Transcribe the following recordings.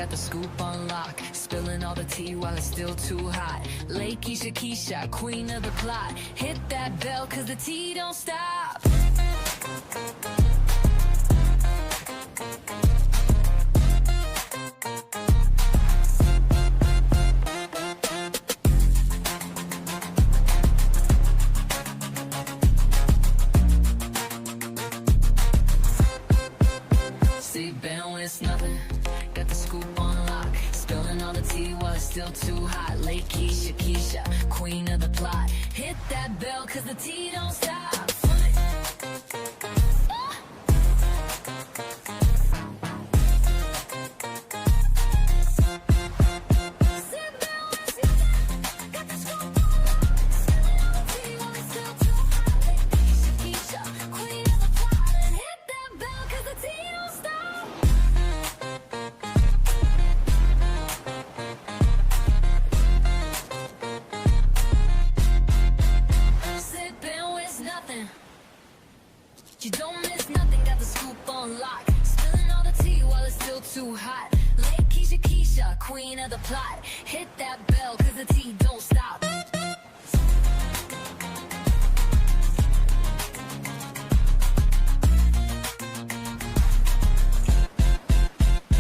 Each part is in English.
got the scoop on lock, spilling all the tea while it's still too hot. Lakeysha Keysha, queen of the plot. Hit that bell cause the tea don't stop. It's nothing, got the scoop on lock, spilling all the tea while it's still too hot. Lakeysha Keysha, queen of the plot. Hit that bell cause the tea don't stop. You don't miss nothing, got the scoop on lock, spilling all the tea while it's still too hot. Lakeysha Keysha, queen of the plot. Hit that bell cause the tea don't stop.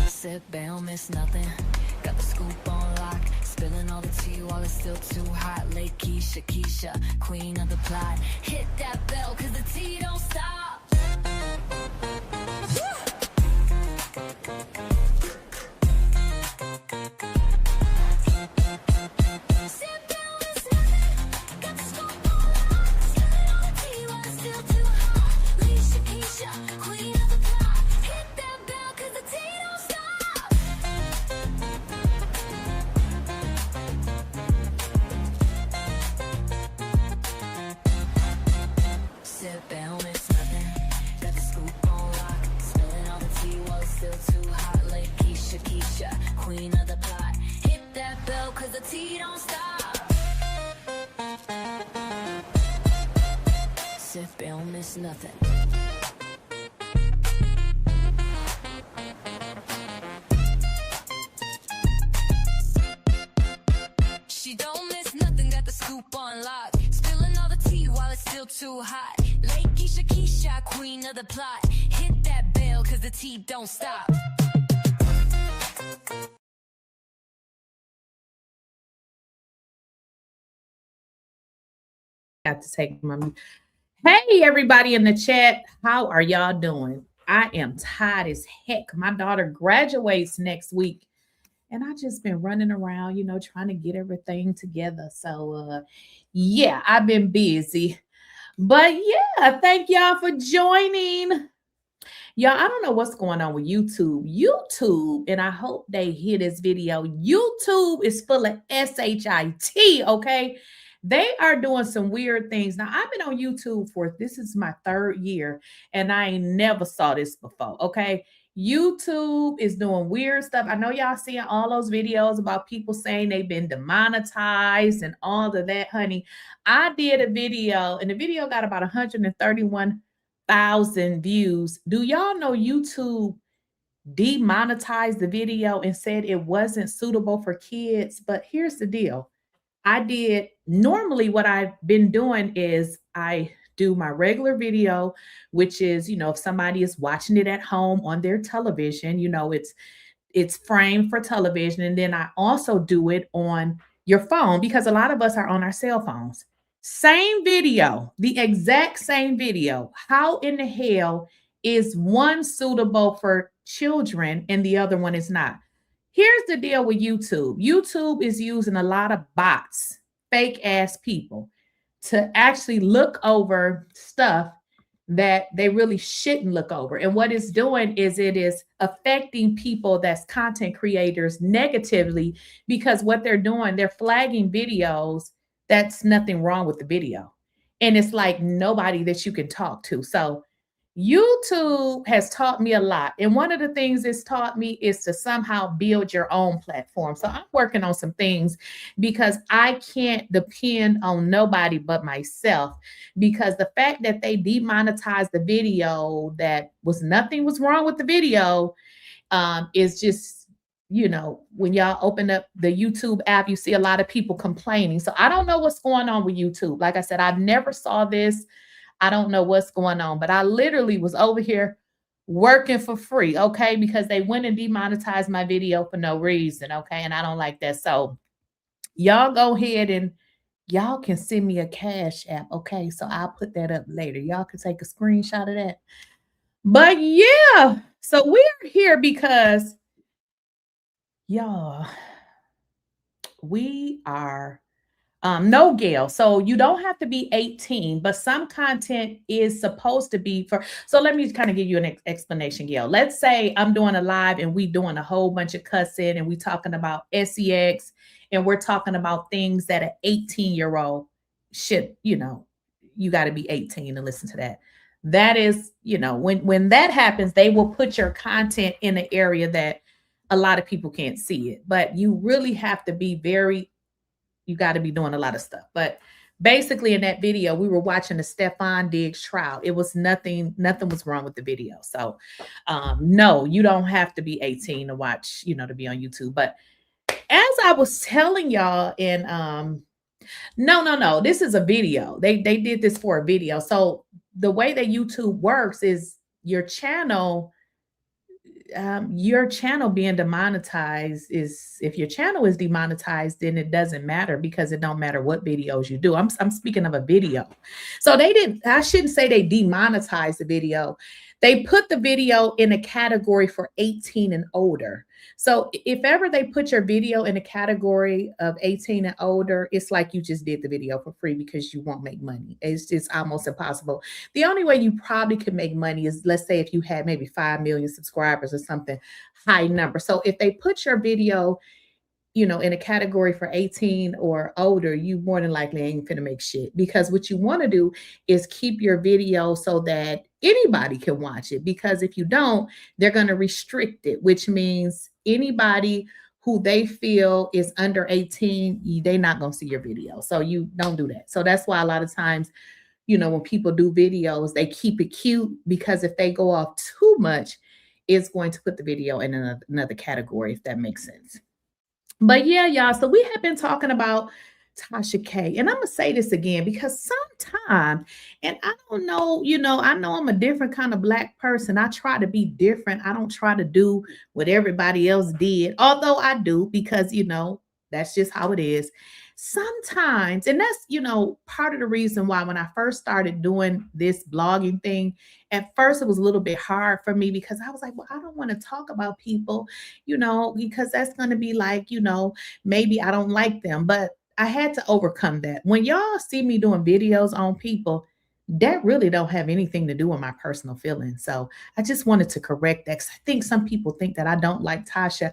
Sit back, don't miss nothing, got the scoop on lock, spilling all the tea while it's still too hot. Lakeysha Keysha, queen of the plot. Hit that bell cause the tea don't stop. Queen of the plot, hit that bell cause the tea don't stop. Sip, don't miss nothing. She don't miss nothing, got the scoop on lock, spilling all the tea while it's still too hot. Lakeysha Keysha, queen of the plot. Hit that bell cause the tea don't stop. Got to take my. Hey, everybody in the chat, how are y'all doing? I am tired as heck. My daughter graduates next week, and I just been running around, trying to get everything together. So, yeah, I've been busy. But yeah, thank y'all for joining. Y'all, I don't know what's going on with YouTube. YouTube, and I hope they hear this video. YouTube is full of SHIT, okay? They are doing some weird things. Now, I've been on YouTube this is my 3rd year, and I ain't never saw this before, okay? YouTube is doing weird stuff. I know y'all seeing all those videos about people saying they've been demonetized and all of that, honey. I did a video, and the video got about 131,000 views. Do y'all know YouTube demonetized the video and said it wasn't suitable for kids? But here's the deal. Normally what I've been doing is I do my regular video, which is, if somebody is watching it at home on their television, it's framed for television. And then I also do it on your phone because a lot of us are on our cell phones. Same video, the exact same video. How in the hell is one suitable for children and the other one is not? Here's the deal with YouTube. YouTube is using a lot of bots, fake ass people, to actually look over stuff that they really shouldn't look over. And what it's doing is it is affecting people that's content creators negatively because what they're doing, they're flagging videos that's nothing wrong with the video. And it's like nobody that you can talk to. So YouTube has taught me a lot. And one of the things it's taught me is to somehow build your own platform. So I'm working on some things because I can't depend on nobody but myself, because the fact that they demonetized the video that nothing was wrong with the video is just, you know, when y'all open up the YouTube app, you see a lot of people complaining. So I don't know what's going on with YouTube. Like I said, I've never saw this. I don't know what's going on, but I literally was over here working for free, okay? Because they went and demonetized my video for no reason, okay? And I don't like that. So y'all go ahead and y'all can send me a cash app, okay? So I'll put that up later. Y'all can take a screenshot of that. But yeah, so we're here because y'all, we are no, Gail. So you don't have to be 18, but some content is supposed to be for. So let me kind of give you an explanation, Gail. Let's say I'm doing a live and we doing a whole bunch of cussing and we talking about sex and we're talking about things that an 18-year-old should, you know, you got to be 18 to listen to that. That is, you know, when that happens, they will put your content in an area that a lot of people can't see it. But you really have to be very, you got to be doing a lot of stuff. But basically in that video, we were watching the Stefan Diggs trial. It was nothing was wrong with the video. So no, you don't have to be 18 to watch, you know, to be on YouTube. But as I was telling y'all in no, this is a video. They did this for a video. So the way that YouTube works is your channel being demonetized is, if your channel is demonetized, then it doesn't matter because it don't matter what videos you do. I'm speaking of a video. So I shouldn't say they demonetized the video. They put the video in a category for 18 and older. So if ever they put your video in a category of 18 and older, it's like you just did the video for free because you won't make money. It's just almost impossible. The only way you probably could make money is, let's say if you had maybe 5 million subscribers or something high number. So if they put your video, you know, in a category for 18 or older, you more than likely ain't gonna make shit, because what you want to do is keep your video so that anybody can watch it, because if you don't, they're going to restrict it, which means anybody who they feel is under 18, they're not going to see your video. So you don't do that. So that's why a lot of times, you know, when people do videos, they keep it cute, because if they go off too much, it's going to put the video in another category, if that makes sense. But yeah, y'all, so we have been talking about Tasha K. And I'm going to say this again, because sometimes, and I don't know, you know, I know I'm a different kind of Black person. I try to be different. I don't try to do what everybody else did, although I do, because, you know, that's just how it is. Sometimes, and that's, you know, part of the reason why when I first started doing this blogging thing, at first it was a little bit hard for me, because I was like, well, I don't want to talk about people, you know, because that's going to be like, you know, maybe I don't like them. But I had to overcome that. When y'all see me doing videos on people, that really don't have anything to do with my personal feelings. So I just wanted to correct that, because I think some people think that I don't like Tasha.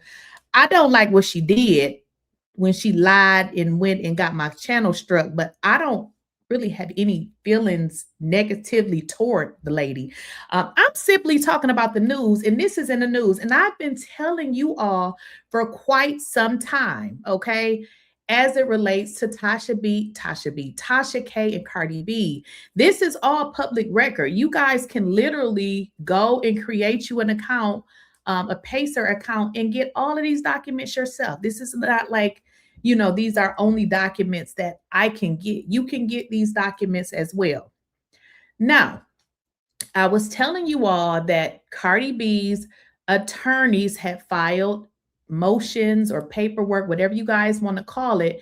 I don't like what she did when she lied and went and got my channel struck, but I don't really have any feelings negatively toward the lady. I'm simply talking about the news, and this is in the news, and I've been telling you all for quite some time, okay, as it relates to Tasha K, and Cardi B. This is all public record. You guys can literally go and create you an account, a Pacer account, and get all of these documents yourself. This is not like, you know, these are only documents that I can get. You can get these documents as well. Now, I was telling you all that Cardi B's attorneys had filed motions or paperwork, whatever you guys want to call it.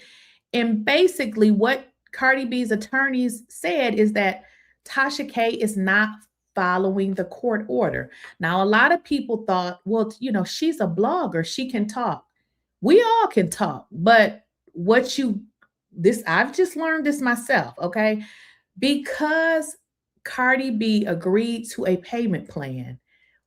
And basically what Cardi B's attorneys said is that Tasha K is not following the court order. Now, a lot of people thought, well, you know, she's a blogger, she can talk. We all can talk, but I've just learned this myself, okay? Because Cardi B agreed to a payment plan,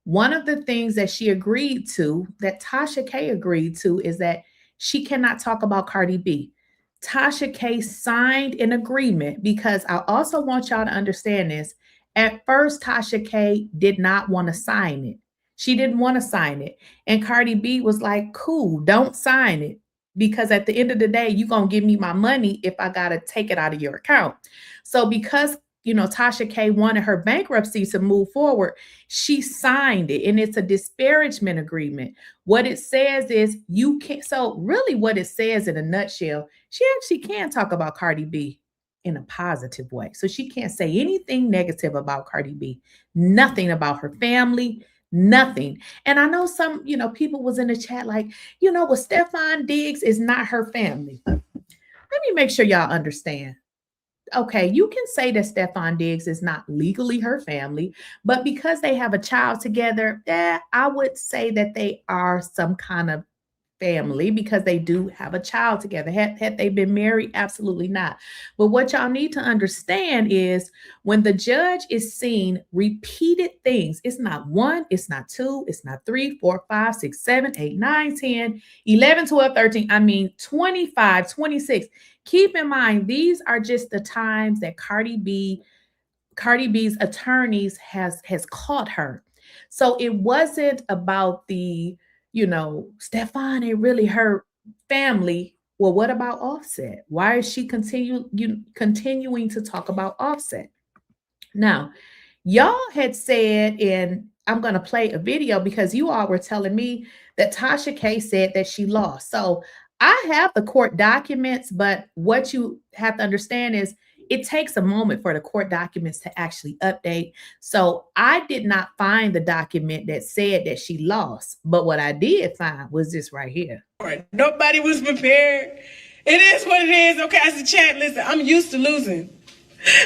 one of the things that she agreed to, that Tasha K agreed to, is that she cannot talk about Cardi B. Tasha K signed an agreement, because I also want y'all to understand this. At first, Tasha K did not want to sign it. She didn't want to sign it. And Cardi B was like, cool, don't sign it, because at the end of the day, you're going to give me my money if I got to take it out of your account. So because Tasha K wanted her bankruptcy to move forward, she signed it, and it's a disparagement agreement. What it says is you can't. So really, what it says in a nutshell, she actually can talk about Cardi B in a positive way. So she can't say anything negative about Cardi B, nothing about her family, nothing. And I know some, people was in the chat like, well, Stefan Diggs is not her family. Let me make sure y'all understand. Okay, you can say that Stefan Diggs is not legally her family, but because they have a child together, I would say that they are some kind of family because they do have a child together. Had they been married? Absolutely not. But what y'all need to understand is when the judge is seeing repeated things, it's not one, it's not two, it's not 3, 4, 5, 6, 7, 8, 9, 10, 11, 12, 13, I mean 25, 26. Keep in mind, these are just the times that Cardi B's attorneys has caught her. So it wasn't about the, Stefan ain't really her family. Well, what about Offset? Why is she continuing to talk about Offset? Now, y'all had said, and I'm going to play a video because you all were telling me that Tasha K said that she lost. So I have the court documents, but what you have to understand is it takes a moment for the court documents to actually update. So I did not find the document that said that she lost, but what I did find was this right here. Nobody was prepared. It is what it is. Okay, I said, chat, listen, I'm used to losing.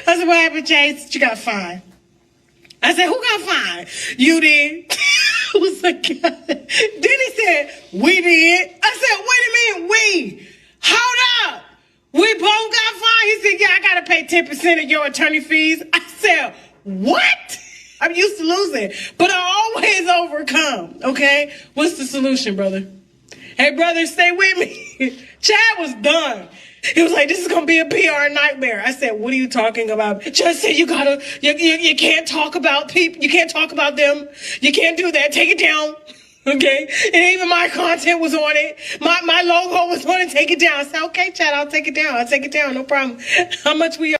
I said, what happened, Chase? You got fined. I said, who got fined? You did. I was like, God. Then he said, we did. I said, wait a minute, we. Hold up. We both got fined. He said, yeah, I got to pay 10% of your attorney fees. I said, what? I'm used to losing, but I always overcome, okay? What's the solution, brother? Hey, brother, stay with me. Chad was done. He was like, this is going to be a PR nightmare. I said, what are you talking about? Judge said you can't talk about people. You can't talk about them. You can't do that. Take it down. Okay? And even my content was on it. My logo was on it. Take it down. I said, okay, Chad, I'll take it down. I'll take it down. No problem. How much we are?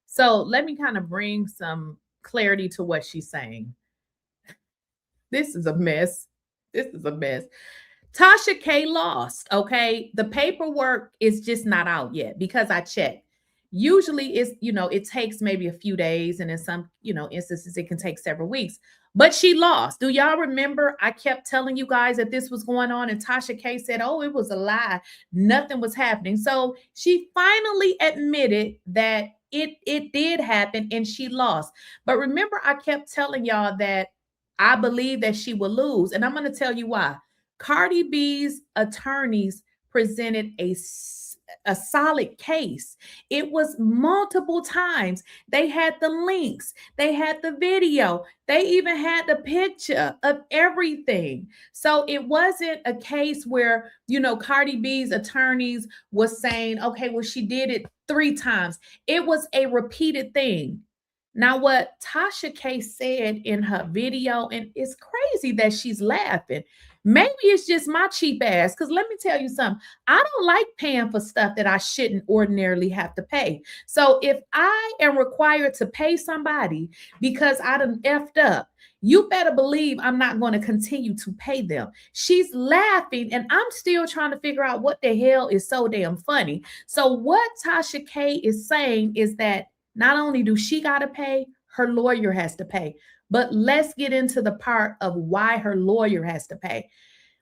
So let me kind of bring some clarity to what she's saying. This is a mess. This is a mess. Tasha K lost, okay? The paperwork is just not out yet because I checked. Usually it's, it takes maybe a few days, and in some, instances it can take several weeks. But she lost. Do y'all remember I kept telling you guys that this was going on, and Tasha K said, oh, it was a lie. Nothing was happening. So she finally admitted that it did happen and she lost. But remember, I kept telling y'all that I believe that she will lose. And I'm going to tell you why. Cardi B's attorneys presented a solid case. It was multiple times. They had the links. They had the video. They even had the picture of everything. So it wasn't a case where, Cardi B's attorneys was saying, okay, well, she did it 3 times. It was a repeated thing. Now, what Tasha K said in her video, and it's crazy that she's laughing. Maybe it's just my cheap ass, because let me tell you something. I don't like paying for stuff that I shouldn't ordinarily have to pay. So if I am required to pay somebody because I done effed up, you better believe I'm not going to continue to pay them. She's laughing, and I'm still trying to figure out what the hell is so damn funny. So what Tasha K is saying is that not only do she got to pay, her lawyer has to pay. But let's get into the part of why her lawyer has to pay.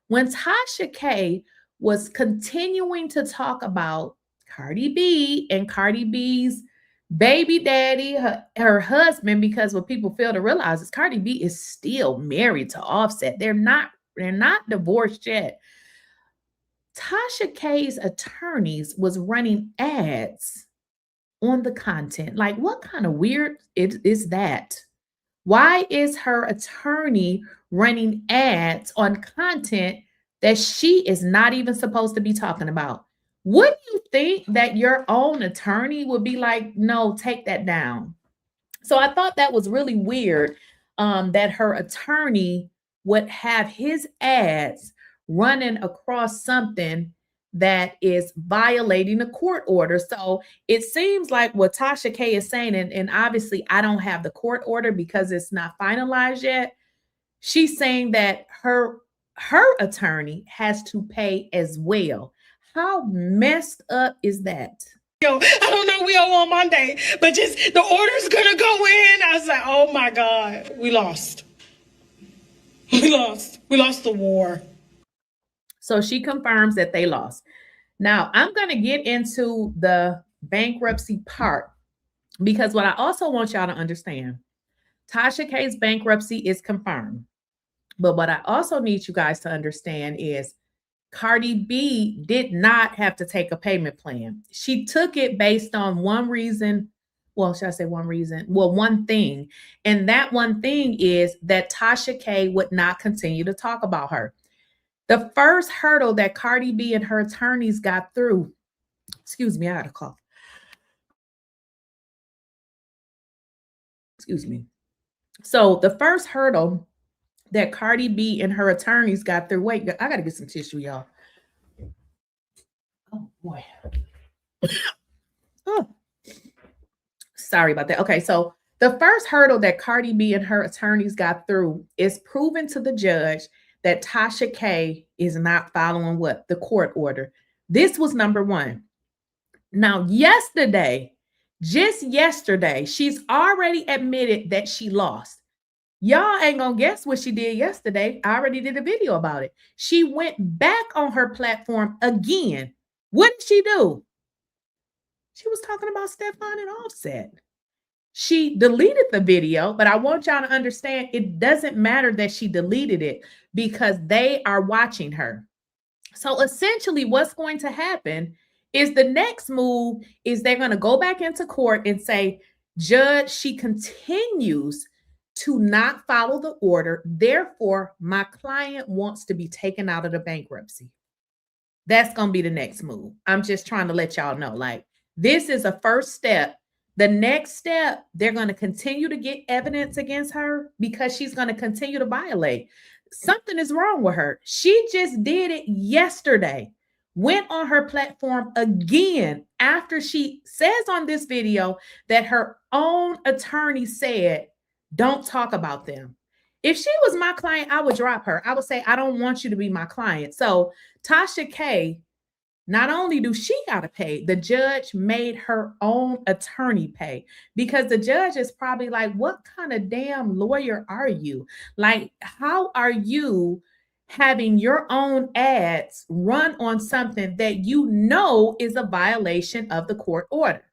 When Tasha K was continuing to talk about Cardi B and Cardi B's baby daddy, her husband, because what people fail to realize is Cardi B is still married to Offset. They're not divorced yet. Tasha K's attorneys was running ads on the content. Like, what kind of weird is that? Why is her attorney running ads on content that she is not even supposed to be talking about? Wouldn't you think that your own attorney would be like, no, take that down? So I thought that was really weird, that her attorney would have his ads running across something that is violating a court order. So it seems like what Tasha K is saying, and obviously I don't have the court order because it's not finalized yet. She's saying that her attorney has to pay as well. How messed up is that? Yo, I don't know, we owe on Monday, but just the order's gonna go in. I was like, oh my God, we lost. We lost the war. So she confirms that they lost. Now I'm going to get into the bankruptcy part because what I also want y'all to understand, Tasha K's bankruptcy is confirmed. But what I also need you guys to understand is Cardi B did not have to take a payment plan. She took it based on one reason. Well, should I say one reason? Well, one thing. And that one thing is that Tasha K would not continue to talk about her. The first hurdle that Cardi B and her attorneys got through, excuse me, I had a cough. Excuse me. So the first hurdle that Cardi B and her attorneys got through, wait, I got to get some tissue, y'all. Oh, boy. Oh, sorry about that. Okay, so the first hurdle that Cardi B and her attorneys got through is proving to the judge that Tasha K is not following what? The court order. This was number one. Now, yesterday, just yesterday, she's already admitted that she lost. Y'all ain't gonna guess what she did yesterday. I already did a video about it. She went back on her platform again. What did she do? She was talking about Stefan and Offset. She deleted the video, but I want y'all to understand it doesn't matter that she deleted it because they are watching her. So essentially what's going to happen is the next move is they're going to go back into court and say, Judge, she continues to not follow the order. Therefore, my client wants to be taken out of the bankruptcy. That's going to be the next move. I'm just trying to let y'all know, like, this is a first step. The next step, they're going to continue to get evidence against her because she's going to continue to violate. Something is wrong with her. She just did it yesterday. Went on her platform again after she says on this video that her own attorney said, don't talk about them. If she was my client, I would drop her. I would say, I don't want you to be my client. So Tasha K, not only do she got to pay, the judge made her own attorney pay because the judge is probably like, what kind of damn lawyer are you? Like, how are you having your own ads run on something that you know is a violation of the court order?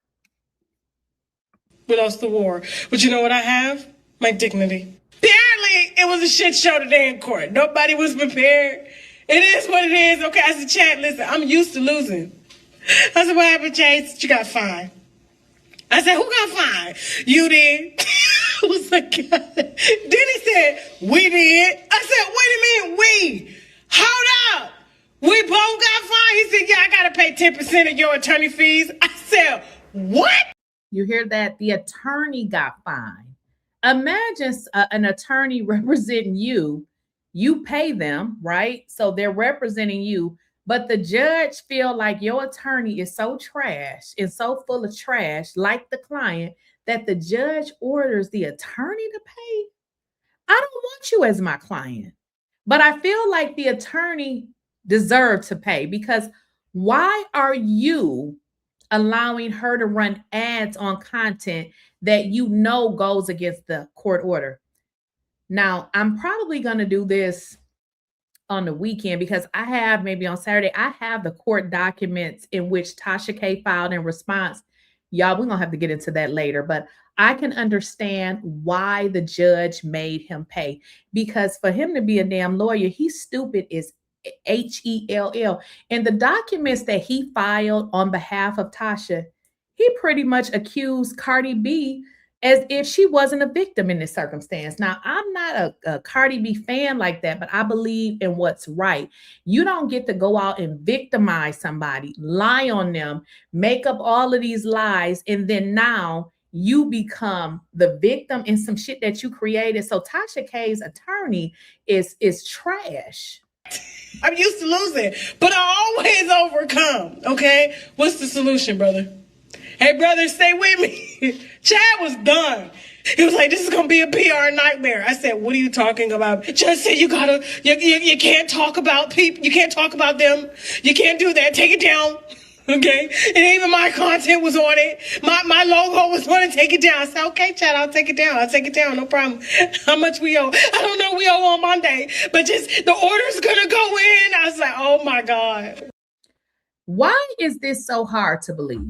We lost the war. But you know what I have? My dignity. Apparently, it was a shit show today in court. Nobody was prepared. It is what it is. Okay, I said, chat, listen, I'm used to losing. I said, what happened, Chase? You got fined. I said, who got fined? You did. I was like, God. Then he said, we did. I said, wait a minute, we. Hold up. We both got fined. He said, yeah, I got to pay 10% of your attorney fees. I said, what? You hear that? The attorney got fined. Imagine an attorney representing you. You pay them, right? So they're representing you, but the judge feel like your attorney is so trash and so full of trash, like the client, that the judge orders the attorney to pay. I don't want you as my client, but I feel like the attorney deserved to pay because why are you allowing her to run ads on content that you know goes against the court order? Now, I'm probably going to do this on the weekend because I have, maybe on Saturday, I have the court documents in which Tasha K filed in response. Y'all, we're going to have to get into that later, but I can understand why the judge made him pay because for him to be a damn lawyer, he's stupid as H-E-L-L. And the documents that he filed on behalf of Tasha, he pretty much accused Cardi B as if she wasn't a victim in this circumstance. Now, I'm not a Cardi B fan like that, but I believe in what's right. You don't get to go out and victimize somebody, lie on them, make up all of these lies, and then now you become the victim in some shit that you created. So Tasha K's attorney is trash. I'm used to losing, but I always overcome. Okay, what's the solution, brother? Hey, brother, stay with me. Chad was done. He was like, this is gonna be a PR nightmare. I said, what are you talking about? Judge said you can't talk about people. You can't talk about them. You can't do that. Take it down. Okay, and even my content was on it. My logo was on it. Take it down. I said, okay, Chad, I'll take it down. I'll take it down. No problem. How much we owe? I don't know. We owe on Monday, but just the order's gonna go in. I was like, oh my God. Why is this so hard to believe?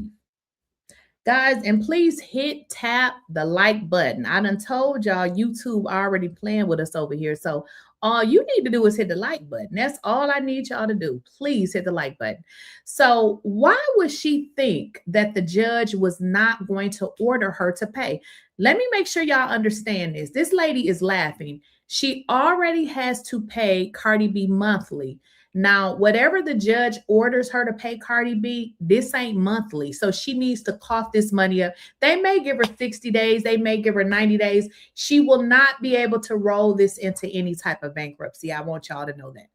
Guys, and please tap the like button. I done told y'all YouTube already playing with us over here. So all you need to do is hit the like button. That's all I need y'all to do. Please hit the like button. So why would she think that the judge was not going to order her to pay? Let me make sure y'all understand this. This lady is laughing. She already has to pay Cardi B monthly. Now, whatever the judge orders her to pay Cardi B, this ain't monthly. So she needs to cough this money up. They may give her 60 days. They may give her 90 days. She will not be able to roll this into any type of bankruptcy. I want y'all to know that.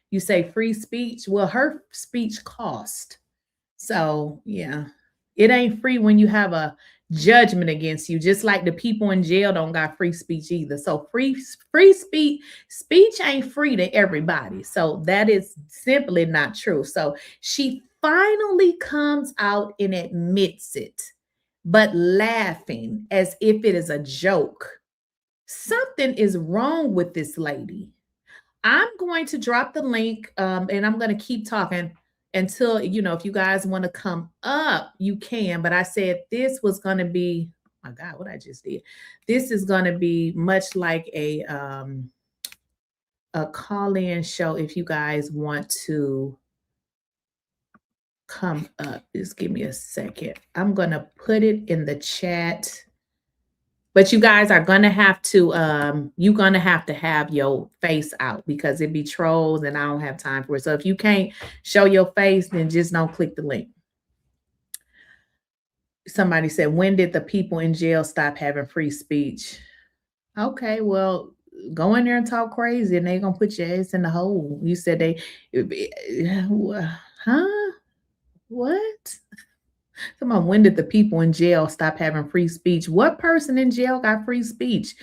You say free speech. Well, her speech cost. So, yeah, it ain't free when you have a judgment against you, just like the people in jail don't got free speech either. So free speech ain't free to everybody. So that is simply not true. So she finally comes out and admits it, but laughing as if it is a joke. Something is wrong with this lady. I'm going to drop the link and I'm going to keep talking until, you know, if you guys want to come up, you can. But I said this was going to be, oh my God, what I just did. This is going to be much like a call-in show if you guys want to come up. Just give me a second. I'm going to put it in the chat. But you guys are going to have to, you're going to have your face out because it be trolls and I don't have time for it. So if you can't show your face, then just don't click the link. Somebody said, when did the people in jail stop having free speech? Okay, well, go in there and talk crazy and they're going to put your ass in the hole. You said huh? What? Come on, when did the people in jail stop having free speech? What person in jail got free speech?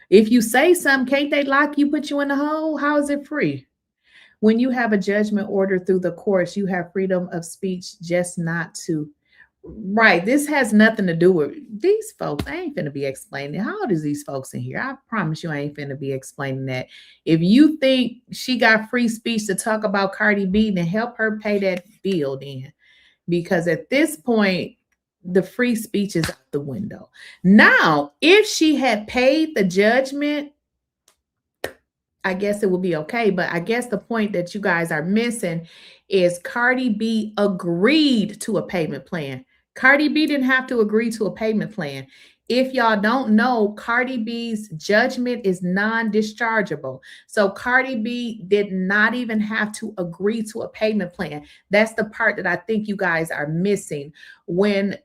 If you say something, can't they lock you, put you in the hole? How is it free? When you have a judgment order through the courts, you have freedom of speech, just not to. Right. This has nothing to do with these folks. I ain't finna be explaining. How old is these folks in here? I promise you I ain't finna be explaining that. If you think she got free speech to talk about Cardi B, then help her pay that bill then. Because at this point, the free speech is out the window. Now, if she had paid the judgment, I guess it would be okay. But I guess the point that you guys are missing is Cardi B agreed to a payment plan. Cardi B didn't have to agree to a payment plan. If y'all don't know, Cardi B's judgment is non-dischargeable. So Cardi B did not even have to agree to a payment plan. That's the part that I think you guys are missing. When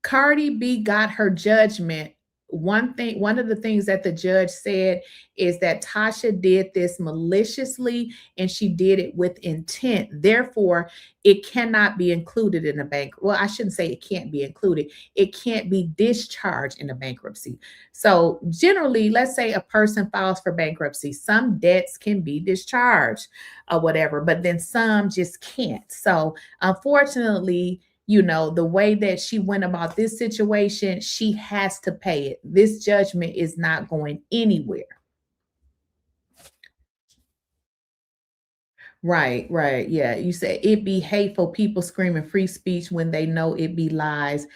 Cardi B got her judgment, one of the things that the judge said is that Tasha did this maliciously and she did it with intent. Therefore, it cannot be included in a bank. Well, I shouldn't say it can't be included. It can't be discharged in a bankruptcy. So generally, let's say a person files for bankruptcy. Some debts can be discharged or whatever, but then some just can't. So unfortunately, you know, the way that she went about this situation, she has to pay it. This judgment is not going anywhere. Right. Yeah. You said it be hateful, people screaming free speech when they know it be lies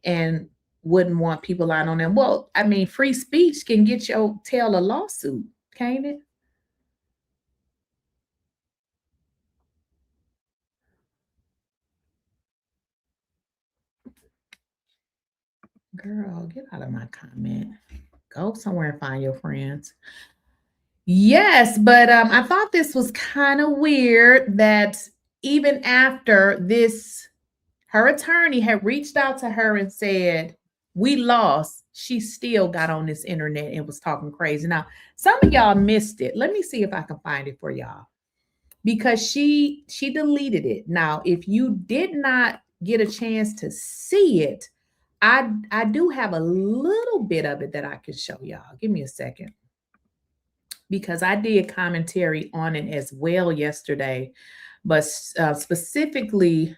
and wouldn't want people lying on them. Well, I mean, free speech can get your tail a lawsuit, can't it? Girl, get out of my comment. Go somewhere and find your friends. Yes, but I thought this was kind of weird that even after this, her attorney had reached out to her and said, we lost. she still got on this internet and was talking crazy. Now, some of y'all missed it. Let me see if I can find it for y'all, because she deleted it. Now, if you did not get a chance to see it, I do have a little bit of it that I can show y'all. Give me a second, because I did commentary on it as well yesterday, but specifically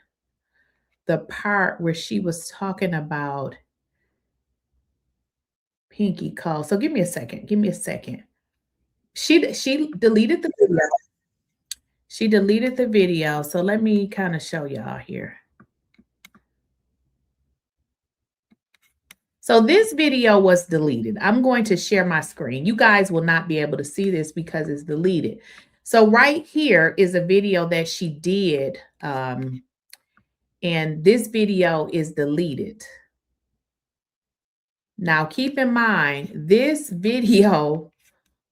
the part where she was talking about Pinky Cole. So give me a second. Give me a second. She deleted the video. She deleted the video. So let me kind of show y'all here. So this video was deleted. I'm going to share my screen. You guys will not be able to see this because it's deleted. So right here is a video that she did. And this video is deleted. Now, keep in mind, this video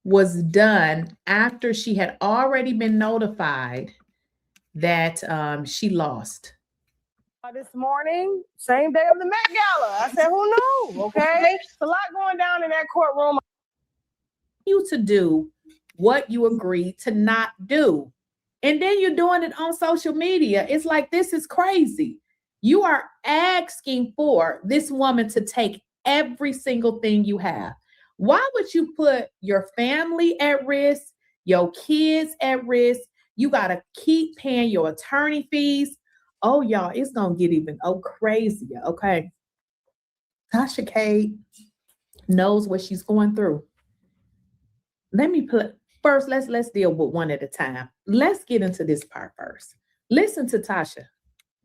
was done after she had already been notified that she lost. This morning, same day of the Met Gala. I said, who knew? Okay. It's a lot going down in that courtroom. You to do what you agreed to not do. And then you're doing it on social media. It's like, this is crazy. You are asking for this woman to take every single thing you have. Why would you put your family at risk, your kids at risk? You got to keep paying your attorney fees. Oh, y'all, it's going to get even crazier, okay? Tasha K knows what she's going through. Let me put, first, let's deal with one at a time. Let's get into this part first. Listen to Tasha.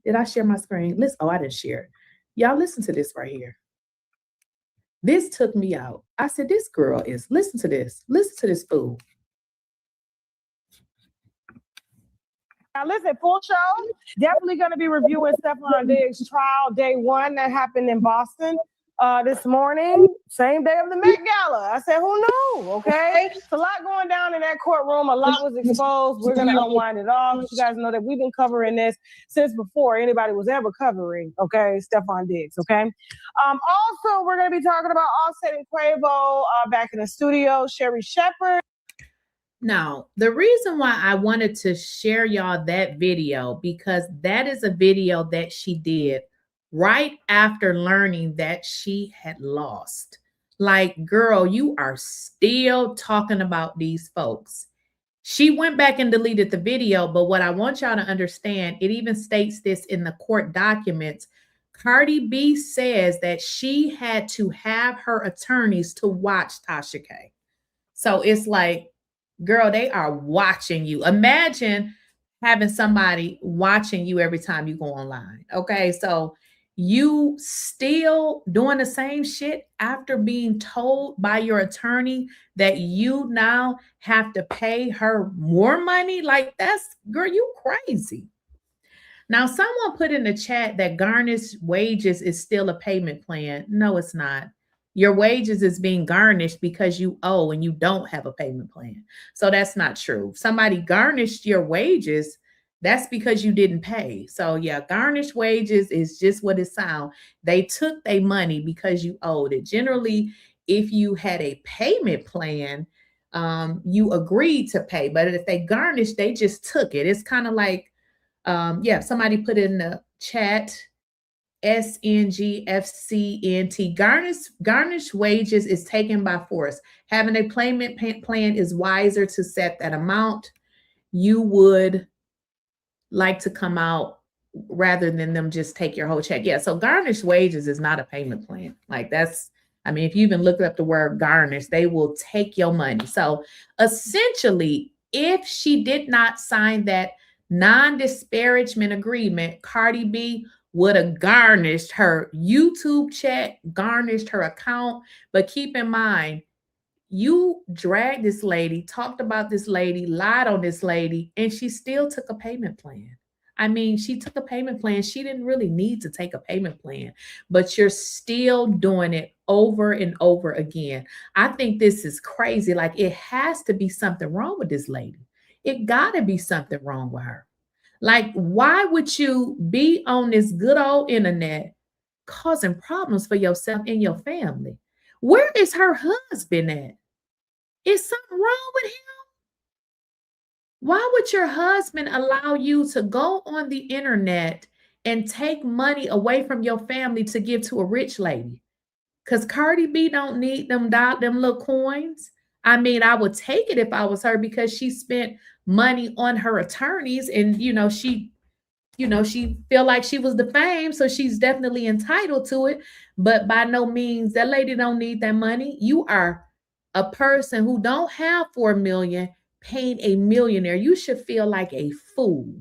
Did I share my screen? Listen, oh, I didn't share. Y'all listen to this right here. This took me out. I said, this girl is, listen to this. Listen to this fool. Now listen, full show. Definitely going to be reviewing Stephon Diggs' trial day one that happened in Boston this morning. Same day of the Met Gala. I said, who knew? Okay. It's a lot going down in that courtroom. A lot was exposed. We're going to unwind it all. You guys know that we've been covering this since before anybody was ever covering, okay, Stephon Diggs, okay? Also, we're going to be talking about Offset and Quavo back in the studio. Sherry Shepherd. Now, the reason why I wanted to share y'all that video, because that is a video that she did right after learning that she had lost. Like, girl, you are still talking about these folks. She went back and deleted the video, but what I want y'all to understand, it even states this in the court documents. Cardi B says that she had to have her attorneys to watch Tasha K. So it's like, girl, they are watching you. Imagine having somebody watching you every time you go online. Okay, so you still doing the same shit after being told by your attorney that you now have to pay her more money? Like, that's, girl, you crazy. Now, someone put in the chat that garnished wages is still a payment plan. No, it's not. Your wages is being garnished because you owe and you don't have a payment plan. So that's not true. If somebody garnished your wages, that's because you didn't pay. So yeah, garnished wages is just what it sounds. They took their money because you owed it. Generally, if you had a payment plan, you agreed to pay. But if they garnished, they just took it. It's kind of like, yeah, somebody put in the chat, SNGFCNT. Garnished wages is taken by force. Having a payment plan is wiser to set that amount. You would like to come out rather than them just take your whole check. Yeah, so garnished wages is not a payment plan. Like, that's, I mean, if you even look up the word garnish, they will take your money. So essentially, if she did not sign that non-disparagement agreement, Cardi B would have garnished her YouTube check, garnished her account. But keep in mind, you dragged this lady, talked about this lady, lied on this lady, and she still took a payment plan. I mean, she took a payment plan. She didn't really need to take a payment plan, but you're still doing it over and over again. I think this is crazy. Like, it has to be something wrong with this lady. It got to be something wrong with her. Like, why would you be on this good old internet causing problems for yourself and your family? Where is her husband at? Is something wrong with him? Why would your husband allow you to go on the internet and take money away from your family to give to a rich lady? Because Cardi B don't need them little coins. I mean, I would take it if I was her because she spent money on her attorneys and, she feel like she was defamed, so she's definitely entitled to it. But by no means, that lady don't need that money. You are a person who don't have 4 million paying a millionaire. You should feel like a fool.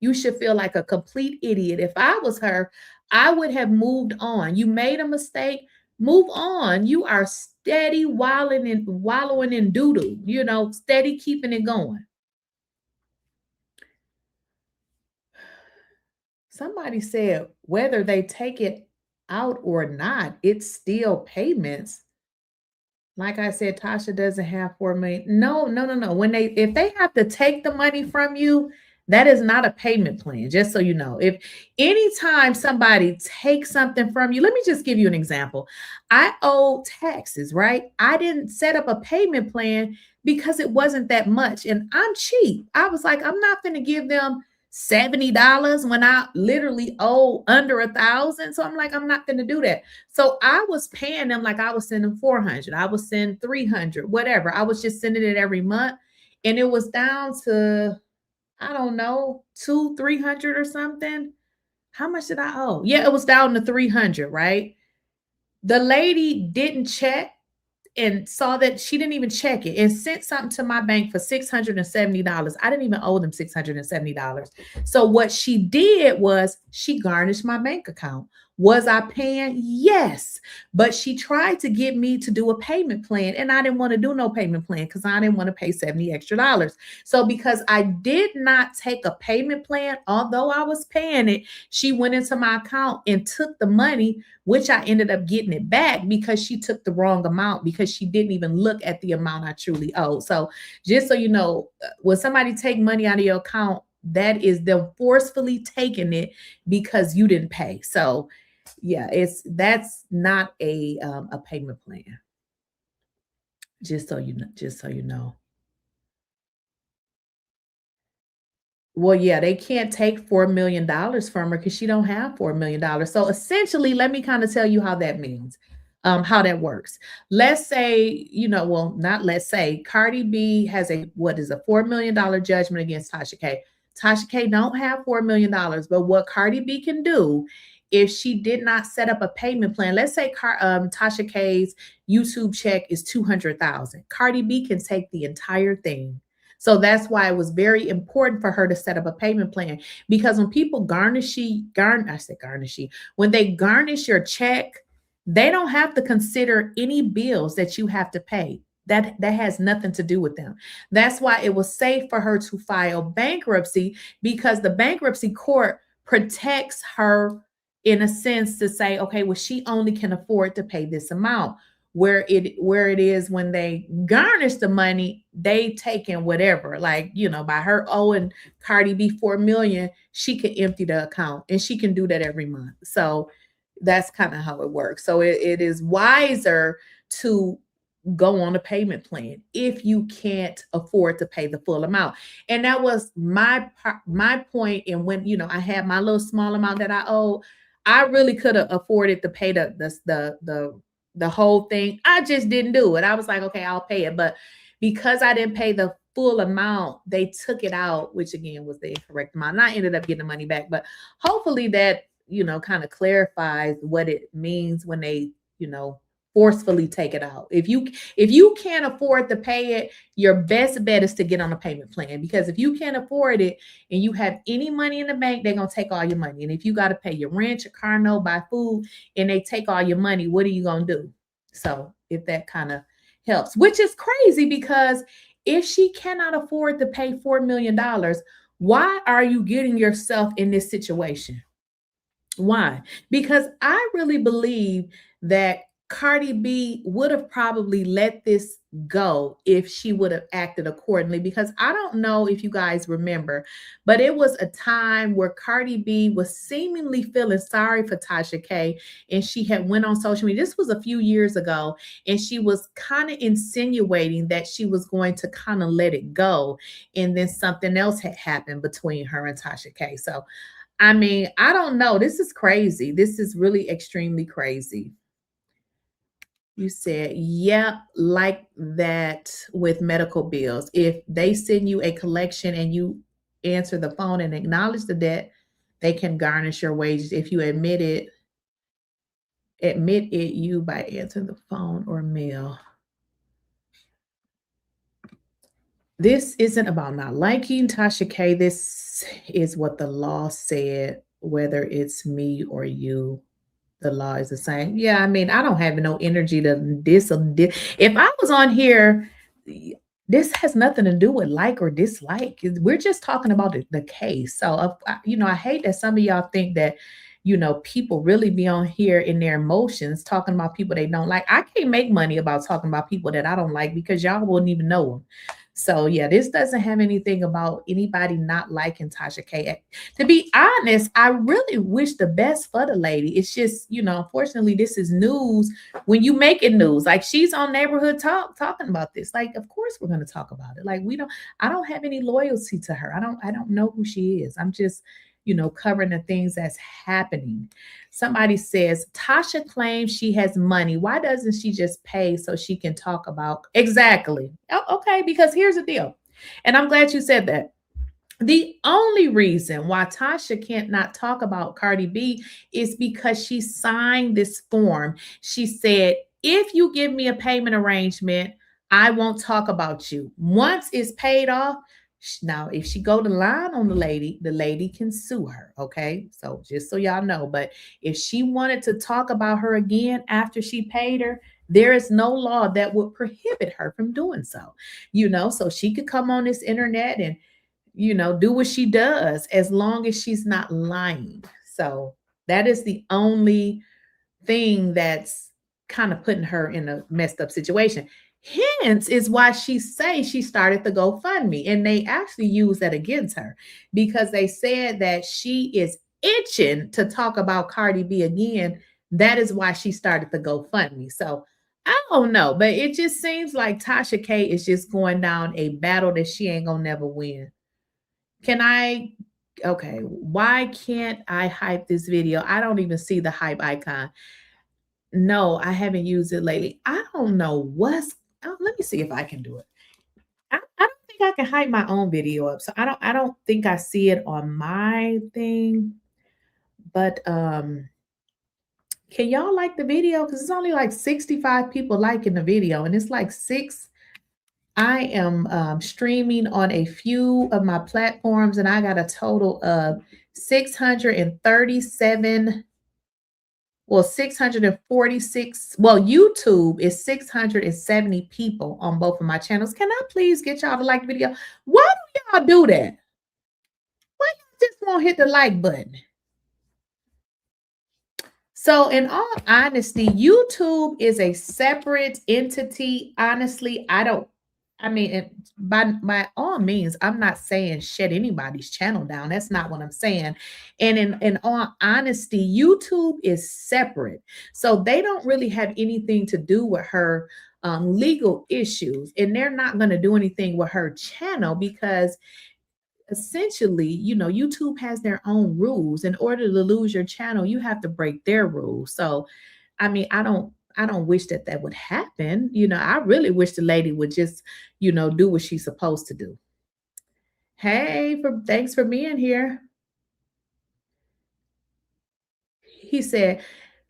You should feel like a complete idiot. If I was her, I would have moved on. You made a mistake, move on. You are steady wallowing in doo-doo, steady keeping it going. Somebody said whether they take it out or not, it's still payments. Like I said, Tasha doesn't have 4 million. No. If they have to take the money from you, that is not a payment plan, just so you know. If anytime somebody takes something from you, let me just give you an example. I owe taxes, right? I didn't set up a payment plan because it wasn't that much. And I'm cheap. I was like, I'm not going to give them $70 when I literally owe under $1,000. So I'm like, I'm not going to do that. So I was paying them like I was sending 400. I was sending 300, whatever. I was just sending it every month. And it was down to, I don't know, 200-300 or something. How much did I owe? Yeah, it was down to 300, right? The lady didn't check and saw that she didn't even check it and sent something to my bank for $670. I didn't even owe them $670. So what she did was she garnished my bank account. Was I paying? Yes. But she tried to get me to do a payment plan, and I didn't want to do no payment plan because I didn't want to pay $70 extra. So because I did not take a payment plan, although I was paying it, she went into my account and took the money, which I ended up getting it back because she took the wrong amount because she didn't even look at the amount I truly owed. So just so you know, when somebody take money out of your account, that is them forcefully taking it because you didn't pay. So yeah, that's not a payment plan. Just so you know. Well, yeah, they can't take $4 million from her because she don't have $4 million. So essentially, let me kind of tell you how that means, how that works. Let's say, not let's say, Cardi B has a $4 million judgment against Tasha K. Tasha K don't have $4 million, but what Cardi B can do if she did not set up a payment plan, let's say Tasha K's YouTube check is $200,000. Cardi B can take the entire thing. So that's why it was very important for her to set up a payment plan, because when people when they garnish your check, they don't have to consider any bills that you have to pay. That has nothing to do with them. That's why it was safe for her to file bankruptcy, because the bankruptcy court protects her in a sense to say, okay, well, she only can afford to pay this amount. Where it is when they garnish the money, they take in whatever, like, by her owing Cardi B 4 million, she can empty the account, and she can do that every month. So that's kind of how it works. So it is wiser to go on a payment plan if you can't afford to pay the full amount. And that was my point. And when, I had my little small amount that I owe, I really could have afforded to pay the whole thing. I just didn't do it. I was like, okay, I'll pay it. But because I didn't pay the full amount, they took it out, which again was the incorrect amount. And I ended up getting the money back. But hopefully that, kind of clarifies what it means when they, forcefully take it out. If you can't afford to pay it, your best bet is to get on a payment plan, because if you can't afford it and you have any money in the bank, they're going to take all your money. And if you got to pay your rent, your car note, buy food, and they take all your money, what are you going to do? So if that kind of helps, which is crazy, because if she cannot afford to pay $4 million, why are you getting yourself in this situation? Why? Because I really believe that Cardi B would have probably let this go if she would have acted accordingly, because I don't know if you guys remember, but it was a time where Cardi B was seemingly feeling sorry for Tasha K, and she had went on social media. This was a few years ago, and she was kind of insinuating that she was going to kind of let it go, and then something else had happened between her and Tasha K. So, I mean, I don't know. This is crazy. This is really extremely crazy. You said, yep, like that with medical bills. If they send you a collection and you answer the phone and acknowledge the debt, they can garnish your wages. If you admit it you by answering the phone or mail. This isn't about not liking Tasha K. This is what the law said, whether it's me or you. The law is the same. Yeah, I mean, I don't have no energy to this or this. If I was on here, this has nothing to do with like or dislike. We're just talking about the case. So, I hate that some of y'all think that, people really be on here in their emotions talking about people they don't like. I can't make money about talking about people that I don't like because y'all wouldn't even know them. So yeah, this doesn't have anything about anybody not liking Tasha K. To be honest, I really wish the best for the lady. It's just, unfortunately, this is news when you make it news. Like, she's on Neighborhood Talk talking about this. Like, of course we're going to talk about it. Like, I don't have any loyalty to her. I don't know who she is. I'm just, covering the things that's happening. Somebody says, Tasha claims she has money. Why doesn't she just pay so she can talk about? Exactly. Oh, okay, because here's the deal. And I'm glad you said that. The only reason why Tasha can't not talk about Cardi B is because she signed this form. She said, if you give me a payment arrangement, I won't talk about you. Once it's paid off, now, if she go to line on the lady can sue her, okay? So just so y'all know, but if she wanted to talk about her again after she paid her, there is no law that would prohibit her from doing so, so she could come on this internet and, do what she does as long as she's not lying. So that is the only thing that's kind of putting her in a messed up situation. Hence is why she started the GoFundMe, and they actually used that against her because they said that she is itching to talk about Cardi B again. That is why she started the GoFundMe. So I don't know, but it just seems like Tasha K is just going down a battle that she ain't gonna never win. Okay, why can't I hype this video? I don't even see the hype icon. No, I haven't used it lately. I don't know let me see if I can do it. I don't think I can hype my own video up. So I don't think I see it on my thing. But can y'all like the video? Because it's only like 65 people liking the video, and it's like 6. I am streaming on a few of my platforms, and I got a total of 637. Well, 646. Well, YouTube is 670 people on both of my channels. Can I please get y'all to like the video? Why do y'all do that? Why y'all just won't hit the like button? So in all honesty, YouTube is a separate entity. Honestly, by all means, I'm not saying shut anybody's channel down. That's not what I'm saying. And in all honesty, YouTube is separate. So they don't really have anything to do with her legal issues. And they're not going to do anything with her channel because essentially, YouTube has their own rules. In order to lose your channel, you have to break their rules. So, I mean, I don't wish that would happen. I really wish the lady would just, do what she's supposed to do. Hey, thanks for being here. He said,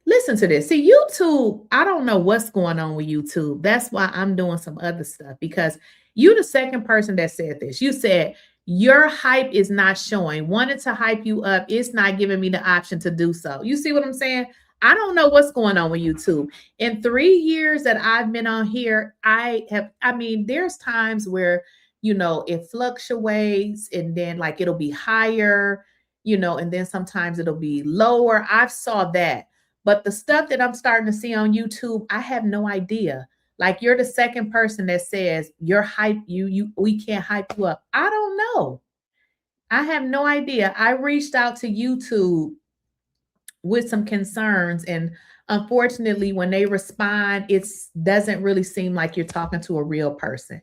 listen to this. See, YouTube, I don't know what's going on with YouTube. That's why I'm doing some other stuff, because you're the second person that said this. You said, your hype is not showing. Wanted to hype you up. It's not giving me the option to do so. You see what I'm saying? I don't know what's going on with YouTube. In 3 years that I've been on here, there's times where, it fluctuates and then like it'll be higher, and then sometimes it'll be lower. I've saw that. But the stuff that I'm starting to see on YouTube, I have no idea. Like you're the second person that says you're hype, we can't hype you up. I don't know. I have no idea. I reached out to YouTube with some concerns, and unfortunately, when they respond, it doesn't really seem like you're talking to a real person.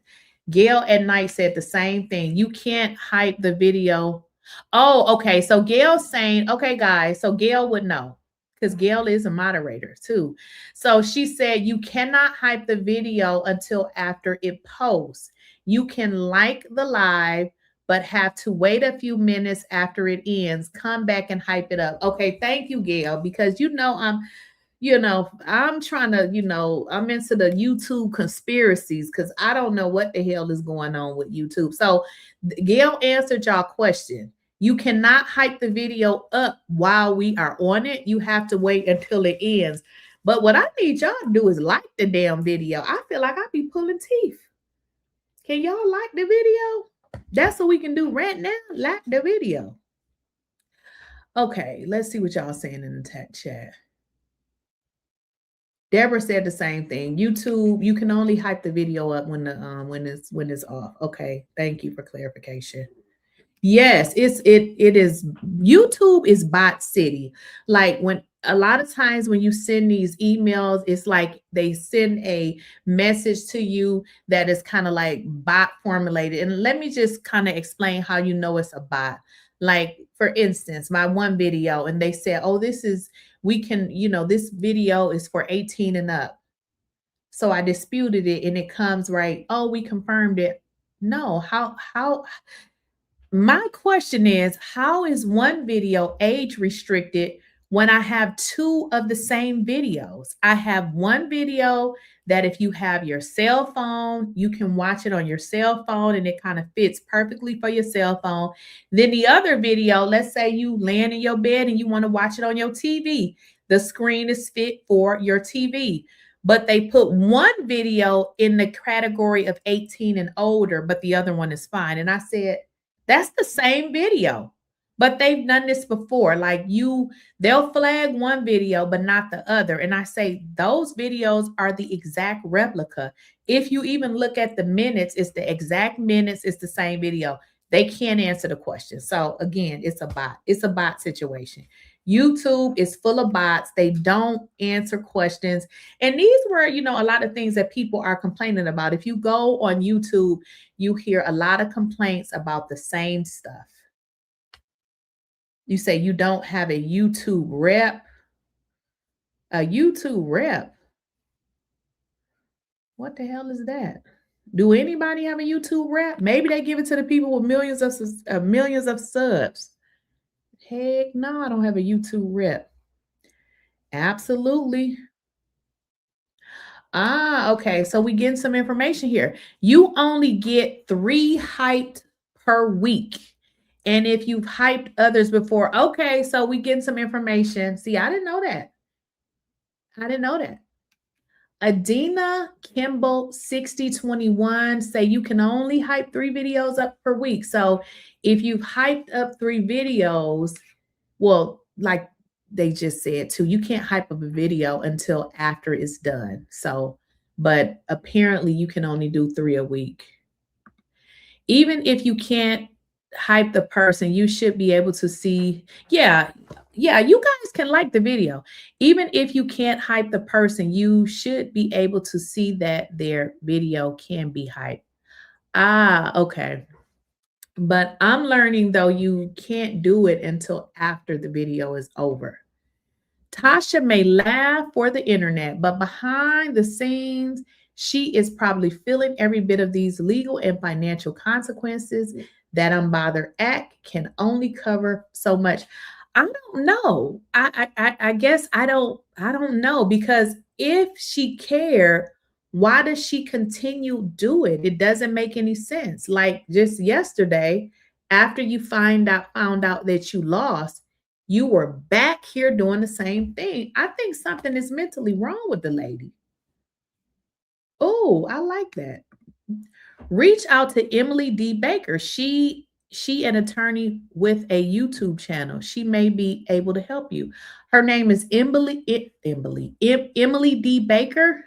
Gail at night said the same thing. You can't hype the video. Oh, okay. So Gail's saying, okay, guys. So Gail would know because Gail is a moderator too. So she said you cannot hype the video until after it posts. You can like the live, but have to wait a few minutes after it ends. Come back and hype it up. Okay, thank you, Gail, because I'm trying to, I'm into the YouTube conspiracies because I don't know what the hell is going on with YouTube. So Gail answered y'all question. You cannot hype the video up while we are on it. You have to wait until it ends. But what I need y'all to do is like the damn video. I feel like I be pulling teeth. Can y'all like the video? That's what we can do right now. Like the video. Okay, let's see what y'all saying in the chat. Deborah said the same thing. YouTube, you can only hype the video up when it's off. Okay, thank you for clarification. Yes, it is. YouTube is bot city. Like when a lot of times when you send these emails, it's like they send a message to you that is kind of like bot formulated. And let me just kind of explain how you know it's a bot. Like for instance, my one video, and they said, oh, this video is for 18 and up. So I disputed it and it comes right. Oh, we confirmed it. No, how my question is, how is one video age restricted when I have two of the same videos? I have one video that if you have your cell phone, you can watch it on your cell phone and it kind of fits perfectly for your cell phone. Then the other video, let's say you laying in your bed and you want to watch it on your TV. The screen is fit for your TV. But they put one video in the category of 18 and older, but the other one is fine. And I said, that's the same video, but they've done this before. Like they'll flag one video, but not the other. And I say, those videos are the exact replica. If you even look at the minutes, it's the exact minutes. It's the same video. They can't answer the question. So again, it's a bot. It's a bot situation. YouTube is full of bots. They don't answer questions. And these were, a lot of things that people are complaining about. If you go on YouTube, you hear a lot of complaints about the same stuff. You say you don't have a YouTube rep. A YouTube rep? What the hell is that? Do anybody have a YouTube rep? Maybe they give it to the people with millions of subs. Heck no, I don't have a YouTube rep. Absolutely. Okay. So we getting some information here. You only get 3 hyped per week. And if you've hyped others before, okay, so we getting some information. See, I didn't know that. Adina Kimball 6021 say you can only hype 3 videos up per week. So if you've hyped up 3 videos, well, like they just said too, you can't hype up a video until after it's done. So, but apparently you can only do 3 a week. Even if you can't hype the person, you should be able to see. Yeah, you guys can like the video. Even if you can't hype the person, you should be able to see that their video can be hyped. Okay. But I'm learning, though, you can't do it until after the video is over. Tasha may laugh for the internet, but behind the scenes, she is probably feeling every bit of these legal and financial consequences. That Unbothered Act can only cover so much. I don't know. I guess I don't know, because if she cared, why does she continue do it? It doesn't make any sense. Like just yesterday, after you found out that you lost, you were back here doing the same thing. I think something is mentally wrong with the lady. Oh, I like that. Reach out to Emily D. Baker. She she an attorney with a YouTube channel. She may be able to help you. Her name is Emily D. Baker.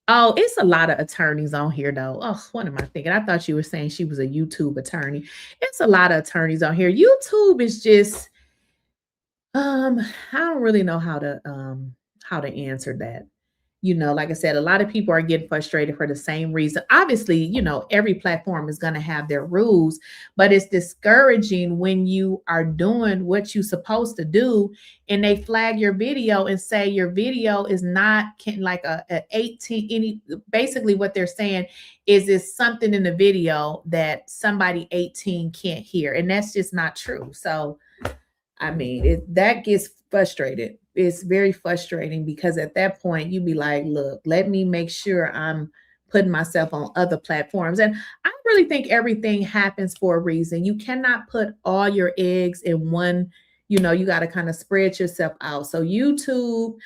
Oh, it's a lot of attorneys on here though. Oh, what am I thinking? I thought you were saying she was a YouTube attorney. It's a lot of attorneys on here. YouTube is just I don't really know how to answer that. You know, like I said, a lot of people are getting frustrated for the same reason. Obviously, you know, every platform is going to have their rules, but it's discouraging when you are doing what you're supposed to do and they flag your video and say your video is not like a 18. Basically what they're saying is it's something in the video that somebody 18 can't hear, and that's just not true. So I mean, that gets frustrated. It's very frustrating because at that point you be like, look, let me make sure I'm putting myself on other platforms. And I really think everything happens for a reason. You cannot put all your eggs in one, you know, you got to kind of spread yourself out. So YouTube,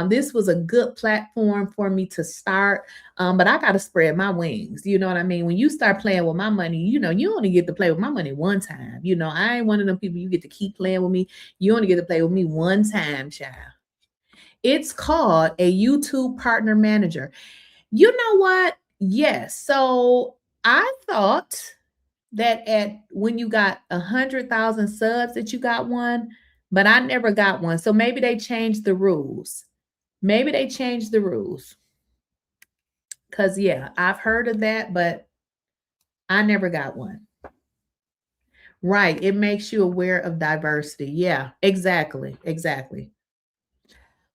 this was a good platform for me to start, but I got to spread my wings. You know what I mean? When you start playing with my money, you know, you only get to play with my money one time. You know, I ain't one of them people you get to keep playing with me. You only get to play with me one time, child. It's called a YouTube partner manager. You know what? Yes. So I thought that when you got 100,000 subs that you got one, but I never got one. So maybe they changed the rules. Maybe they changed the rules. Because, yeah, I've heard of that, but I never got one. Right. It makes you aware of diversity. Yeah, exactly. Exactly.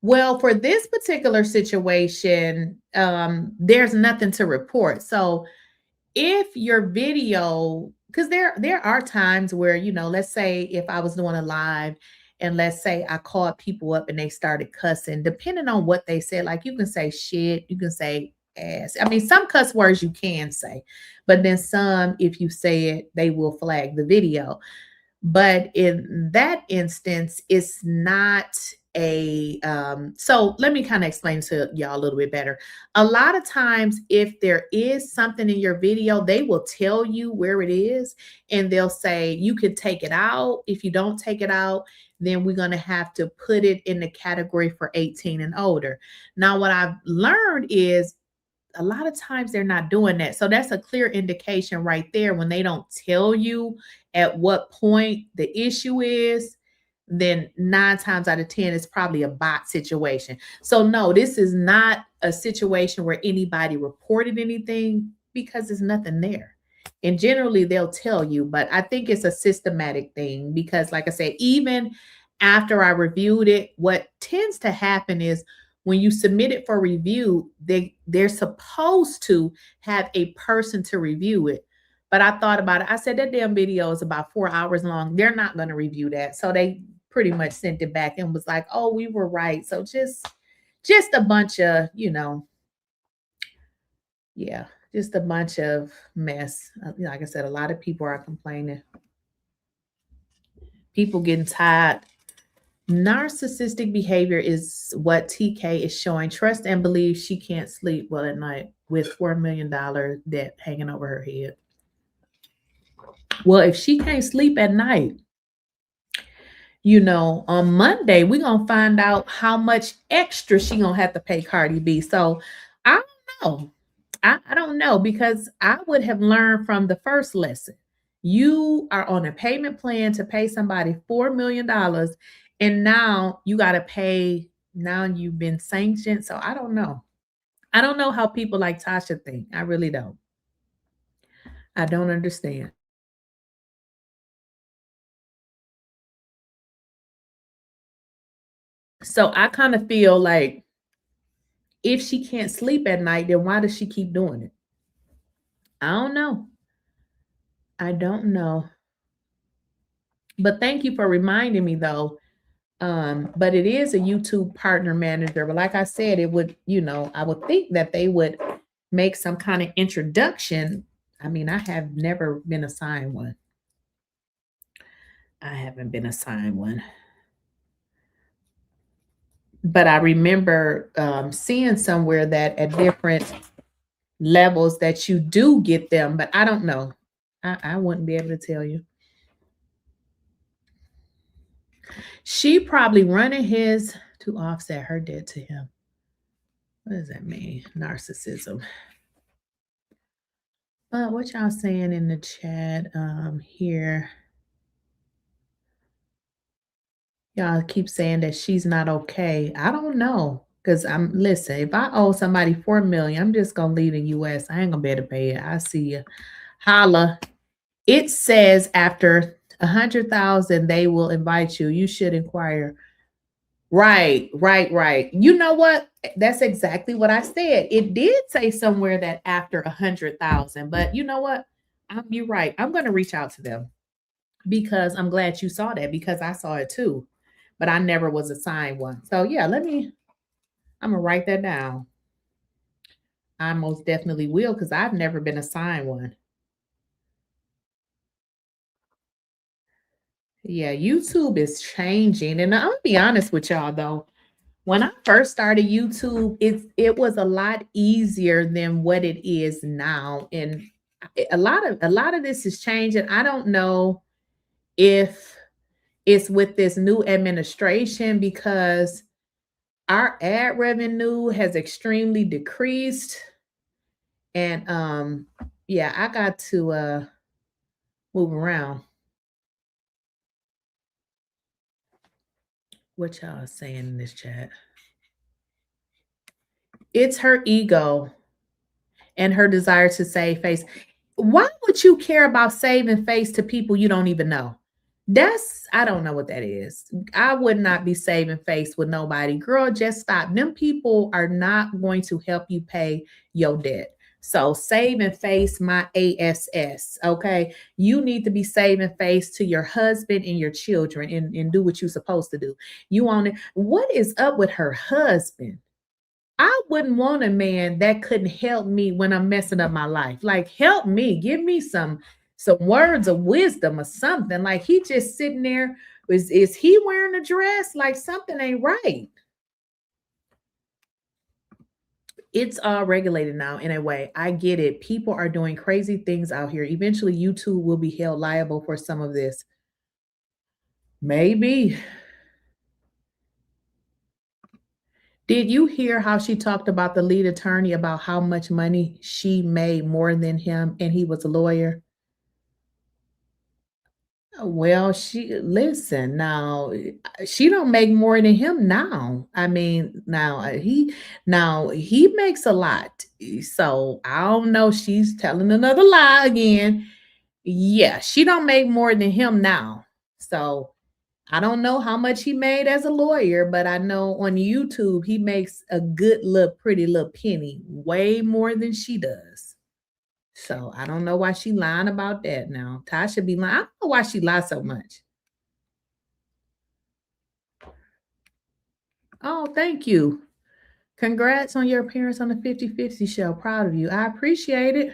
Well, for this particular situation, there's nothing to report. So if your video, because there are times where, you know, let's say if I was doing a live and let's say I called people up and they started cussing, depending on what they said, like you can say shit, you can say ass. I mean, some cuss words you can say, but then some, if you say it, they will flag the video. But in that instance, it's not so let me kind of explain to y'all a little bit better. A lot of times, if there is something in your video, they will tell you where it is and they'll say you can take it out. If you don't take it out, then we're going to have to put it in the category for 18 and older. Now, what I've learned is a lot of times they're not doing that. So that's a clear indication right there. When they don't tell you at what point the issue is, then 9 times out of 10, it's probably a bot situation. So no, this is not a situation where anybody reported anything because there's nothing there. And generally they'll tell you, but I think it's a systematic thing because like I said, even after I reviewed it, what tends to happen is when you submit it for review, they're supposed to have a person to review it. But I thought about it. I said, that damn video is about 4 hours long. They're not going to review that. So they pretty much sent it back and was like, oh, we were right. So just a bunch of, you know, yeah, just a bunch of mess. Like I said, a lot of people are complaining. People getting tired. Narcissistic behavior is what TK is showing. Trust and believe she can't sleep well at night with $4 million debt hanging over her head. Well, if she can't sleep at night, you know, on Monday, we're going to find out how much extra she going to have to pay Cardi B. So I don't know. I don't know, because I would have learned from the first lesson. You are on a payment plan to pay somebody $4 million. And now you got to pay. Now you've been sanctioned. So I don't know. I don't know how people like Tasha think. I really don't. I don't understand. So I kind of feel like if she can't sleep at night, then why does she keep doing it? I don't know. I don't know. But thank you for reminding me though. But it is a YouTube partner manager. But like I said, it would, you know, I would think that they would make some kind of introduction. I mean, I have never been assigned one. I haven't been assigned one. But I remember seeing somewhere that at different levels that you do get them, but I don't know. I wouldn't be able to tell you. She probably running his to offset her debt to him. What does that mean? Narcissism. But what y'all saying in the chat here? Y'all keep saying that she's not okay. I don't know. Because listen, if I owe somebody $4 million, I'm just gonna leave the US. I ain't gonna be able to pay it. I see you. Holla. It says after 100,000, they will invite you. You should inquire. Right. You know what? That's exactly what I said. It did say somewhere that after 100,000, but you know what? You're right. I'm going to reach out to them because I'm glad you saw that because I saw it too, but I never was assigned one. So yeah, I'm going to write that down. I most definitely will because I've never been assigned one. Yeah, YouTube is changing. And I'm going to be honest with y'all though. When I first started YouTube, it was a lot easier than what it is now. And a lot of this is changing. I don't know if it's with this new administration because our ad revenue has extremely decreased. And yeah, I got to move around. What y'all saying in this chat? It's her ego and her desire to save face. Why would you care about saving face to people you don't even know? I don't know what that is. I would not be saving face with nobody. Girl, just stop. Them people are not going to help you pay your debt. So saving face, my ASS, okay? You need to be saving face to your husband and your children and do what you're supposed to do. You want it. What is up with her husband? I wouldn't want a man that couldn't help me when I'm messing up my life. Like, help me, give me some words of wisdom or something. Like, he just sitting there. Is he wearing a dress? Like, something ain't right. It's all regulated now in a way. I get it. People are doing crazy things out here. Eventually, YouTube will be held liable for some of this. Maybe. Did you hear how she talked about the lead attorney about how much money she made more than him and he was a lawyer? Well, listen now, she don't make more than him now. I mean, now he makes a lot. So I don't know. She's telling another lie again. Yeah, she don't make more than him now. So I don't know how much he made as a lawyer, but I know on YouTube he makes a good little pretty little penny, way more than she does. So I don't know why she lying about that now. Tasha be lying. I don't know why she lies so much. Oh, thank you. Congrats on your appearance on the 50/50 show. Proud of you. I appreciate it.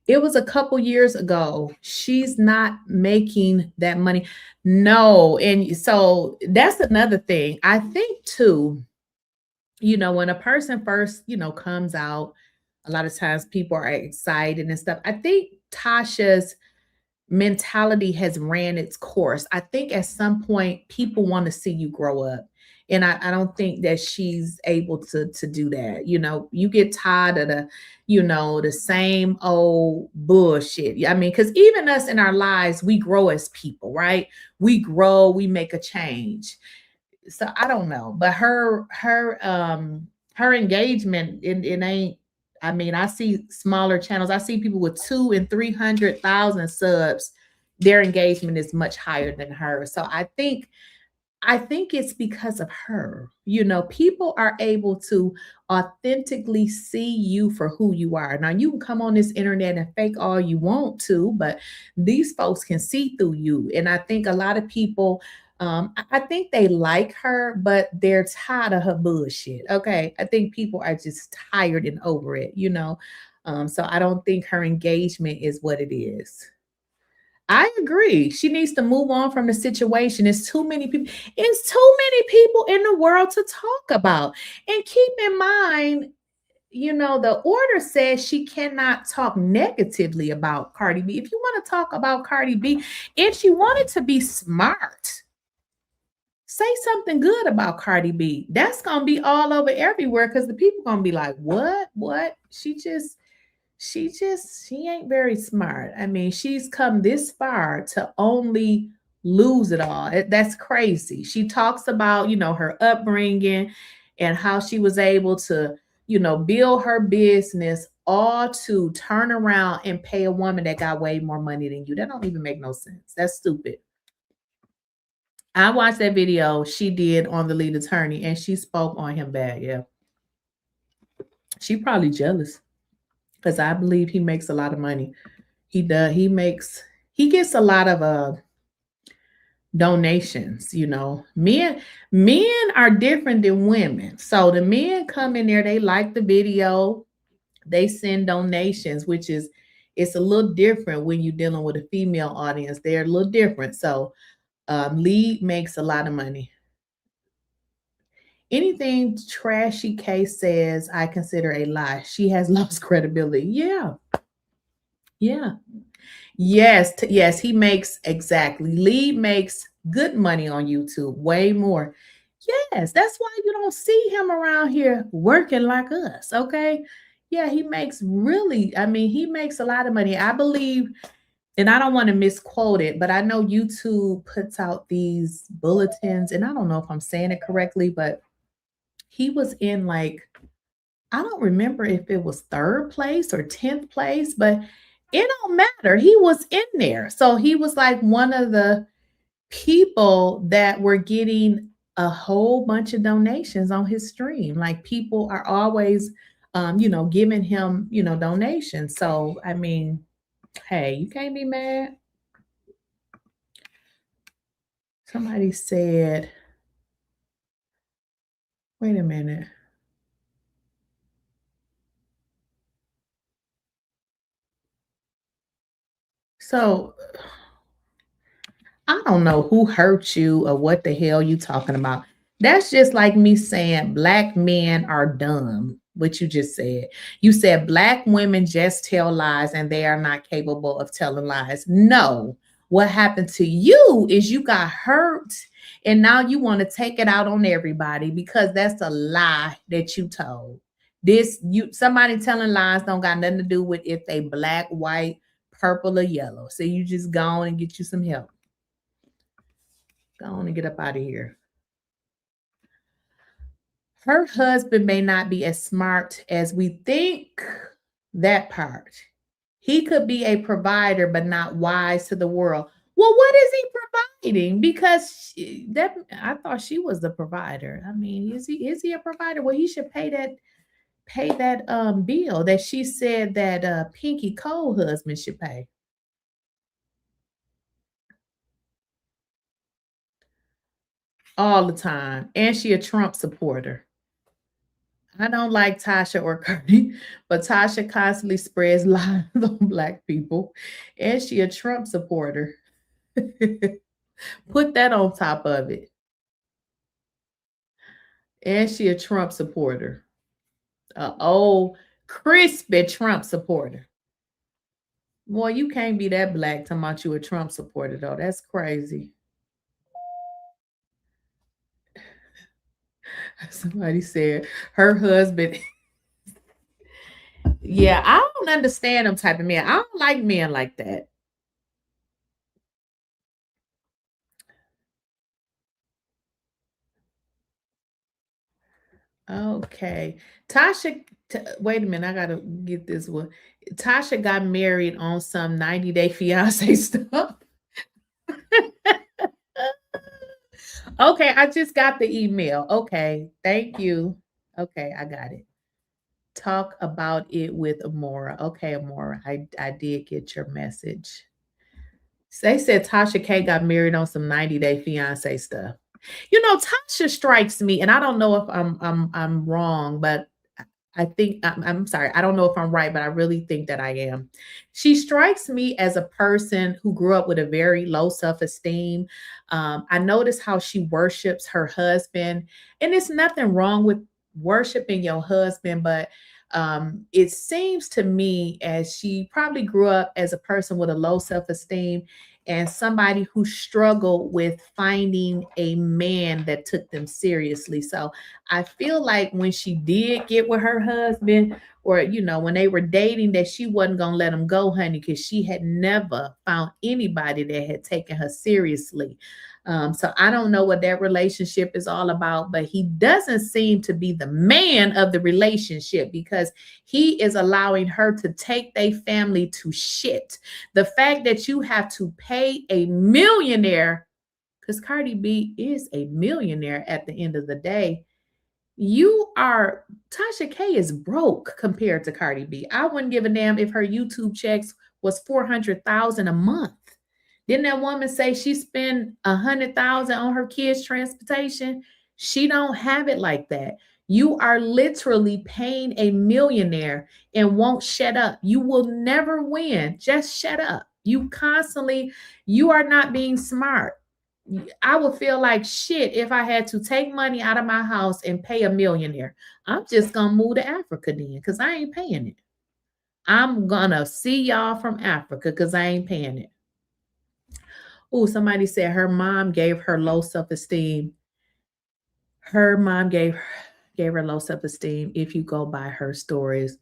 It was a couple years ago. She's not making that money. No. And so that's another thing. I think too, when a person first, comes out, a lot of times people are excited and stuff. I think Tasha's mentality has ran its course. I think at some point people want to see you grow up. And I don't think that she's able to do that. You get tired of the same old bullshit. I mean, because even us in our lives, we grow as people, right? We grow, we make a change. So I don't know. But her engagement, it ain't. I mean, I see smaller channels. I see people with 200,000 and 300,000 subs. Their engagement is much higher than hers. So I think it's because of her. People are able to authentically see you for who you are. Now, you can come on this internet and fake all you want to, but these folks can see through you. And I think a lot of people, I think they like her, but they're tired of her bullshit. Okay. I think people are just tired and over it, so I don't think her engagement is what it is. I agree. She needs to move on from the situation. It's too many people. It's too many people in the world to talk about. And keep in mind, you know, the order says she cannot talk negatively about Cardi B. If you want to talk about Cardi B and she wanted to be smart, say something good about Cardi B. That's going to be all over everywhere because the people going to be like, what? She ain't very smart. I mean, she's come this far to only lose it all. That's crazy. She talks about, you know, her upbringing and how she was able to, you know, build her business all to turn around and pay a woman that got way more money than you. That don't even make no sense. That's stupid. I watched that video she did on the lead attorney and she spoke on him bad. Yeah. She probably jealous because I believe he makes a lot of money. He does. He gets a lot of donations, you know. Men are different than women. So the men come in there, they like the video, they send donations, which is, it's a little different when you're dealing with a female audience. They're a little different. So Lead makes a lot of money. Anything Trashy K says, I consider a lie. She has lost credibility. Yeah. Yes, he makes, exactly. Lead makes good money on YouTube, way more. Yes, that's why you don't see him around here working like us, okay? Yeah, he makes really, I mean, he makes a lot of money. I believe, and I don't want to misquote it, but I know YouTube puts out these bulletins, and I don't know if I'm saying it correctly, but he was in like, I don't remember if it was 3rd place or 10th place, but it don't matter. He was in there. So he was like one of the people that were getting a whole bunch of donations on his stream. Like people are always, you know, giving him, you know, donations. So, I mean, hey, you can't be mad. Somebody said, wait a minute. So I don't know who hurt you or what the hell you talking about. That's just like me saying black men are dumb, what you just said. You said black women just tell lies and they are not capable of telling lies. No, what happened to you is you got hurt and now you want to take it out on everybody because that's a lie that you told. Somebody telling lies don't got nothing to do with if they black, white, purple, or yellow. So you just go on and get you some help. Go on and get up out of here. Her husband may not be as smart as we think. That part. He could be a provider, but not wise to the world. Well, what is he providing? Because I thought she was the provider. I mean, is he a provider? Well, he should pay that bill that she said that Pinky Cole husband should pay. All the time. And she a Trump supporter. I don't like Tasha or Cardi, but Tasha constantly spreads lies on black people. And she a Trump supporter. Put that on top of it. And she a Trump supporter. Old crispy Trump supporter. Boy, you can't be that black talking about you a Trump supporter, though. That's crazy. Somebody said her husband. Yeah, I don't understand them type of men. I don't like men like that. Okay. Tasha, wait a minute. I got to get this one. Tasha got married on some 90-day fiance stuff. Okay, I just got the email. Okay, thank you. Okay, I got it. Talk about it with Amora. Okay, Amora, I did get your message. They said Tasha K got married on some 90-day fiance stuff. You know, Tasha strikes me, and I don't know if I'm wrong, but I think I'm sorry. I don't know if I'm right, but I really think that I am. She strikes me as a person who grew up with a very low self-esteem. I notice how she worships her husband, and it's nothing wrong with worshiping your husband, but It seems to me as she probably grew up as a person with a low self-esteem and somebody who struggled with finding a man that took them seriously. So I feel like when she did get with her husband, or when they were dating, that she wasn't gonna let him go, honey, because she had never found anybody that had taken her seriously. So I don't know what that relationship is all about, but he doesn't seem to be the man of the relationship because he is allowing her to take their family to shit. The fact that you have to pay a millionaire, because Cardi B is a millionaire at the end of the day. Tasha K is broke compared to Cardi B. I wouldn't give a damn if her YouTube checks was $400,000 a month. Didn't that woman say she spent $100,000 on her kids' transportation? She don't have it like that. You are literally paying a millionaire and won't shut up. You will never win. Just shut up. You are not being smart. I would feel like shit if I had to take money out of my house and pay a millionaire. I'm just going to move to Africa then because I ain't paying it. I'm going to see y'all from Africa because I ain't paying it. Oh, somebody said her mom gave her low self-esteem. Her mom gave her low self-esteem if you go by her stories.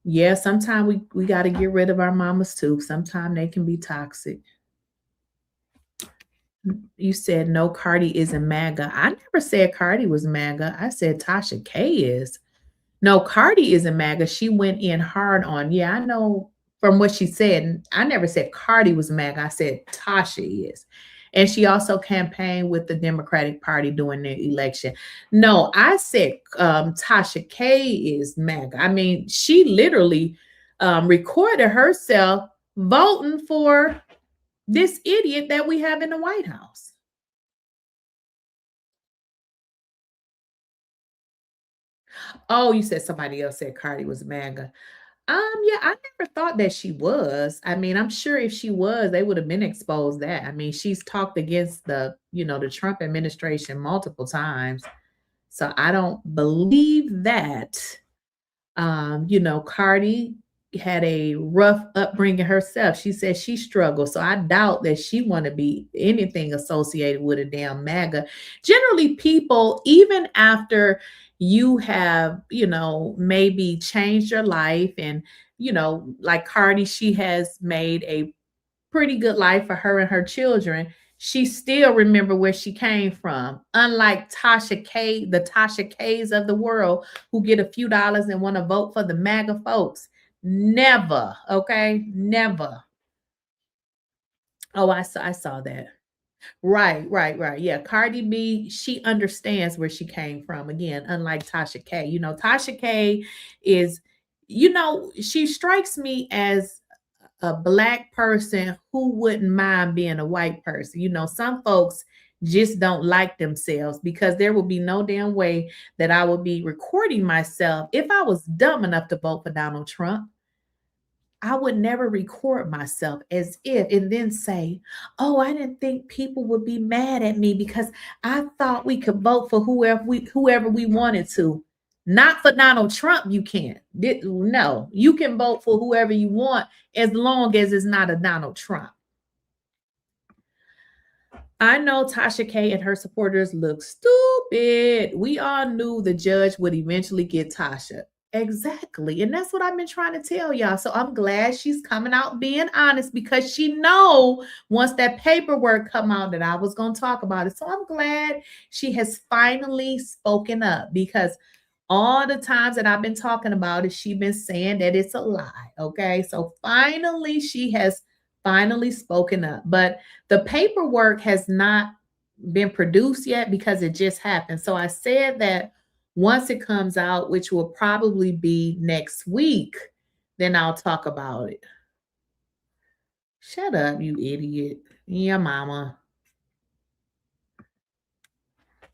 Yeah, sometimes we got to get rid of our mamas too. Sometimes they can be toxic. You said no, Cardi isn't MAGA. I never said Cardi was MAGA. I said Tasha K is. No, Cardi isn't MAGA. She went in hard on. Yeah, I know from what she said. I never said Cardi was MAGA. I said Tasha is. And she also campaigned with the Democratic Party during their election. No, I said Tasha K is MAGA. I mean, she literally recorded herself voting for this idiot that we have in the White House. Oh, you said somebody else said Cardi was MAGA. Yeah, I never thought that she was. I mean, I'm sure if she was, they would have been exposed that. I mean, she's talked against the Trump administration multiple times. So I don't believe that. Cardi had a rough upbringing herself. She said she struggled. So I doubt that she want to be anything associated with a damn MAGA. Generally, people, even after you have, maybe changed your life and, like Cardi, she has made a pretty good life for her and her children. She still remember where she came from. Unlike Tasha K, the Tasha K's of the world who get a few dollars and want to vote for the MAGA folks. Never, okay? Never. Oh, I saw that. Right. Yeah, Cardi B, she understands where she came from. Again, unlike Tasha K. Tasha K is, she strikes me as a Black person who wouldn't mind being a white person. Some folks just don't like themselves because there will be no damn way that I would be recording myself. If I was dumb enough to vote for Donald Trump, I would never record myself as if and then say, oh, I didn't think people would be mad at me because I thought we could vote for whoever we wanted to. Not for Donald Trump, you can't. No, you can vote for whoever you want as long as it's not a Donald Trump. I know Tasha K and her supporters look stupid. We all knew the judge would eventually get Tasha. Exactly. And that's what I've been trying to tell y'all. So I'm glad she's coming out being honest because she know once that paperwork come out that I was going to talk about it. So I'm glad she has finally spoken up because all the times that I've been talking about it, she's been saying that it's a lie. Okay. So finally, she has spoken up. But the paperwork has not been produced yet because it just happened. So I said that once it comes out, which will probably be next week, then I'll talk about it. Shut up, you idiot. Yeah, mama.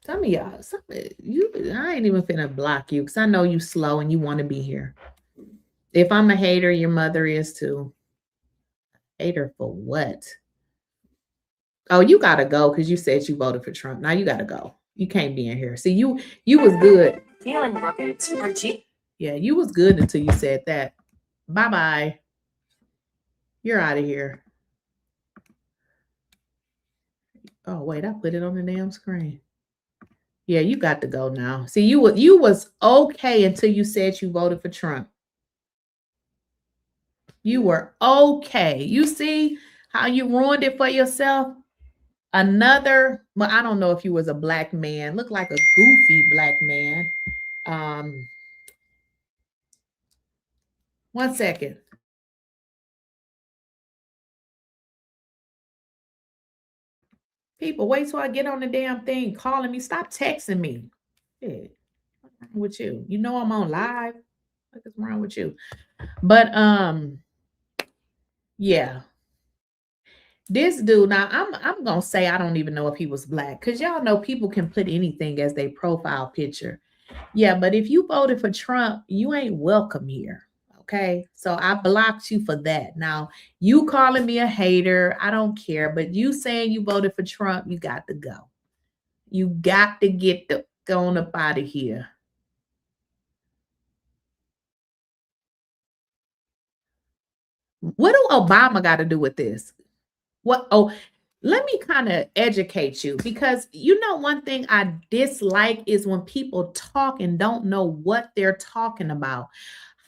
Some of y'all, I ain't even finna block you because I know you slow and you want to be here. If I'm a hater, your mother is too. Hater for what? Oh, you gotta go because you said you voted for Trump. Now you gotta go. You can't be in here. See, you was good. Feeling rocket or G. Yeah, you was good until you said that. Bye-bye. You're out of here. Oh, wait, I put it on the damn screen. Yeah, you got to go now. See, you was okay until you said you voted for Trump. You were okay. You see how you ruined it for yourself? Well, I don't know if you was a black man. Looked like a goofy black man. 1 second. People, wait till I get on the damn thing calling me. Stop texting me. Hey, what's wrong with you? You know I'm on live. What is wrong with you? But yeah. This dude, now I'm gonna say I don't even know if he was black, because y'all know people can put anything as their profile picture. Yeah, but if you voted for Trump, you ain't welcome here. Okay, so I blocked you for that. Now you calling me a hater, I don't care, but you saying you voted for Trump, you got to go. You got to get the going up out of here. What do Obama got to do with this? What? Oh, let me kind of educate you, because you know one thing I dislike is when people talk and don't know what they're talking about.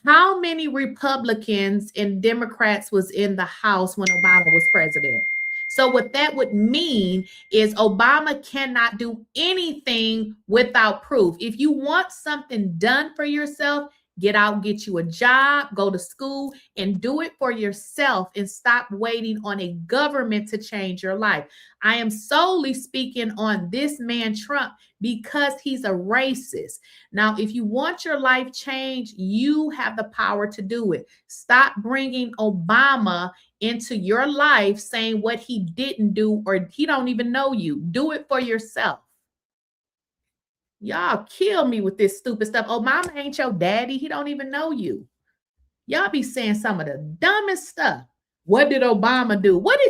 How many Republicans and Democrats was in the House when Obama was president? So what that would mean is Obama cannot do anything without proof. If you want something done for yourself, get out, get you a job, go to school, and do it for yourself, and stop waiting on a government to change your life. I am solely speaking on this man, Trump, because he's a racist. Now, if you want your life changed, you have the power to do it. Stop bringing Obama into your life saying what he didn't do, or he don't even know you. Do it for yourself. Y'all kill me with this stupid stuff. Obama ain't your daddy. He don't even know you. Y'all be saying some of the dumbest stuff. What did Obama do? What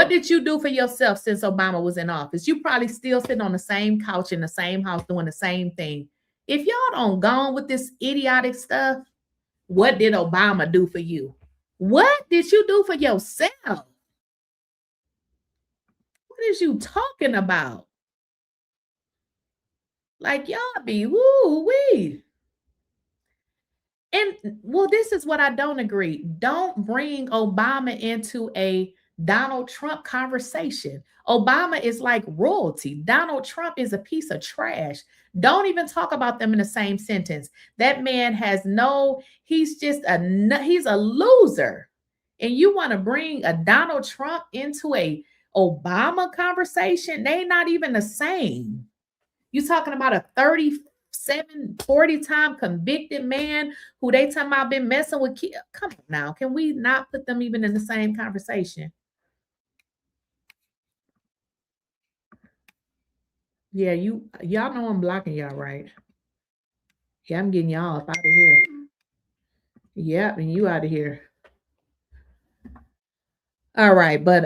did you do for yourself since Obama was in office? You probably still sitting on the same couch in the same house doing the same thing. If y'all don't go on with this idiotic stuff, what did Obama do for you? What did you do for yourself? What is you talking about? Like, y'all be woo-wee. And well, this is what I don't agree. Don't bring Obama into a Donald Trump conversation. Obama is like royalty. Donald Trump is a piece of trash. Don't even talk about them in the same sentence. That man he's he's a loser. And you want to bring a Donald Trump into a Obama conversation? They not even the same. You talking about a 40-time convicted man who they talking about been messing with kids. Come on now. Can we not put them even in the same conversation? Yeah, y'all know I'm blocking y'all, right? Yeah, I'm getting y'all up out of here. Yeah, and you out of here. All right, but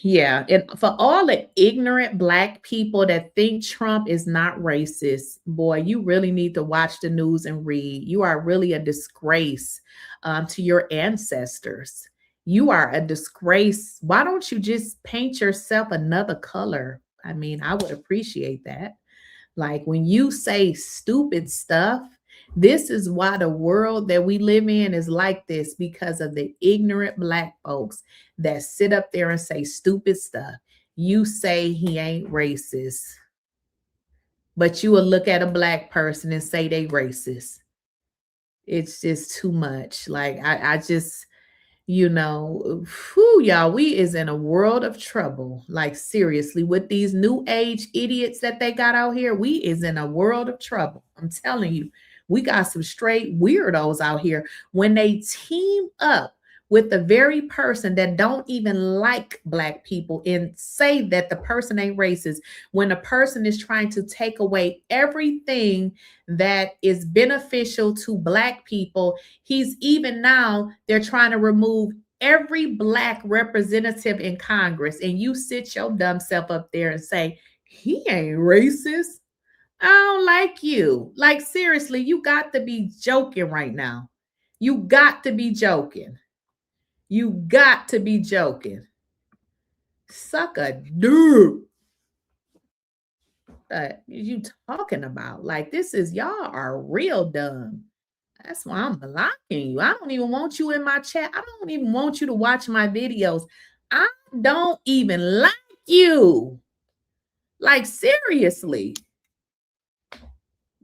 yeah, and for all the ignorant black people that think Trump is not racist, boy, you really need to watch the news and read. You are really a disgrace to your ancestors. You are a disgrace. Why don't you just paint yourself another color? I mean, I would appreciate that. Like when you say stupid stuff, this is why the world that we live in is like this, because of the ignorant black folks that sit up there and say stupid stuff. You say he ain't racist, but you will look at a black person and say they racist. It's just too much. Like I just, y'all, we is in a world of trouble. Like seriously, with these new age idiots that they got out here, we is in a world of trouble. I'm telling you, we got some straight weirdos out here. When they team up with the very person that don't even like black people and say that the person ain't racist, when a person is trying to take away everything that is beneficial to black people, they're trying to remove every black representative in Congress, and you sit your dumb self up there and say, he ain't racist. I don't like you. Like, seriously, you got to be joking right now. You got to be joking. You got to be joking. Suck a dude. What you talking about? Like, this is, y'all are real dumb. That's why I'm blocking you. I don't even want you in my chat. I don't even want you to watch my videos. I don't even like you. Like, seriously.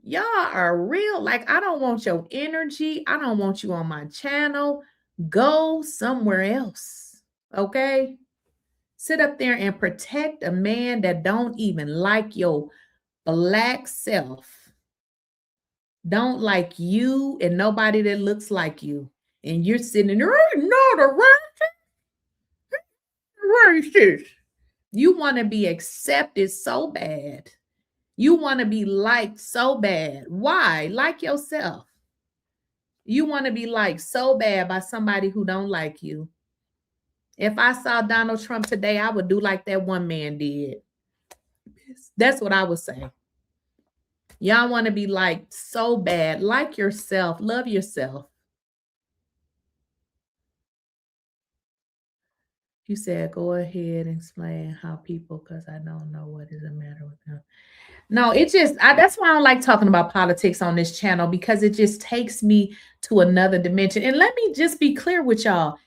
Y'all are real. Like, I don't want your energy. I don't want you on my channel. Go somewhere else. Okay? Sit up there and protect a man that don't even like your black self. Don't like you and nobody that looks like you. And you're sitting there, no, the racist. You want to be accepted so bad. You want to be liked so bad. Why? Like yourself. You want to be liked so bad by somebody who don't like you. If I saw Donald Trump today, I would do like that one man did. That's what I would say. Y'all want to be liked so bad. Like yourself. Love yourself. You said, go ahead and explain how people, because I don't know what is the matter with them. No, it just, that's why I don't like talking about politics on this channel, because it just takes me to another dimension. And let me just be clear with y'all.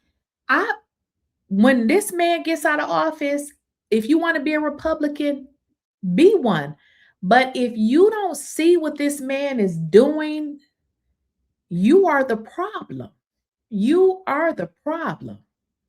When this man gets out of office, if you want to be a Republican, be one. But if you don't see what this man is doing, you are the problem. You are the problem.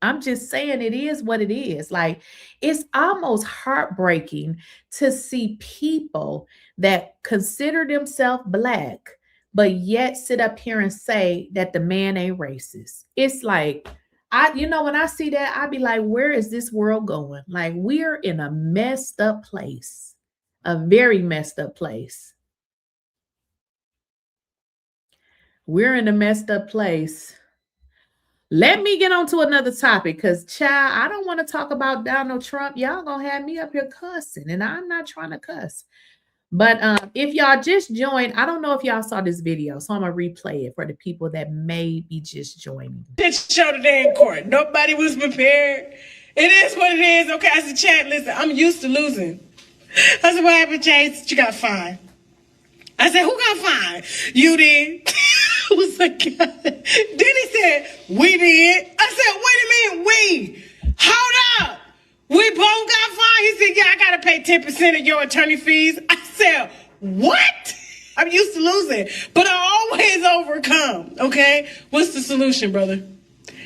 I'm just saying it is what it is. Like, it's almost heartbreaking to see people that consider themselves Black, but yet sit up here and say that the man ain't racist. It's like, when I see that, I be like, where is this world going? Like, we're in a messed up place, a very messed up place. We're in a messed up place. Let me get on to another topic, because, child, I don't want to talk about Donald Trump. Y'all gonna have me up here cussing, and I'm not trying to cuss. But if y'all just joined, I don't know if y'all saw this video, so I'm gonna replay it for the people that may be just joining. Shit show today in court. Nobody was prepared. It is what it is. Okay, I said, chat, listen, I'm used to losing. I said, what happened, Chase? You got fined. I said, who got fined? You did. I was like, God. Then he said, we did. I said, wait a minute, we. Hold up. We both got fined. He said, yeah, I got to pay 10% of your attorney fees. I said, what? I'm used to losing, but I always overcome, okay? What's the solution, brother?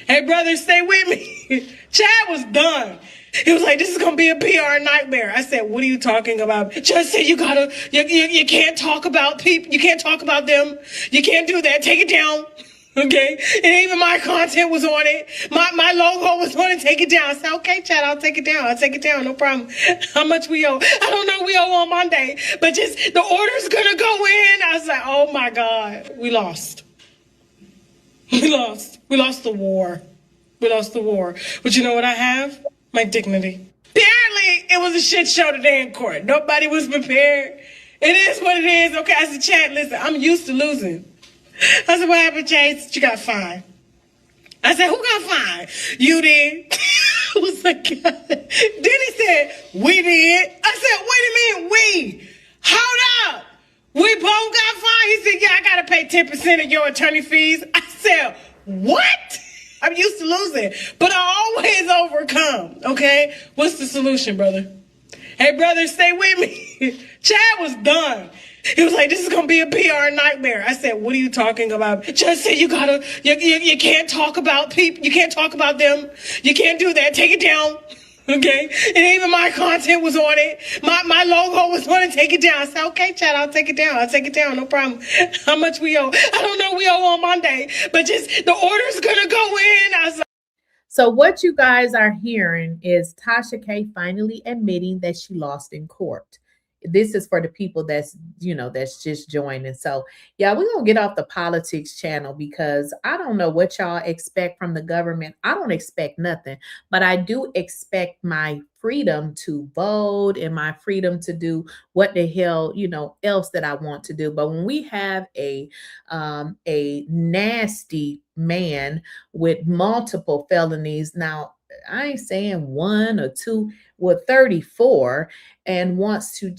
Hey, brother, stay with me. Chad was done. He was like, this is going to be a PR nightmare. I said, what are you talking about? Just said you can't talk about people. You can't talk about them. You can't do that. Take it down. Okay? And even my content was on it. My logo was on it. Take it down. I said, okay, Chad, I'll take it down. I'll take it down. No problem. How much we owe? I don't know. We owe on Monday. But just the order's going to go in. I was like, oh, my God. We lost. We lost. We lost the war. We lost the war. But you know what I have? My dignity. Apparently, it was a shit show today in court. Nobody was prepared. It is what it is. Okay, I said, chat, listen, I'm used to losing. I said, what happened, Chase? You got fined. I said, who got fined? You did. I was like, God. Then he said, we did. I said, wait a minute, we. Hold up. We both got fined. He said, yeah, I got to pay 10% of your attorney fees. I said, what? I'm used to losing, but I always overcome, okay? What's the solution, brother? Hey, brother, stay with me. Chad was done. He was like, this is going to be a PR nightmare. I said, what are you talking about? Just said you can't talk about people. You can't talk about them. You can't do that. Take it down. Okay? And even my content was on it. My logo was on it. Take it down. I said, okay, Chad, I'll take it down. I'll take it down. No problem. How much we owe? I don't know. We owe on Monday. But just the order's going to go in. I was like, so what you guys are hearing is Tasha K finally admitting that she lost in court. this is for the people that's, that's just joining. So yeah, we're gonna get off the politics channel because I don't know what y'all expect from the government. I don't expect nothing, but I do expect my freedom to vote and my freedom to do what the hell, else that I want to do. But when we have a nasty man with multiple felonies, now I ain't saying one or two, with 34, and wants to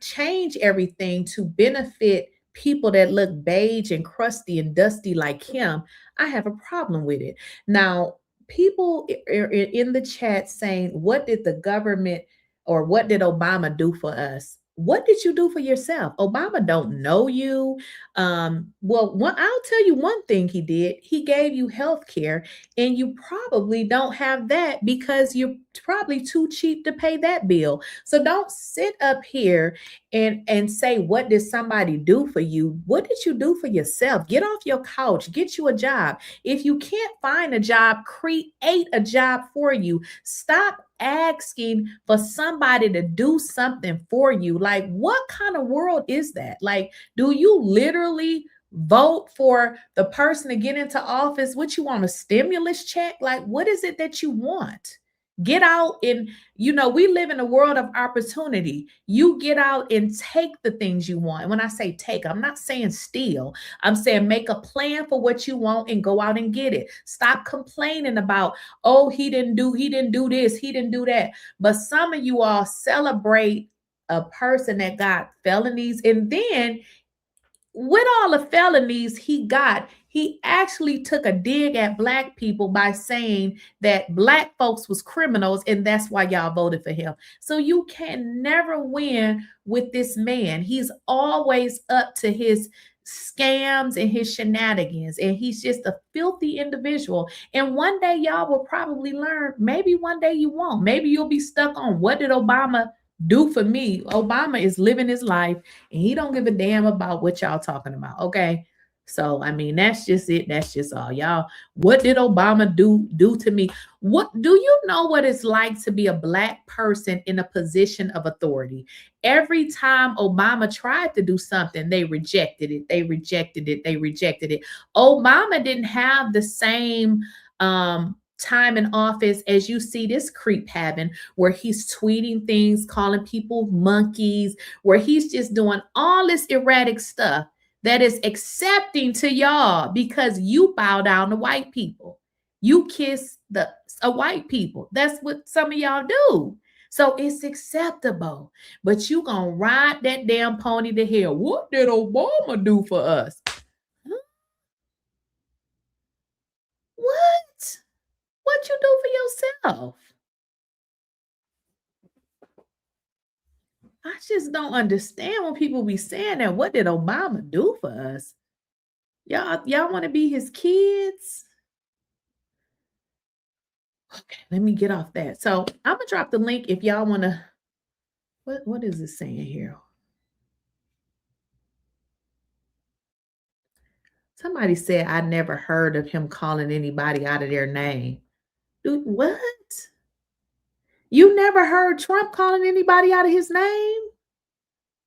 change everything to benefit people that look beige and crusty and dusty like him, I have a problem with it. Now, people are in the chat saying, what did the government or what did Obama do for us? What did you do for yourself? Obama don't know you. I'll tell you one thing he did. He gave you health care, and you probably don't have that because you're probably too cheap to pay that bill. So don't sit up here and say, what did somebody do for you? What did you do for yourself? Get off your couch, get you a job. If you can't find a job, create a job for you. Stop asking for somebody to do something for you. Like, what kind of world is that? Like, do you literally vote for the person to get into office? What, you want a stimulus check? Like, what is it that you want? Get out and, we live in a world of opportunity. You get out and take the things you want. And when I say take, I'm not saying steal. I'm saying make a plan for what you want and go out and get it. Stop complaining about, oh, he didn't do this, he didn't do that. But some of you all celebrate a person that got felonies, and then with all the felonies he got, he actually took a dig at Black people by saying that Black folks was criminals, and that's why y'all voted for him. So you can never win with this man. He's always up to his scams and his shenanigans, and he's just a filthy individual. And one day y'all will probably learn. Maybe one day you won't. Maybe you'll be stuck on, what did Obama do for me? Obama is living his life, and he don't give a damn about what y'all talking about. Okay. So, I mean, that's just it. That's just all. Y'all, what did Obama do to me? What do you know what it's like to be a Black person in a position of authority? Every time Obama tried to do something, they rejected it. They rejected it. They rejected it. Obama didn't have the same time in office as you see this creep having, where he's tweeting things, calling people monkeys, where he's just doing all this erratic stuff that is accepting to y'all because you bow down to white people. You kiss a white people. That's what some of y'all do. So it's acceptable. But you gonna ride that damn pony to hell. What did Obama do for us? Huh? What? What you do for yourself? I just don't understand when people be saying that. What did Obama do for us? Y'all want to be his kids? Okay, let me get off that. So I'm gonna drop the link if y'all want to. What is it saying here? Somebody said I never heard of him calling anybody out of their name. Dude, what? You never heard Trump calling anybody out of his name?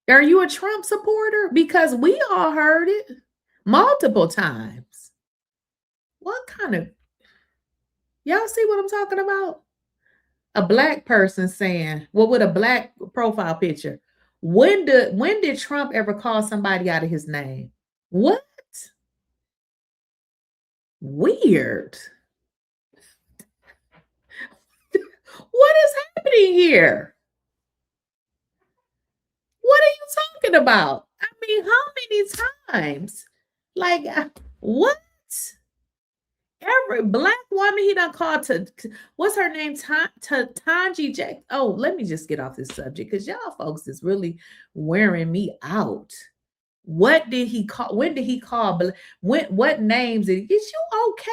Are you a Trump supporter? Because we all heard it multiple times. What kind of, y'all see what I'm talking about? A Black person saying, well, with a Black profile picture. When did Trump ever call somebody out of his name? What? Weird. What is happening here? What are you talking about? I mean, how many times? Like, what? Every Black woman he done called to what's her name? Tanji Jack. Oh, let me just get off this subject because y'all folks is really wearing me out. What did he call? When did he call? What names did he? Is you okay?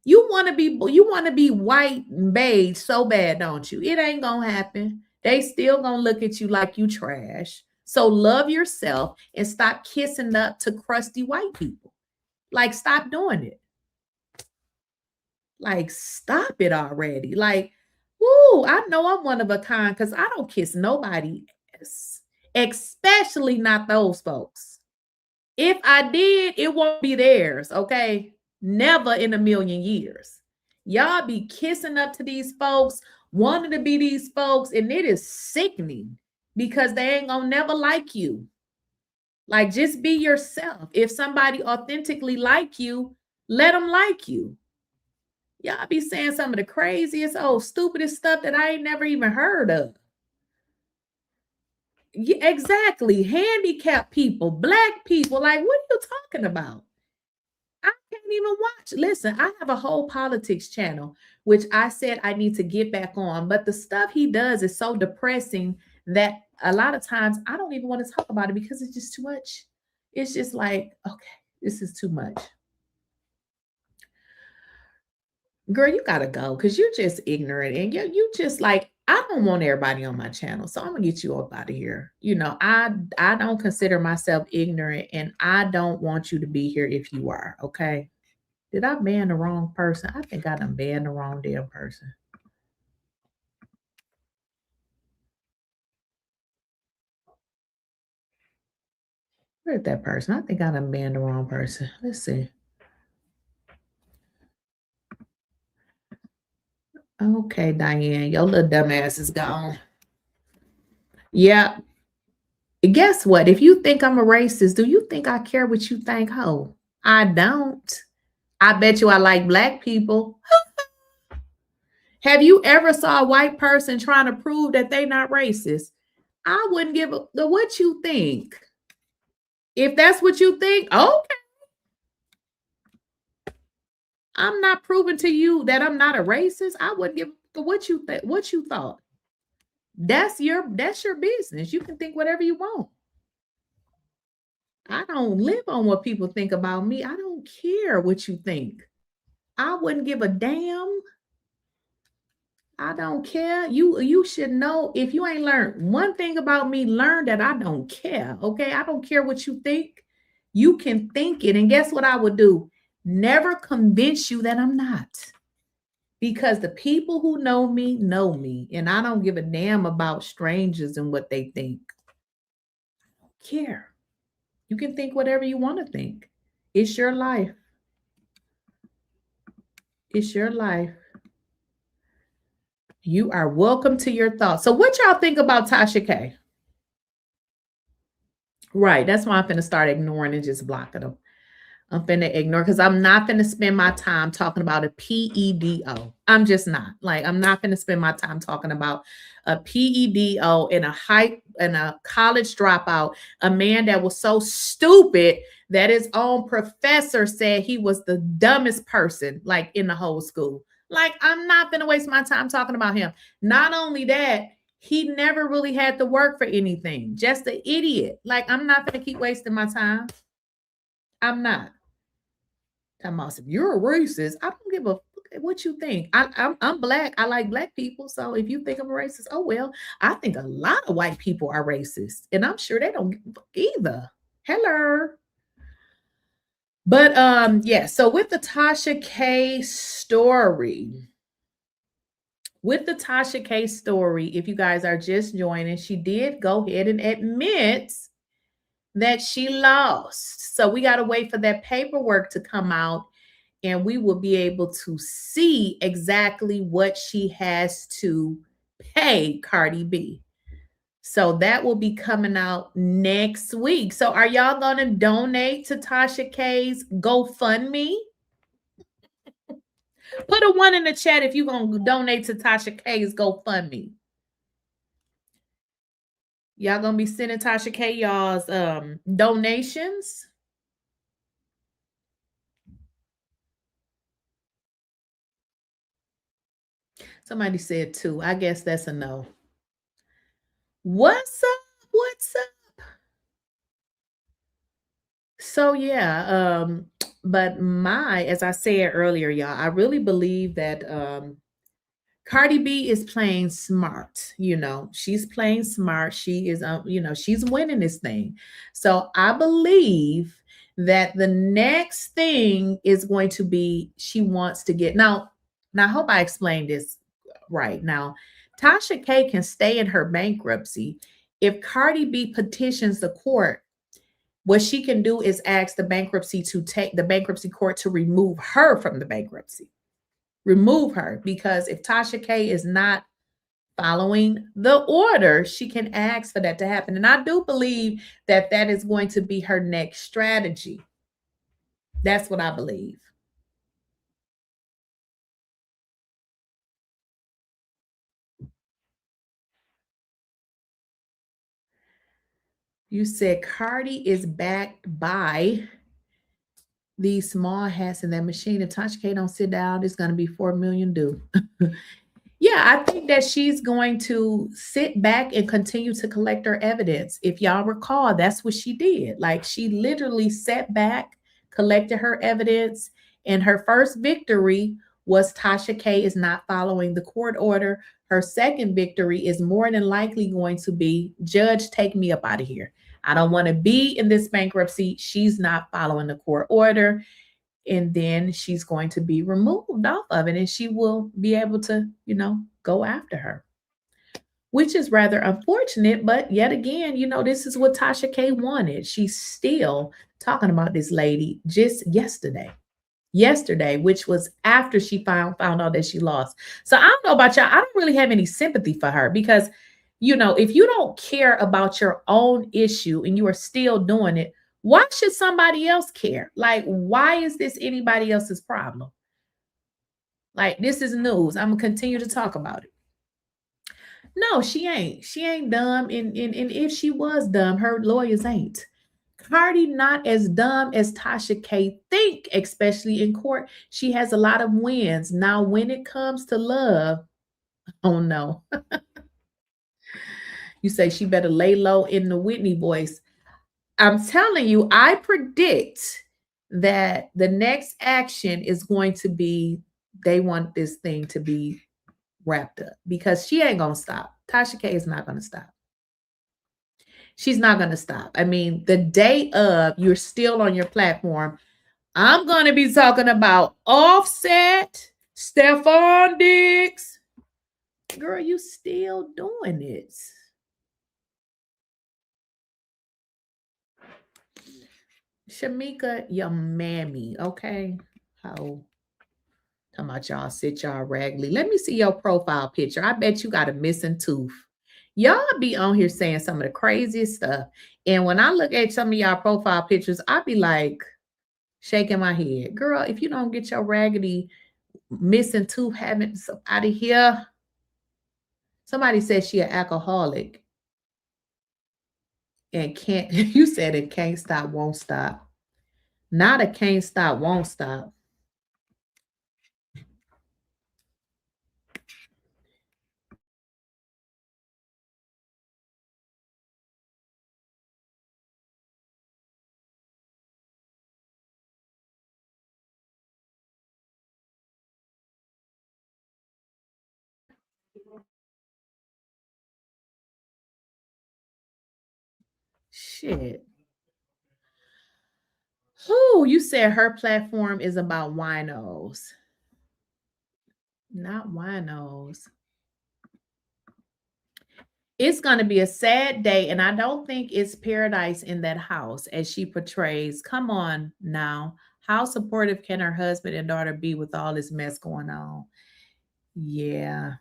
You want to be white and beige so bad, don't you? It ain't gonna happen. They still gonna look at you like you trash. So love yourself and stop kissing up to crusty white people. Like, stop doing it. Like, stop it already. Like, woo, I know I'm one of a kind because I don't kiss nobody else. especially not those folks. If I did, it won't be theirs, okay? Never in a million years. Y'all be kissing up to these folks, wanting to be these folks, and it is sickening because they ain't gonna never like you. Like, just be yourself. If somebody authentically like you, let them like you. Y'all be saying some of the craziest, stupidest stuff that I ain't never even heard of. Yeah, exactly. Handicapped people, Black people. Like, what are you talking about? I can't even watch. Listen, I have a whole politics channel, which I said I need to get back on. But the stuff he does is so depressing that a lot of times I don't even want to talk about it because it's just too much. It's just like, okay, this is too much. Girl, you gotta go because you're just ignorant and you just like, I don't want everybody on my channel, so I'm gonna get you up out of here. You know, I don't consider myself ignorant, and I don't want you to be here if you are. Okay? Did I ban the wrong person? I think I done banned the wrong damn person. Where's that person? I think I done banned the wrong person. Let's see. Okay, Diane, your little dumbass is gone. Yeah. Guess what? If you think I'm a racist, do you think I care what you think, ho? I don't. I bet you I like Black people. Have you ever saw a white person trying to prove that they not racist? I wouldn't give a what you think. If that's what you think, okay. I'm not proving to you that I'm not a racist. I wouldn't give a what you think, what you thought. That's your business. You can think whatever you want. I don't live on what people think about me. I don't care what you think. I wouldn't give a damn. I don't care. You should know, if you ain't learned one thing about me, learn that I don't care. Okay? I don't care what you think. You can think it. And guess what I would do? Never convince you that I'm not. Because the people who know me, and I don't give a damn about strangers and what they think. I don't care. You can think whatever you want to think. It's your life. It's your life. You are welcome to your thoughts. So what y'all think about Tasha K? Right. That's why I'm finna start ignoring and just blocking them. I'm finna ignore because I'm not finna spend my time talking about a PEDO. I'm just not. Like, I'm not finna spend my time talking about a PEDO and a college dropout, a man that was so stupid that his own professor said he was the dumbest person, like, in the whole school. Like, I'm not gonna waste my time talking about him. Not only that, he never really had to work for anything. Just an idiot. Like, I'm not gonna keep wasting my time. I'm not. If you're a racist, I don't give a fuck what you think. I'm Black. I like Black people. So if you think I'm a racist, oh well. I think a lot of white people are racist, and I'm sure they don't give a fuck either. Hello. But yeah, so with the Tasha K story, if you guys are just joining, she did go ahead and admit that she lost. So we got to wait for that paperwork to come out, and we will be able to see exactly what she has to pay Cardi B. So that will be coming out next week. So are y'all going to donate to Tasha K's GoFundMe? Put a 1 in the chat if you're going to donate to Tasha K's GoFundMe. Y'all going to be sending Tasha K y'all's donations? Somebody said 2. I guess that's a no. What's up? What's up? So yeah, but as I said earlier, y'all, I really believe that Cardi B is playing smart. You know, she's playing smart. She is, she's winning this thing. So I believe that the next thing is going to be, she wants to get, now I hope I explained this right. Now, Tasha K can stay in her bankruptcy if Cardi B petitions the court, what she can do is ask the bankruptcy court to remove her from the bankruptcy. Remove her, because if Tasha K is not following the order, she can ask for that to happen. And I do believe that that is going to be her next strategy. That's what I believe. You said Cardi is backed by these small hats in that machine. If Tasha K don't sit down, it's going to be 4 million due. Yeah, I think that she's going to sit back and continue to collect her evidence. If y'all recall, that's what she did. Like, she literally sat back, collected her evidence, and her first victory was Tasha K is not following the court order. Her second victory is more than likely going to be, judge, take me up out of here. I don't want to be in this bankruptcy. She's not following the court order. And then she's going to be removed off of it, and she will be able to, you know, go after her, which is rather unfortunate. But yet again, you know, this is what Tasha K wanted. She's still talking about this lady just yesterday, which was after she found out that she lost. So I don't know about y'all. I don't really have any sympathy for her, because, you know, if you don't care about your own issue and you are still doing it, why should somebody else care? Like, why is this anybody else's problem? Like, this is news. I'm gonna continue to talk about it. No, she ain't. She ain't dumb. And if she was dumb, her lawyers ain't. Cardi not as dumb as Tasha K think, especially in court. She has a lot of wins. Now, when it comes to love, oh no. You say she better lay low in the Whitney voice. I'm telling you, I predict that the next action is going to be, they want this thing to be wrapped up, because she ain't going to stop. Tasha K is not going to stop. She's not going to stop. I mean, the day of, you're still on your platform. I'm going to be talking about Offset, Stephon Diggs. Girl, you still doing it. Shamika, your mammy, okay? How talking about y'all sit y'all raggedy. Let me see your profile picture. I bet you got a missing tooth. Y'all be on here saying some of the craziest stuff. And when I look at some of y'all profile pictures, I be like shaking my head. Girl, if you don't get your raggedy missing tooth having out of here. Somebody said she an alcoholic. And can't, you said it can't stop, won't stop. Not a can't stop, won't stop. Shit. Who you said her platform is about winos. Not winos. It's going to be a sad day, and I don't think it's paradise in that house as she portrays. Come on now. How supportive can her husband and daughter be with all this mess going on? Yeah.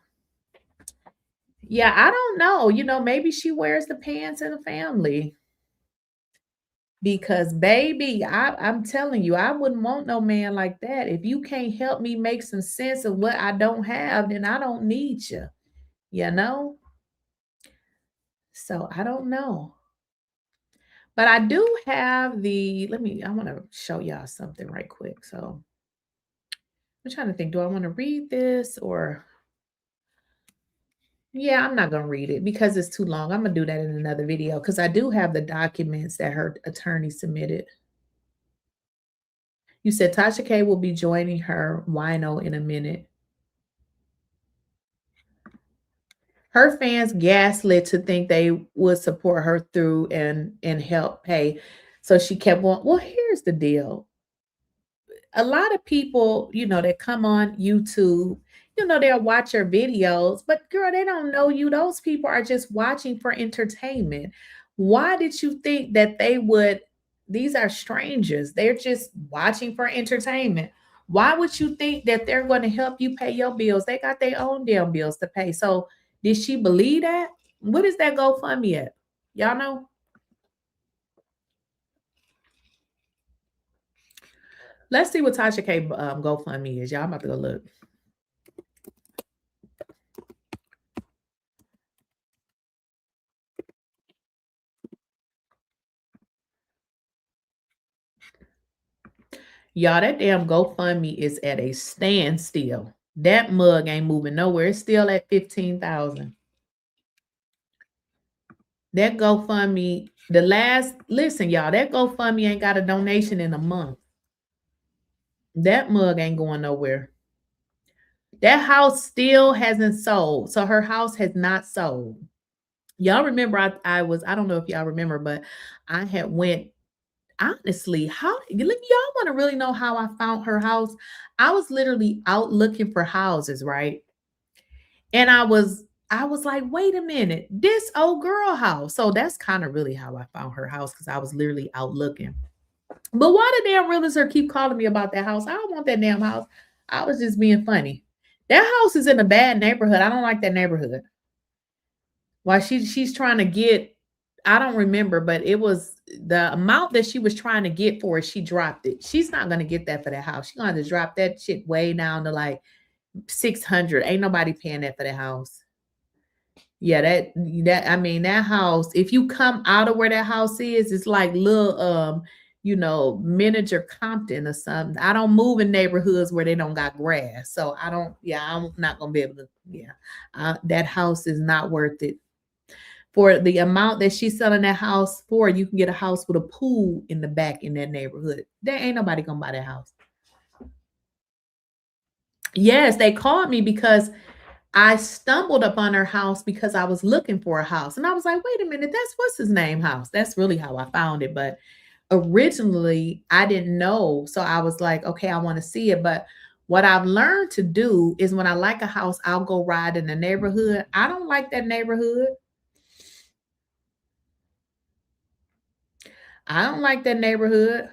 Yeah, I don't know. You know, maybe she wears the pants in the family. Because, baby, I'm telling you, I wouldn't want no man like that. If you can't help me make some sense of what I don't have, then I don't need you. You know? So I don't know. But I do have I want to show y'all something right quick. So I'm trying to think, do I want to read this or? Yeah, I'm not going to read it because it's too long. I'm going to do that in another video because I do have the documents that her attorney submitted. You said Tasha K will be joining her wino in a minute. Her fans gaslit to think they would support her through and help pay. So she kept on. Well, here's the deal. A lot of people, you know, that come on YouTube, you you know, they'll watch your videos, but girl, they don't know you. Those people are just watching for entertainment. Why did you think that they would? These are strangers. They're just watching for entertainment. Why would you think that they're going to help you pay your bills? They got their own damn bills to pay. So did she believe that? What is that GoFundMe at? Y'all know? Let's see what Tasha K GoFundMe is. Y'all, I'm about to go look. Y'all, that damn GoFundMe is at a standstill. That mug ain't moving nowhere. It's still at 15,000. That GoFundMe, listen, y'all, that GoFundMe ain't got a donation in a month. That mug ain't going nowhere. That house still hasn't sold. So her house has not sold. Y'all remember I don't know if y'all remember, but I had went, honestly, y'all want to really know how I found her house? I was literally out looking for houses, right? And I was like, wait a minute, this old girl house. So that's kind of really how I found her house, because I was literally out looking. But why the damn realtor keep calling me about that house? I don't want that damn house. I was just being funny. That house is in a bad neighborhood. I don't like that neighborhood. Why she's trying to get, I don't remember, but it was the amount that she was trying to get for it, she dropped it. She's not going to get that for that house. She's going to drop that shit way down to like 600. Ain't nobody paying that for that house. Yeah, that I mean, that house, if you come out of where that house is, it's like little miniature Compton or something. I don't move in neighborhoods where they don't got grass. So I'm not gonna be able to, that house is not worth it. For the amount that she's selling that house for, you can get a house with a pool in the back in that neighborhood. There ain't nobody gonna buy that house. Yes, they called me because I stumbled upon her house because I was looking for a house. And I was like, wait a minute, that's what's his name house. That's really how I found it. But originally I didn't know. So I was like, okay, I want to see it. But what I've learned to do is when I like a house, I'll go ride in the neighborhood. I don't like that neighborhood. I don't like that neighborhood.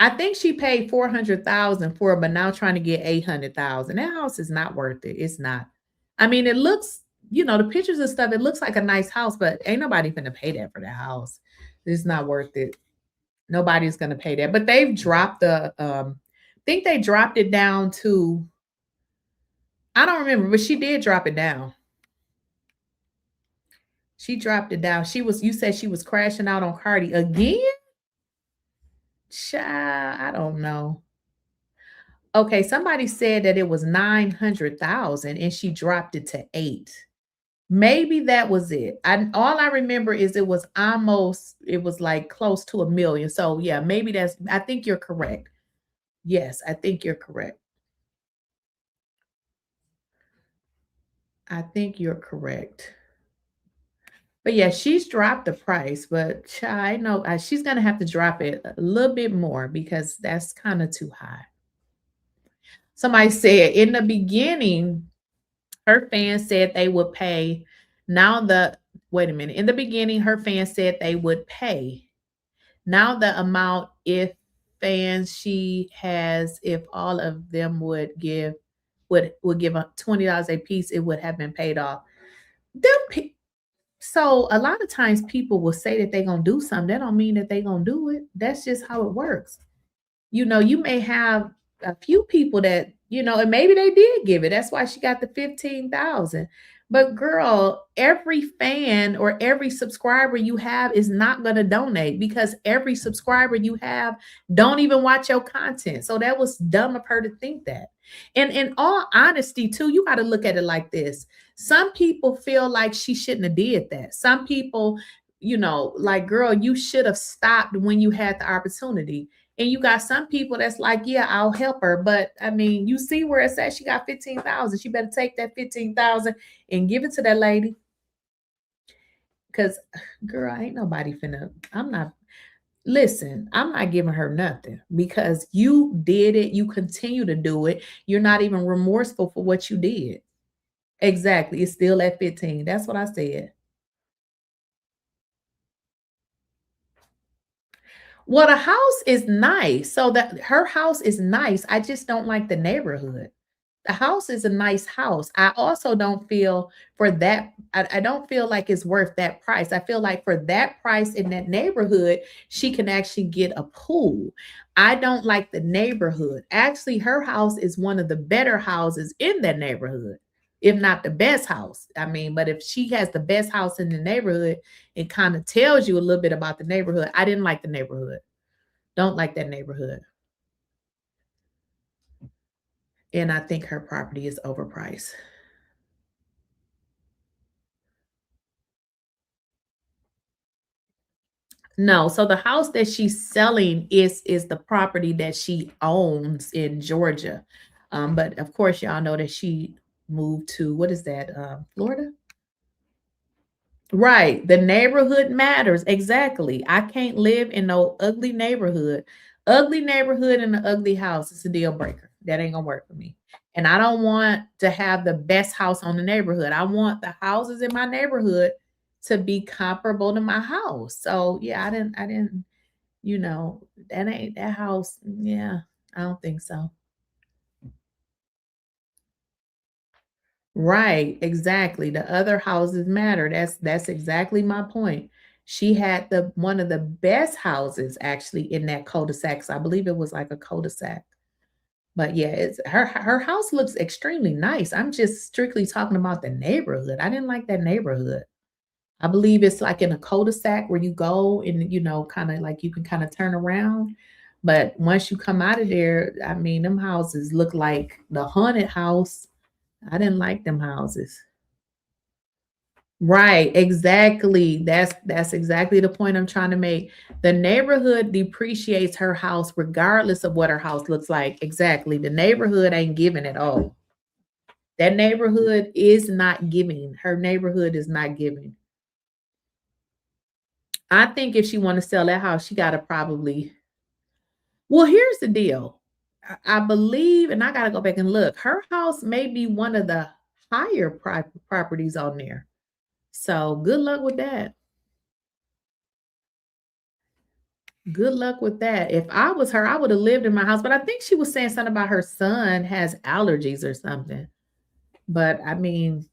I think she paid $400,000 for it, but now trying to get $800,000. That house is not worth it. It's not. I mean, it looks, the pictures and stuff, it looks like a nice house, but ain't nobody gonna pay that for that house. It's not worth it. Nobody's gonna pay that. But they've dropped I think they dropped it down to, I don't remember, but she did drop it down. She dropped it down. You said she was crashing out on Cardi again? Child, I don't know. Okay, somebody said that it was 900,000 and she dropped it to 8. Maybe that was it. All I remember is it was like close to $1 million. So yeah, maybe I think you're correct. Yes, I think you're correct. I think you're correct. But yeah, she's dropped the price, but I know she's going to have to drop it a little bit more because that's kind of too high. Somebody said in the beginning, her fans said they would pay. Wait a minute. In the beginning, her fans said they would pay. Now the amount, if fans she has, if all of them would give $20 a piece, it would have been paid off. So a lot of times people will say that they're going to do something. That don't mean that they're going to do it. That's just how it works. You may have a few people that, and maybe they did give it. That's why she got the 15,000. But girl, every fan or every subscriber you have is not going to donate because every subscriber you have don't even watch your content. So that was dumb of her to think that. And in all honesty, too, you got to look at it like this. Some people feel like she shouldn't have did that. Some people, like, girl, you should have stopped when you had the opportunity. And you got some people that's like, yeah, I'll help her. But I mean, you see where it says she got 15,000. She better take that 15,000 and give it to that lady. Because, girl, ain't nobody finna, Listen, I'm not giving her nothing because you did it. You continue to do it. You're not even remorseful for what you did. Exactly. It's still at 15. That's what I said. Well, the house is nice. So that her house is nice. I just don't like the neighborhood. The house is a nice house. I also don't feel for that. I don't feel like it's worth that price. I feel like for that price in that neighborhood, she can actually get a pool. I don't like the neighborhood. Actually, her house is one of the better houses in that neighborhood, if not the best house. I mean, but if she has the best house in the neighborhood, it kind of tells you a little bit about the neighborhood. I didn't like the neighborhood. Don't like that neighborhood. And I think her property is overpriced. No, so the house that she's selling is the property that she owns in Georgia. But of course, y'all know that she moved to what is that? Florida? Right. The neighborhood matters. Exactly. I can't live in no ugly neighborhood. Ugly neighborhood and an ugly house is a deal breaker. That ain't gonna work for me. And I don't want to have the best house on the neighborhood. I want the houses in my neighborhood to be comparable to my house. So yeah, I didn't, that ain't that house. Yeah, I don't think so. Right, exactly. The other houses matter. That's exactly my point. She had the one of the best houses actually in that cul-de-sac. So I believe it was like a cul-de-sac. But yeah, it's her house looks extremely nice. I'm just strictly talking about the neighborhood. I didn't like that neighborhood. I believe it's like in a cul-de-sac where you go and kind of like you can kind of turn around. But once you come out of there, I mean, them houses look like the haunted house. I didn't like them houses. Right, exactly. That's exactly the point I'm trying to make. The neighborhood depreciates her house regardless of what her house looks like. Exactly. The neighborhood ain't giving at all. That neighborhood is not giving. Her neighborhood is not giving. I think if she want to sell that house, she got to probably. Well, here's the deal. I believe, and I got to go back and look. Her house may be one of the higher properties on there. So good luck with that. Good luck with that. If I was her, I would have lived in my house. But I think she was saying something about her son has allergies or something. But I mean,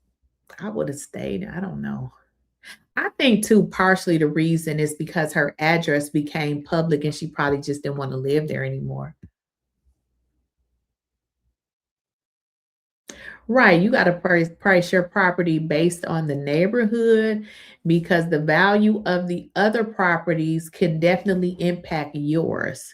I would have stayed. I don't know. I think too, partially the reason is because her address became public and she probably just didn't want to live there anymore. Right. You got to price your property based on the neighborhood because the value of the other properties can definitely impact yours.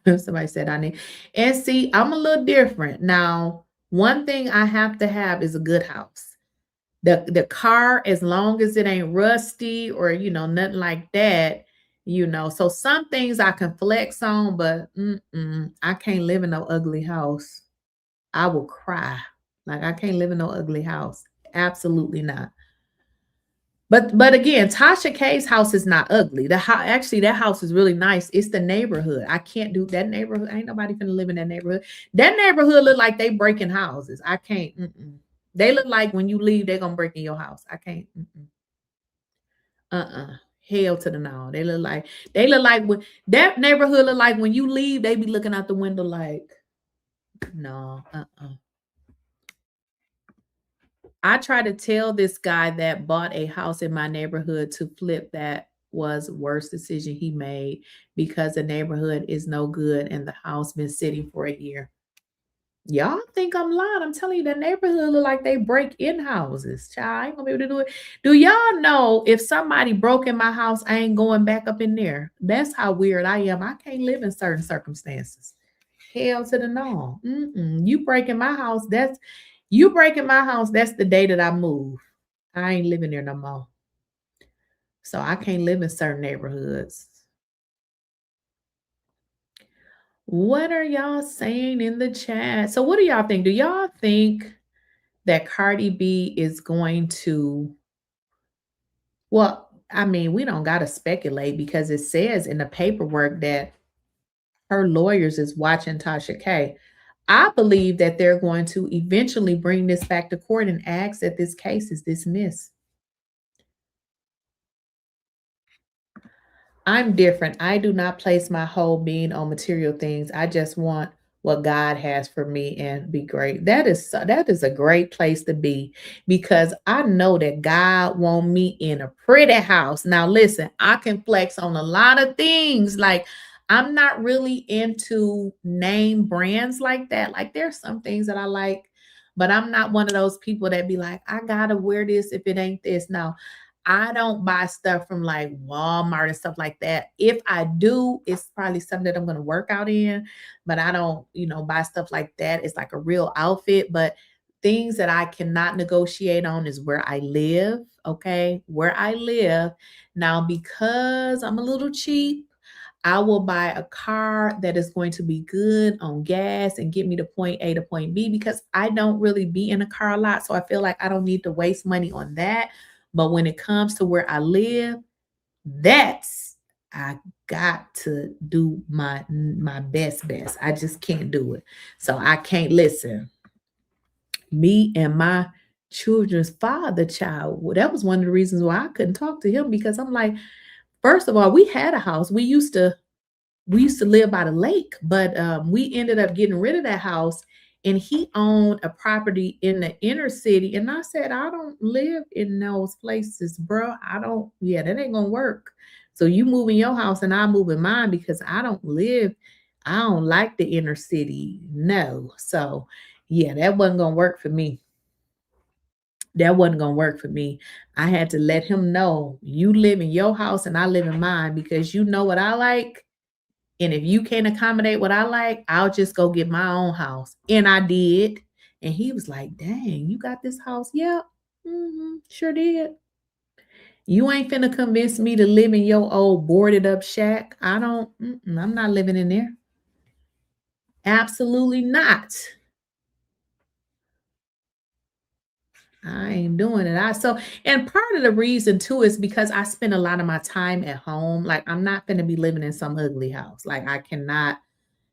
Somebody said I need, and see, I'm a little different. Now, one thing I have to have is a good house. The car, as long as it ain't rusty or nothing like that, So some things I can flex on, but I can't live in no ugly house. I will cry. Like I can't live in no ugly house. Absolutely not. But again, Tasha K's house is not ugly. Actually that house is really nice. It's the neighborhood. I can't do that neighborhood. Ain't nobody gonna live in that neighborhood. That neighborhood look like they breaking houses. I can't. They look like when you leave, they're gonna break in your house. I can't. Hell to the no. They look like when that neighborhood look like when you leave, they be looking out the window like no. I try to tell this guy that bought a house in my neighborhood to flip that was worst decision he made because the neighborhood is no good and the house been sitting for a year. Y'all think I'm lying. I'm telling you, the neighborhood look like they break in houses. Child, I ain't gonna be able to do it. Do y'all know if somebody broke in my house, I ain't going back up in there? That's how weird I am. I can't live in certain circumstances. Hell to the no. You breaking my house, that's you breaking my house, that's the day that I move. I ain't living there no more. So I can't live in certain neighborhoods. What are y'all saying in the chat? So what do y'all think? Do y'all think that Cardi B is going to, well, I mean, we don't got to speculate because it says in the paperwork that her lawyers is watching Tasha K. I believe that they're going to eventually bring this back to court and ask that this case is dismissed. I'm different. I do not place my whole being on material things. I just want what God has for me and be great. That is a great place to be because I know that God want me in a pretty house. Now listen, I can flex on a lot of things. Like I'm not really into name brands like that. Like there's some things that I like, but I'm not one of those people that be like, I gotta wear this if it ain't this. Now I don't buy stuff from like Walmart and stuff like that. If I do, it's probably something that I'm going to work out in, but I don't, buy stuff like that. It's like a real outfit, but things that I cannot negotiate on is where I live. Okay. Where I live. Now, because I'm a little cheap, I will buy a car that is going to be good on gas and get me to point A to point B because I don't really be in a car a lot. So I feel like I don't need to waste money on that. But when it comes to where I live, I got to do my best. I just can't do it. So I can't listen. Me and my children's father child, well, that was one of the reasons why I couldn't talk to him because I'm like, first of all, we had a house. We used to live by the lake, but we ended up getting rid of that house and he owned a property in the inner city. And I said, I don't live in those places, bro. That ain't gonna work. So you move in your house and I move in mine because I don't like the inner city. No. So yeah, that wasn't gonna work for me. I had to let him know you live in your house and I live in mine because you know what I like. And if you can't accommodate what I like, I'll just go get my own house. And I did. And he was like, dang, you got this house? Yep. Sure did. You ain't finna convince me to live in your old boarded up shack. I'm not living in there. Absolutely not. I ain't doing it. And part of the reason too is because I spend a lot of my time at home. Like I'm not gonna be living in some ugly house. Like I cannot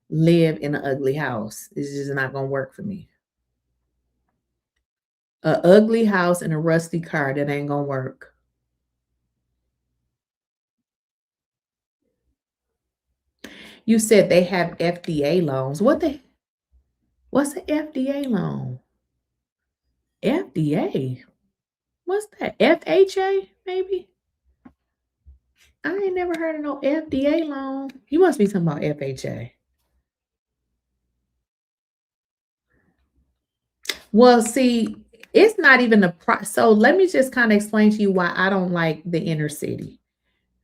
live in an ugly house. It's just not gonna work for me. A ugly house and a rusty car, that ain't gonna work. You said they have FDA loans. What's an FDA loan? FDA? What's that? FHA, maybe? I ain't never heard of no FDA loan. You must be talking about FHA. Well, see, it's not even the price. So let me just kind of explain to you why I don't like the inner city.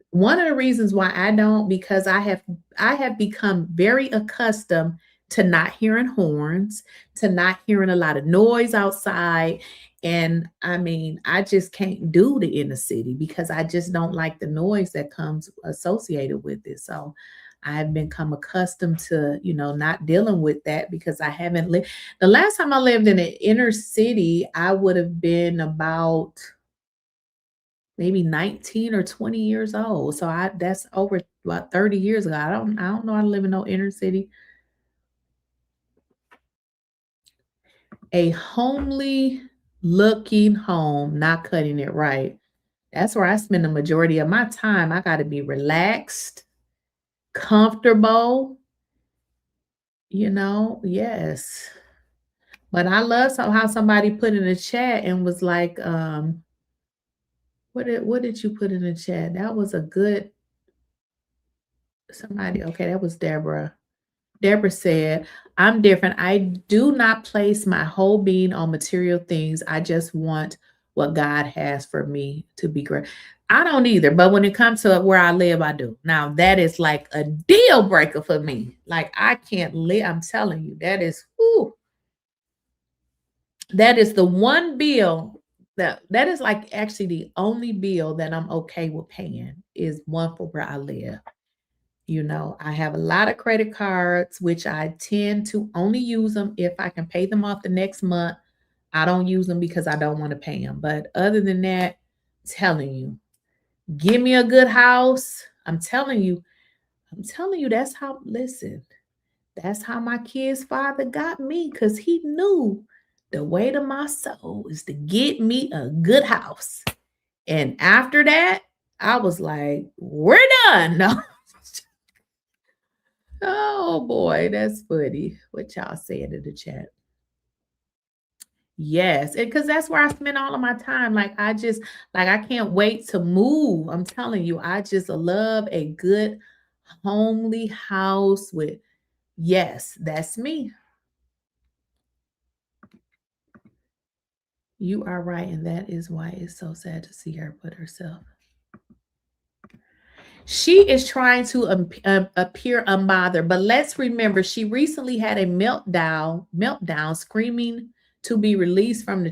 One of the reasons why I don't, because I have become very accustomed to not hearing horns, to not hearing a lot of noise outside. And I mean, I just can't do the inner city because I just don't like the noise that comes associated with it. So I've become accustomed to, not dealing with that because I haven't lived. The last time I lived in the inner city, I would have been about maybe 19 or 20 years old. So that's over about 30 years ago. I don't know how to live in no inner city. A homely looking home, not cutting it right. That's where I spend the majority of my time. I got to be relaxed, comfortable, yes. But I love how somebody put in the chat and was like, what did you put in the chat? That was a good somebody. Okay, that was Deborah. Deborah said, I'm different. I do not place my whole being on material things. I just want what God has for me to be great. I don't either, but when it comes to where I live, I do. Now, that is like a deal breaker for me. Like I can't live. I'm telling you, that is the one bill that is like actually the only bill that I'm okay with paying is one for where I live. I have a lot of credit cards, which I tend to only use them if I can pay them off the next month. I don't use them because I don't want to pay them. But other than that, telling you, Give me a good house. I'm telling you, that's how, listen, that's how my kid's father got me, because he knew the way to my soul is to get me a good house. And after that, I was like, we're done. No. Oh boy, that's funny. What y'all saying in the chat? Yes, because that's where I spend all of my time. Like I can't wait to move. I'm telling you, I just love a good homely house with, yes, that's me. You are right, and that is why it's so sad to see her put herself. She is trying to appear unbothered, but let's remember she recently had a meltdown, screaming to be released from the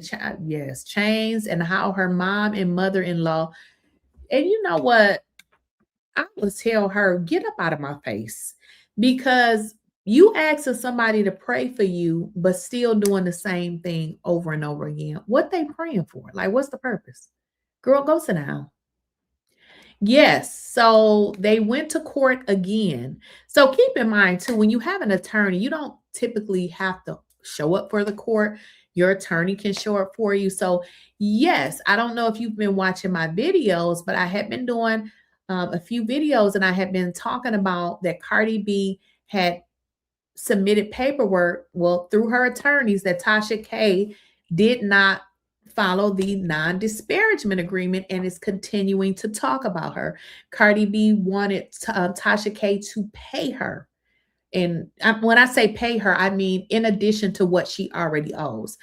chains, and how her mom and mother-in-law. And you know what? I would tell her, get up out of my face, because you asking somebody to pray for you, but still doing the same thing over and over again. What they praying for? Like, what's the purpose? Girl, go sit down. Yes. So they went to court again. So keep in mind too, when you have an attorney, you don't typically have to show up for the court. Your attorney can show up for you. So yes, I don't know if you've been watching my videos, but I have been doing a few videos, and I have been talking about that Cardi B had submitted paperwork, well, through her attorneys, that Tasha K did not follow the non-disparagement agreement and is continuing to talk about her. Cardi B wanted Tasha K to pay her. And when I say pay her, I mean in addition to what she already owes.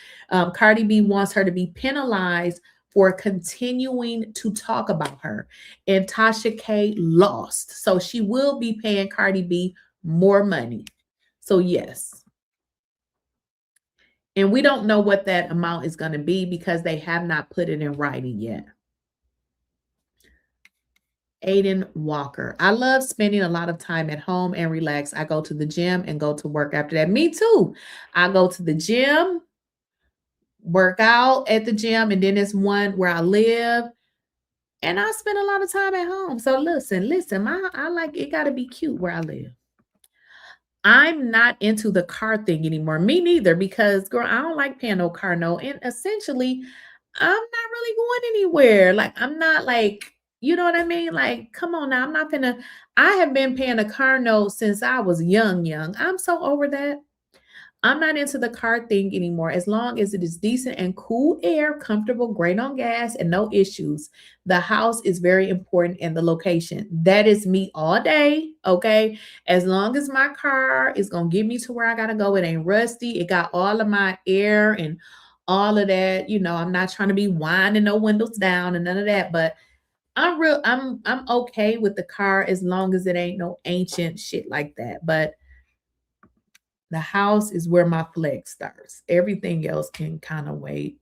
Cardi B wants her to be penalized for continuing to talk about her. And Tasha K lost. So she will be paying Cardi B more money. So yes. And we don't know what that amount is going to be because they have not put it in writing yet. Aiden Walker. I love spending a lot of time at home and relax. I go to the gym and go to work after that. Me too. I go to the gym, work out at the gym, and then there's one where I live. And I spend a lot of time at home. So listen, I like it, got to be cute where I live. I'm not into the car thing anymore. Me neither, because girl, I don't like paying no car note. And essentially, I'm not really going anywhere. Like, I'm not like, you know what I mean? Like, come on now. I have been paying a car note since I was young. I'm so over that. I'm not into the car thing anymore. As long as it is decent and cool air, comfortable, great on gas, and no issues. The house is very important, and the location. That is me all day, okay? As long as my car is going to get me to where I got to go, it ain't rusty. It got all of my air and all of that. You know, I'm not trying to be winding no windows down and none of that, but I'm okay with the car as long as it ain't no ancient shit like that. But the house is where my flex starts. Everything else can kind of wait.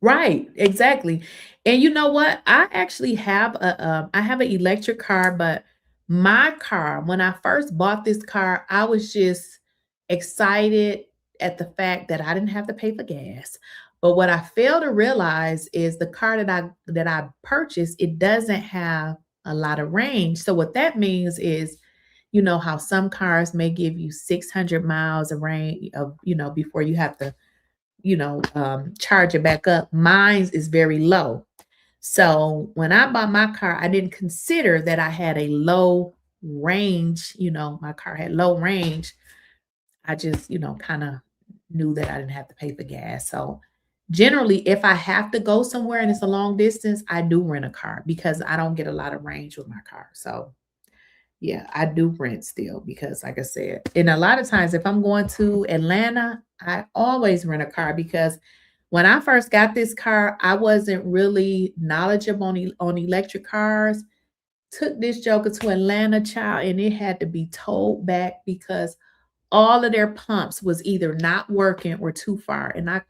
Right, exactly. And you know what? I actually have I have an electric car, but my car, when I first bought this car, I was just excited at the fact that I didn't have to pay for gas. But what I failed to realize is the car that I purchased, it doesn't have a lot of range. So what that means is, you know how some cars may give you 600 miles of range of, before you have to, charge it back up. Mine is very low. So when I bought my car, I didn't consider that I had a low range. My car had low range. I just, kind of knew that I didn't have to pay for gas. So generally, if I have to go somewhere and it's a long distance, I do rent a car because I don't get a lot of range with my car. So yeah, I do rent still because, like I said, and a lot of times if I'm going to Atlanta, I always rent a car because when I first got this car, I wasn't really knowledgeable on electric cars. Took this joker to Atlanta, child, and it had to be towed back because all of their pumps was either not working or too far, and I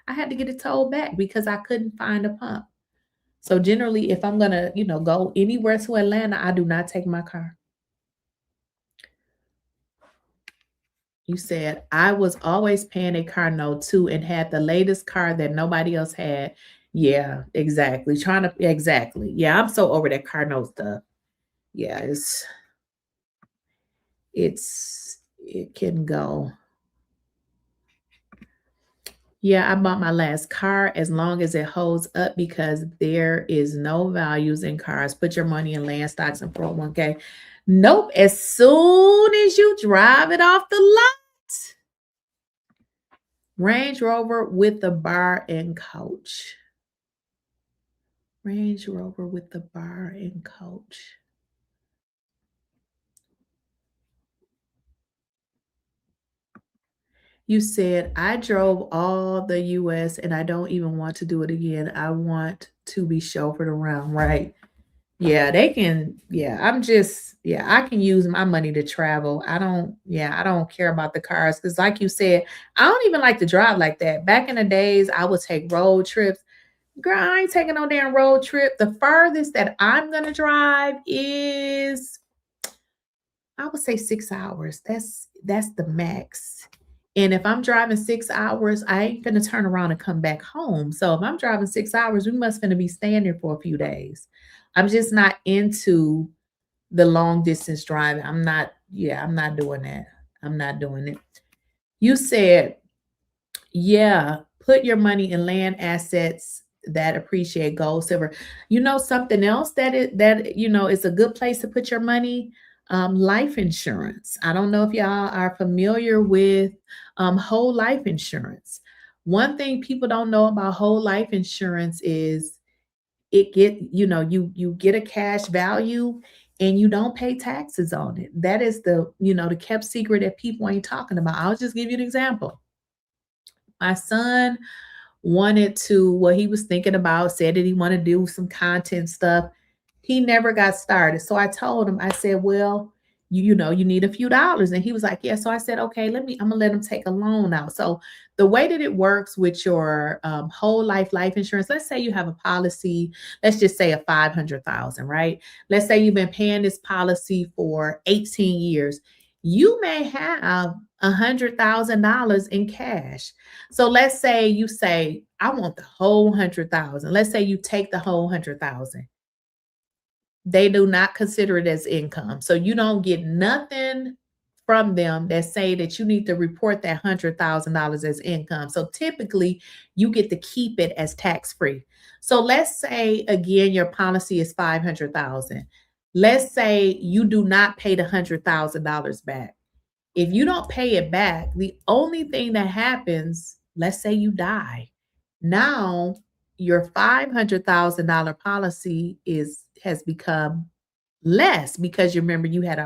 had to get it towed back because I couldn't find a pump. So generally, if I'm gonna, go anywhere to Atlanta, I do not take my car. You said I was always paying a car note too and had the latest car that nobody else had. Yeah, exactly. Exactly. Yeah, I'm so over that car note stuff. Yeah, it can go. Yeah, I bought my last car as long as it holds up because there is no values in cars. Put your money in land stocks and 401k. Nope. As soon as you drive it off the lot, Range Rover with the bar and coach. Range Rover with the bar and coach. You said, I drove all the US and I don't even want to do it again. I want to be chauffeured around. Right. Yeah, they can. Yeah, I can use my money to travel. I don't care about the cars because, like you said, I don't even like to drive like that. Back in the days, I would take road trips. Girl, I ain't taking no damn road trip. The farthest that I'm going to drive is, I would say 6 hours. That's the max. And if I'm driving 6 hours, I ain't gonna turn around and come back home. So if I'm driving 6 hours, we must gonna be staying there for a few days. I'm just not into the long distance driving. I'm not doing that. I'm not doing it. You said, yeah, put your money in land assets that appreciate gold, silver. You know something else is a good place to put your money. Life insurance. I don't know if y'all are familiar with whole life insurance. One thing people don't know about whole life insurance is you get a cash value and you don't pay taxes on it. That is the kept secret that people ain't talking about. I'll just give you an example. My son he was thinking about, said that he wanted to do some content stuff. He never got started. So I told him, I said, well, you need a few dollars. And he was like, yeah. So I said, okay, I'm gonna let him take a loan out. So the way that it works with your whole life insurance, let's say you have a policy, let's just say a 500,000, right? Let's say you've been paying this policy for 18 years. You may have $100,000 in cash. So let's say you say, I want the whole 100,000. Let's say you take the whole 100,000. They do not consider it as income. So you don't get nothing from them that say that you need to report that $100,000 as income. So typically you get to keep it as tax-free. So let's say again, your policy is 500,000. Let's say you do not pay the $100,000 back. If you don't pay it back, the only thing that happens, let's say you die. Now your $500,000 policy has become less because you remember you had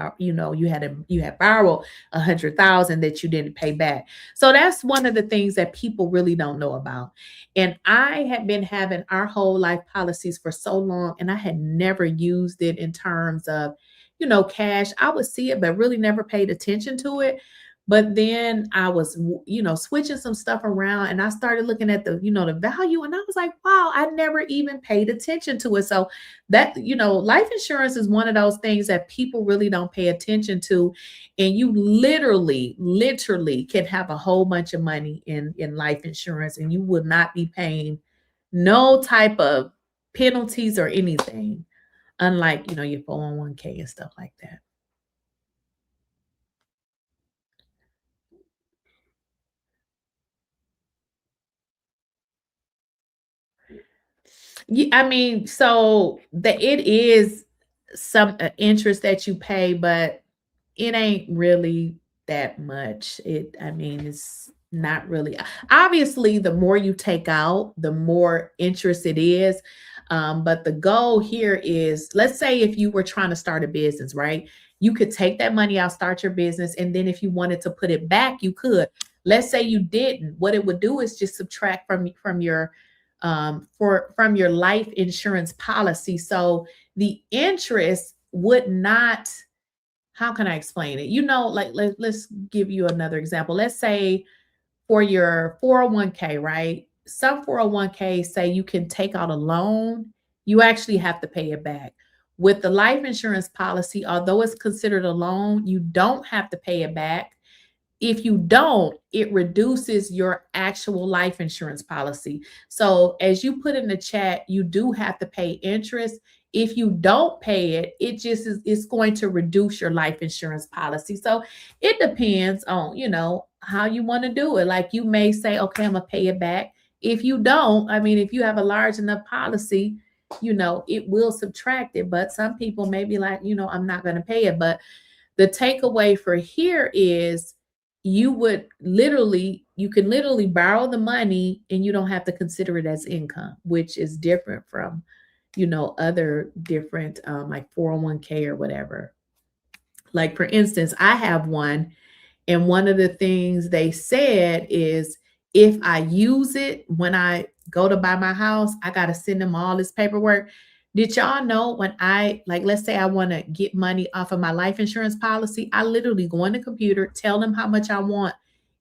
borrowed 100,000 that you didn't pay back. So that's one of the things that people really don't know about. And I had been having our whole life policies for so long, and I had never used it in terms of cash. I would see it, but really never paid attention to it. But then I was, switching some stuff around and I started looking at the value, and I was like, wow, I never even paid attention to it. So that, life insurance is one of those things that people really don't pay attention to. And you literally can have a whole bunch of money in life insurance and you would not be paying no type of penalties or anything. Unlike, your 401k and stuff like that. Yeah, I mean, so it is some interest that you pay, but it ain't really that much. It's not really. Obviously, the more you take out, the more interest it is. But the goal here is, let's say if you were trying to start a business, right? You could take that money out, start your business, and then if you wanted to put it back, you could. Let's say you didn't. What it would do is just subtract from your from your life insurance policy. So the interest would not, how can I explain it? Like let's give you another example. Let's say for your 401k, right? Some 401k say you can take out a loan, you actually have to pay it back. With the life insurance policy, although it's considered a loan, you don't have to pay it back. if you don't, it reduces your actual life insurance policy. So as you put in the chat, you do have to pay interest. If you don't pay it, it just is, it's going to reduce your life insurance policy. So it depends on, you know, how you want to do it. Like you may say, okay, I'm gonna pay it back. If you don't, I mean, if you have a large enough policy, you know, it will subtract it. But some people may be like, you know, I'm not gonna pay it. But the takeaway for here is you can literally borrow the money and you don't have to consider it as income, which is different from, you know, other different like 401k or whatever. Like for instance, I have one, and one of the things they said is if I use it when I go to buy my house, I got to send them all this paperwork. Did y'all know when I, like, let's say I want to get money off of my life insurance policy, I literally go on the computer, tell them how much I want,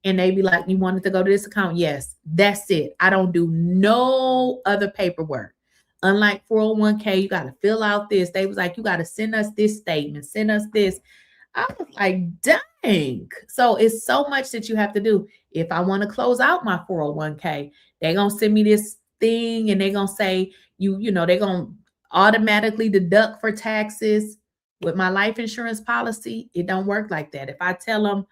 and they be like, you want it to go to this account? Yes, that's it. I don't do no other paperwork. Unlike 401k, you got to fill out this. They was like, you got to send us this statement, send us this. I was like, dang. So it's so much that you have to do. If I want to close out my 401k, they're going to send me this thing and they're going to say, you know, they're going to automatically deduct for taxes. With my life insurance policy, it don't work like that. If I tell them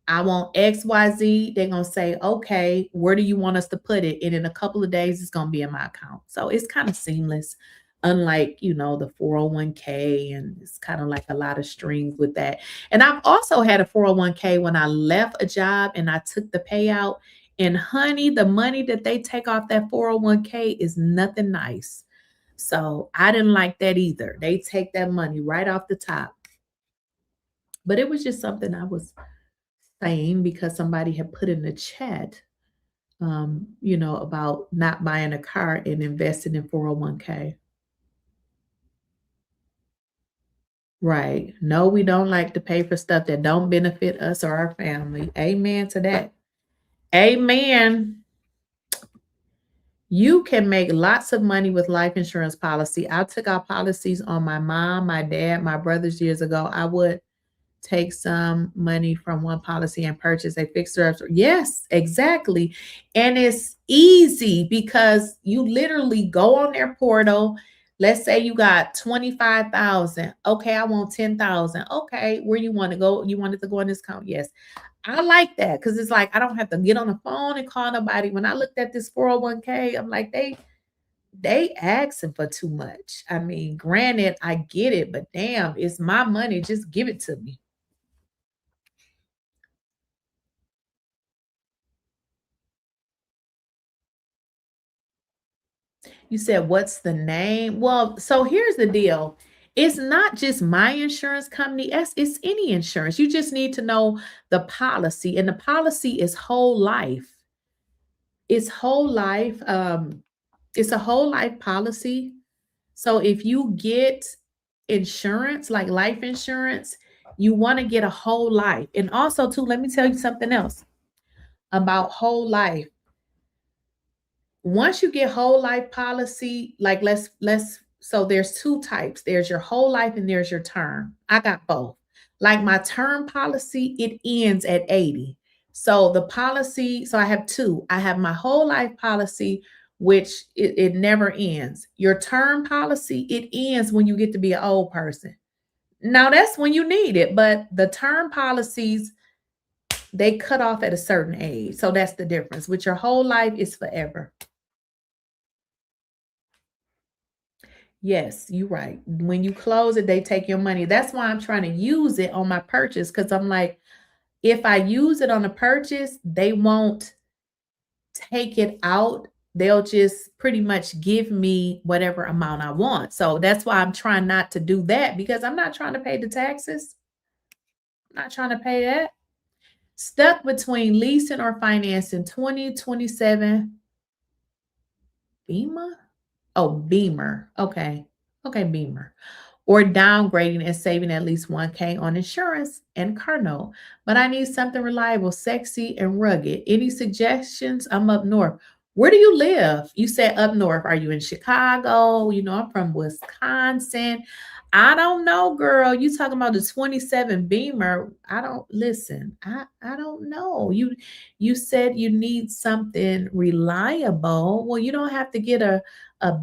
I want XYZ, they're going to say, okay, where do you want us to put it? And in a couple of days, it's going to be in my account. So it's kind of seamless. Unlike, you know, the 401k, and it's kind of like a lot of strings with that. And I've also had a 401k when I left a job and I took the payout. And honey, the money that they take off that 401k is nothing nice. So I didn't like that either. They take that money right off the top. But it was just something I was saying because somebody had put in the chat, you know, about not buying a car and investing in 401k. Right. No, we don't like to pay for stuff that don't benefit us or our family. Amen to that. Amen. You can make lots of money with life insurance policy. I took out policies on my mom, my dad, my brothers years ago. I would take some money from one policy and purchase a fixer. Yes, exactly. And it's easy because you literally go on their portal. Let's say you got 25,000. Okay, I want 10,000. Okay, where you want to go? You want it to go in this account? Yes. I like that because it's like I don't have to get on the phone and call nobody. When I looked at this 401k, I'm like, they asking for too much. I mean, granted, I get it, but damn, it's my money. Just give it to me. You said, what's the name? Well, so here's the deal. It's not just my insurance company. It's any insurance. You just need to know the policy. And the policy is whole life. It's whole life. It's a whole life policy. So if you get insurance, like life insurance, you want to get a whole life. And also, too, let me tell you something else about whole life. Once you get whole life policy, like so there's two types. There's your whole life and there's your term. I got both. Like my term policy, it ends at 80. So the policy, so I have two. I have my whole life policy, which it never ends. Your term policy, it ends when you get to be an old person. Now that's when you need it, but the term policies, they cut off at a certain age. So that's the difference. With your whole life, it's forever. Yes, you're right. When you close it, they take your money. That's why I'm trying to use it on my purchase, because I'm like, if I use it on a purchase, they won't take it out. They'll just pretty much give me whatever amount I want. So that's why I'm trying not to do that, because I'm not trying to pay the taxes. I'm not trying to pay that. Stuck between leasing or financing 2027 Beamer. Oh, Beamer. Okay. Okay, Beamer. Or downgrading and saving at least 1K on insurance and car note. But I need something reliable, sexy, and rugged. Any suggestions? I'm up north. Where do you live? You said up north. Are you in Chicago? You know, I'm from Wisconsin. I don't know, girl. You talking about the 27 Beamer. I don't listen. I don't know. You said you need something reliable. Well, you don't have to get a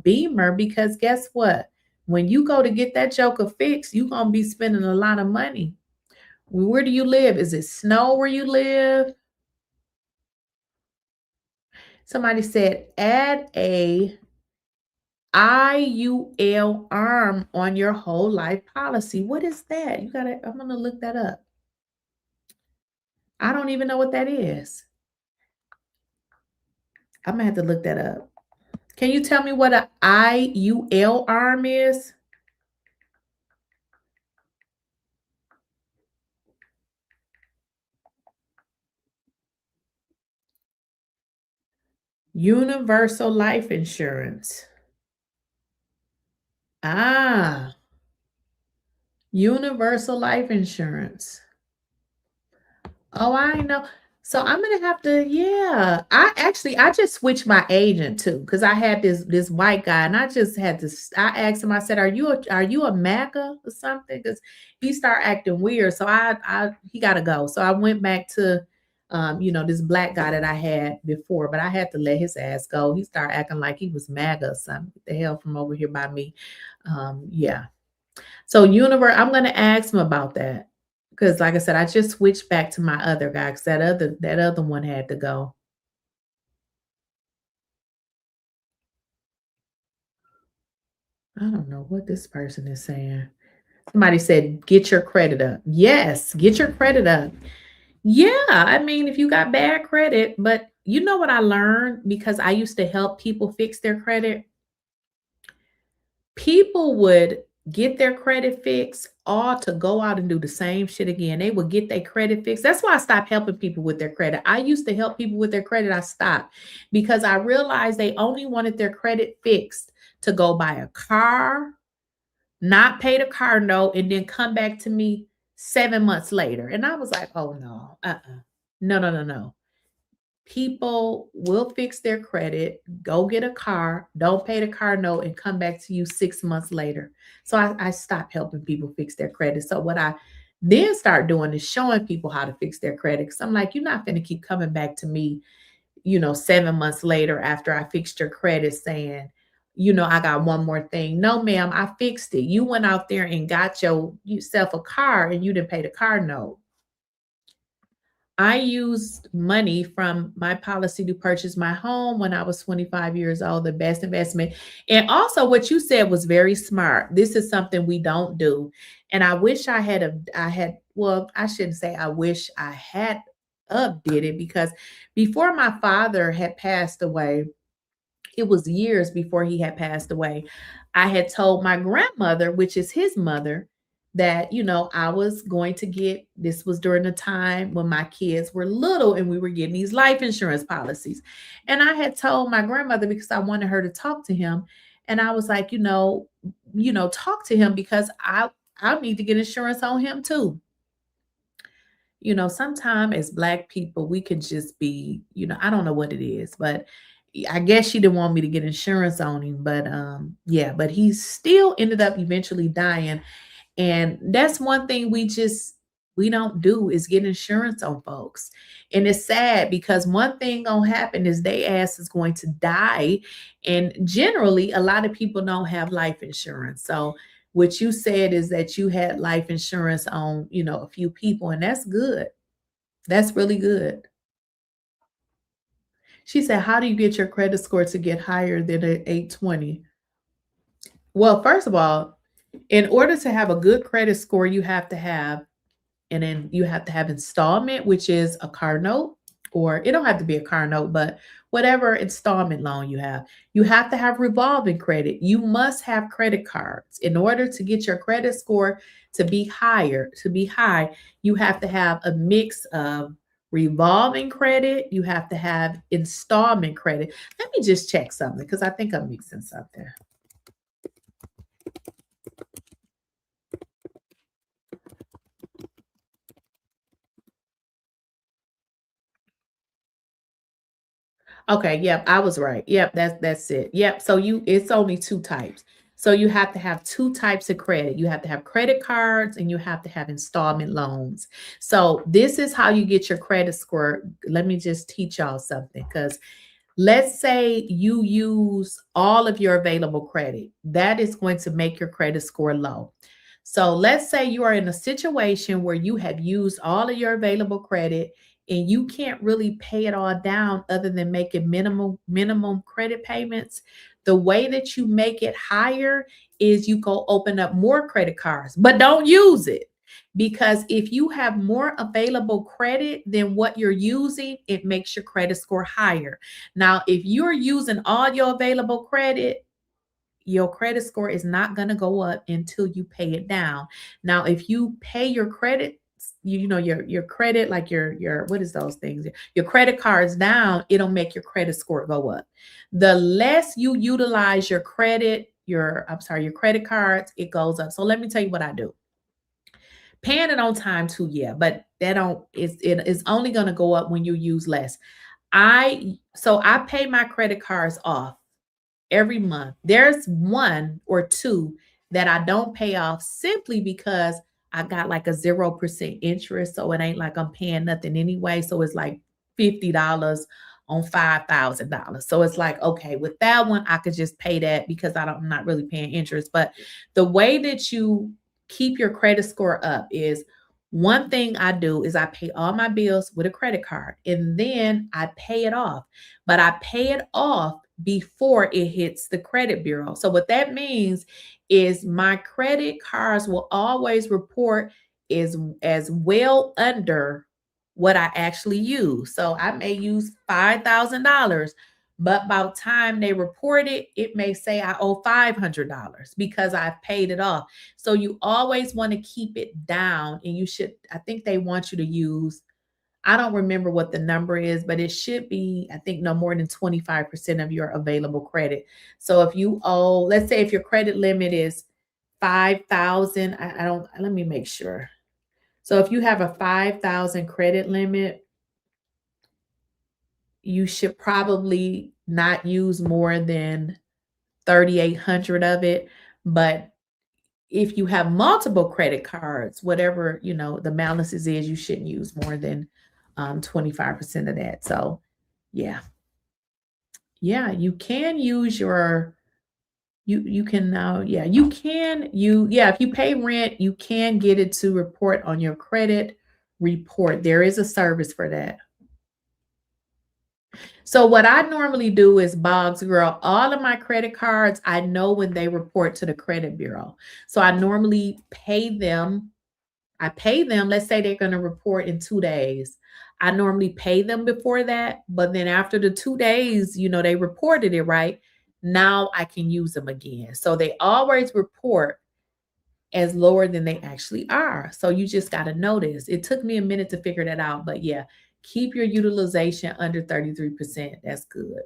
Beamer because guess what? When you go to get that joker fixed, you're gonna be spending a lot of money. Where do you live? Is it snow where you live? Somebody said add a IUL arm on your whole life policy. What is that? I'm gonna look that up. I don't even know what that is. I'm gonna have to look that up. Can you tell me what an IUL arm is? Universal life insurance. Ah, universal life insurance. Oh, I know. So I'm gonna have to, yeah. I just switched my agent too, because I had this white guy, and I just had to. I asked him. I said, are you a MAGA or something?" Because he started acting weird. So he got to go. So I went back to, this black guy that I had before, but I had to let his ass go. He started acting like he was MAGA or something. What the hell from over here by me? Yeah. So I'm gonna ask him about that. Because like I said, I just switched back to my other guy because that other one had to go. I don't know what this person is saying. Somebody said, get your credit up. Yes, get your credit up. Yeah, I mean, if you got bad credit, but you know what I learned because I used to help people fix their credit? People would get their credit fixed all to go out and do the same shit again. They would get their credit fixed. That's why I stopped helping people with their credit. I used to help people with their credit. I stopped because I realized they only wanted their credit fixed to go buy a car, not pay the car note, and then come back to me 7 months later. And I was like, oh no, no, no, no, no. People will fix their credit, go get a car, don't pay the car note, and come back to you 6 months later. So I stopped helping people fix their credit. So what I then start doing is showing people how to fix their credit. Because I'm like, you're not going to keep coming back to me, 7 months later after I fixed your credit saying, I got one more thing. No, ma'am, I fixed it. You went out there and got yourself a car and you didn't pay the car note. I used money from my policy to purchase my home when I was 25 years old, the best investment. And also what you said was very smart. This is something we don't do. And I wish I shouldn't say I wish I had did it because before my father had passed away, it was years before he had passed away. I had told my grandmother, which is his mother, that, I was going to this was during the time when my kids were little and we were getting these life insurance policies. And I had told my grandmother because I wanted her to talk to him. And I was like, talk to him because I need to get insurance on him too. Sometimes as Black people, we can just be, I don't know what it is, but I guess she didn't want me to get insurance on him. But yeah, but he still ended up eventually dying. And that's one thing we don't do is get insurance on folks. And it's sad because one thing gonna happen is they ass is going to die. And generally, a lot of people don't have life insurance. So what you said is that you had life insurance on, a few people, and that's good. That's really good. She said, how do you get your credit score to get higher than an 820? Well, first of all, in order to have a good credit score, you have to have installment, which is a car note, or it don't have to be a car note, but whatever installment loan you have. You have to have revolving credit. You must have credit cards. In order to get your credit score to be high, you have to have a mix of revolving credit. You have to have installment credit. Let me just check something because I think I'm mixing something. Okay, yep, I was right. Yep, that's it. Yep. So it's only two types. So you have to have two types of credit. You have to have credit cards and you have to have installment loans. So this is how you get your credit score. Let me just teach y'all something, because let's say you use all of your available credit. That is going to make your credit score low. So let's say you are in a situation where you have used all of your available credit and you can't really pay it all down other than making minimum credit payments. The way that you make it higher is you go open up more credit cards, but don't use it. Because if you have more available credit than what you're using, it makes your credit score higher. Now, if you're using all your available credit, your credit score is not going to go up until you pay it down. Now, if you pay your credit, you know, your credit, like your what is those things? Your credit cards down, it'll make your credit score go up. The less you utilize your credit, your credit cards, it goes up. So let me tell you what I do. Paying it on time too, yeah, but it's only going to go up when you use less. I pay my credit cards off every month. There's one or two that I don't pay off simply because I got like a 0% interest. So it ain't like I'm paying nothing anyway. So it's like $50 on $5,000. So it's like, okay, with that one, I could just pay that because I'm not really paying interest. But the way that you keep your credit score up is, one thing I do is I pay all my bills with a credit card and then I pay it off. But I pay it off before it hits the credit bureau. So what that means is my credit cards will always report as well under what I actually use. So I may use $5,000, but by the time they report it, it may say I owe $500 because I've paid it off. So you always want to keep it down, and you should, I think they want you to use, I don't remember what the number is, but it should be, I think, no more than 25% of your available credit. So if you owe, let's say if your credit limit is 5,000, let me make sure. So if you have a 5,000 credit limit, you should probably not use more than 3,800 of it. But if you have multiple credit cards, whatever, you know, the balances is, you shouldn't use more than 25% of that. So yeah, you can use your, you can now, if you pay rent, you can get it to report on your credit report. There is a service for that. So what I normally do is, Boggs girl, all of my credit cards, I know when they report to the credit bureau. So I normally pay them. Let's say they're going to report in 2 days. I normally pay them before that, but then after the 2 days, you know, they reported it right. Now I can use them again. So they always report as lower than they actually are. So you just got to notice. It took me a minute to figure that out, but yeah, keep your utilization under 33%. That's good.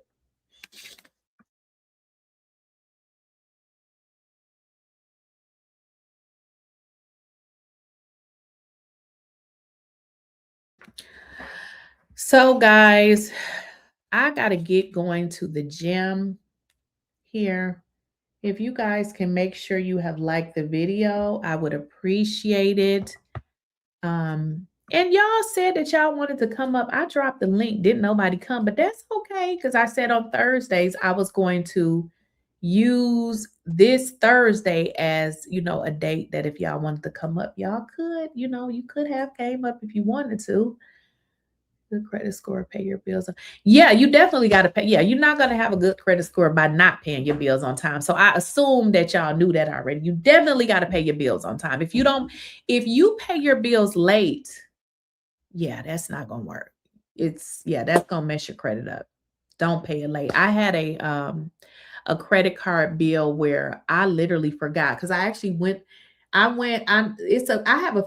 So guys, I got to get going to the gym here. If you guys can make sure you have liked the video, I would appreciate it. And y'all said that y'all wanted to come up. I dropped the link. Didn't nobody come, but that's okay, because I said on Thursdays I was going to use this Thursday as, you know, a date that if y'all wanted to come up, y'all could, you know, you could have came up if you wanted to. The credit score, pay your bills. Yeah, you definitely got to pay. Yeah, you're not going to have a good credit score by not paying your bills on time. So I assume that y'all knew that already. You definitely got to pay your bills on time. If you pay your bills late, yeah, that's not going to work. That's going to mess your credit up. Don't pay it late. I had a credit card bill where I literally forgot, because I actually I have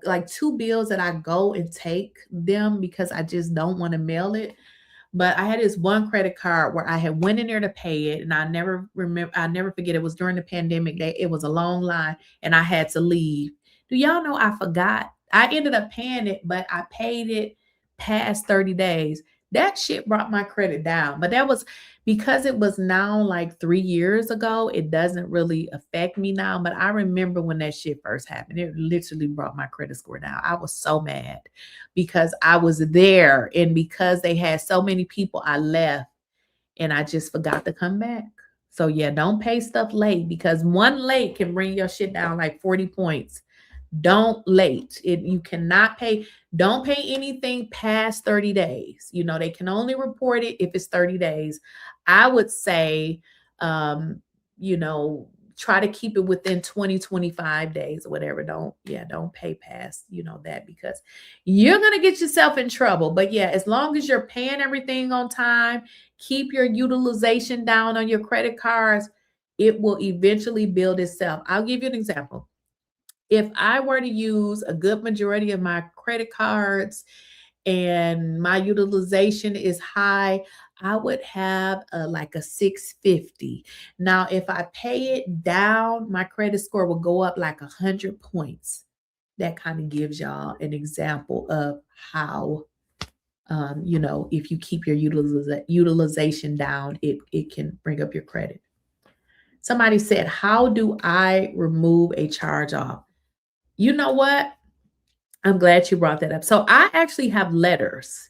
like 2 bills that I go and take them because I just don't want to mail it. But I had this one credit card where I had went in there to pay it, and I never forget, it was during the pandemic. It was a long line and I had to leave. Do y'all know I forgot? I ended up paying it, but I paid it past 30 days. That shit brought my credit down. But that was because it was now like 3 years ago, it doesn't really affect me now. But I remember when that shit first happened, it literally brought my credit score down. I was so mad because I was there, and because they had so many people, I left and I just forgot to come back. So yeah, don't pay stuff late, because one late can bring your shit down like 40 points. Don't late. You cannot pay. Don't pay anything past 30 days. You know, they can only report it if it's 30 days. I would say, you know, try to keep it within 20, 25 days or whatever. Don't pay past, you know, that, because you're going to get yourself in trouble. But yeah, as long as you're paying everything on time, keep your utilization down on your credit cards, it will eventually build itself. I'll give you an example. If I were to use a good majority of my credit cards and my utilization is high, I would have like a 650. Now, if I pay it down, my credit score will go up like 100 points. That kind of gives y'all an example of how, you know, if you keep your utilization down, it can bring up your credit. Somebody said, how do I remove a charge off? You know what? I'm glad you brought that up. So I actually have letters.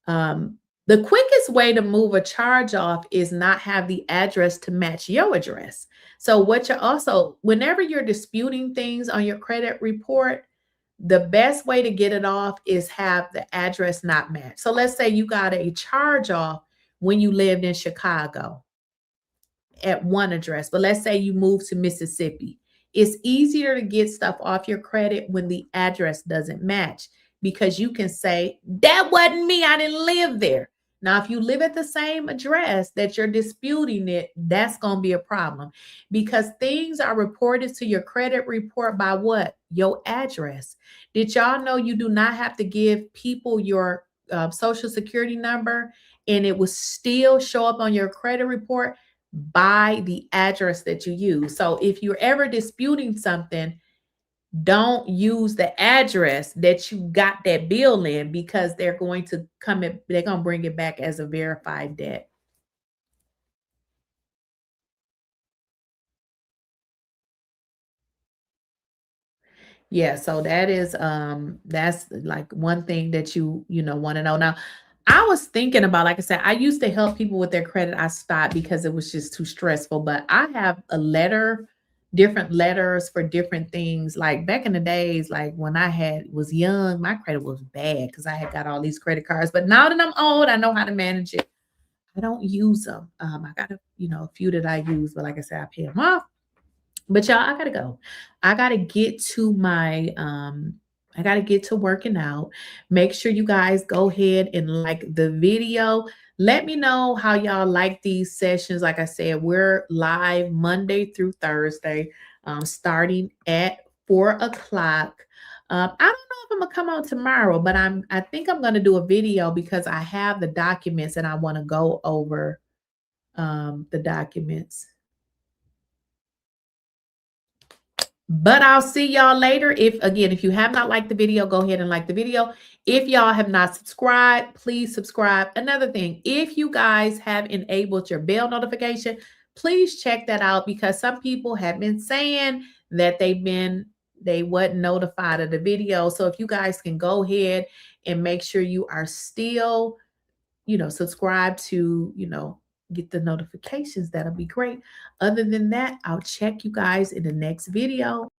The quickest way to move a charge off is not have the address to match your address. So what you're also, whenever you're disputing things on your credit report, the best way to get it off is have the address not match. So let's say you got a charge off when you lived in Chicago at one address, but let's say you moved to Mississippi. It's easier to get stuff off your credit when the address doesn't match, because you can say, that wasn't me, I didn't live there. Now, if you live at the same address that you're disputing it, that's going to be a problem, because things are reported to your credit report by what? Your address. Did y'all know you do not have to give people your social security number and it will still show up on your credit report by the address that you use? So if you're ever disputing something, don't use the address that you got that bill in, because they're going to bring it back as a verified debt. Yeah, so that's like one thing that you want to know. Now, I was thinking about, like I said, I used to help people with their credit. I stopped because it was just too stressful. But I have different letters for different things. Like back in the days, like when I was young, my credit was bad because I had got all these credit cards. But now that I'm old, I know how to manage it. I don't use them. I got a few that I use, but like I said, I pay them off. But y'all, I gotta go. I gotta get to working out. Make sure you guys go ahead and like the video. Let me know how y'all like these sessions. Like I said, we're live Monday through Thursday, starting at 4 o'clock. I don't know if I'm gonna come on tomorrow, but I think I'm gonna do a video because I have the documents and I want to go over the documents. But I'll see y'all later. If you have not liked the video, go ahead and like the video. If y'all have not subscribed, please subscribe. Another thing, if you guys have enabled your bell notification, please check that out, because some people have been saying that they wasn't notified of the video. So if you guys can go ahead and make sure you are still, subscribed to, get the notifications, that'll be great. Other than that, I'll check you guys in the next video.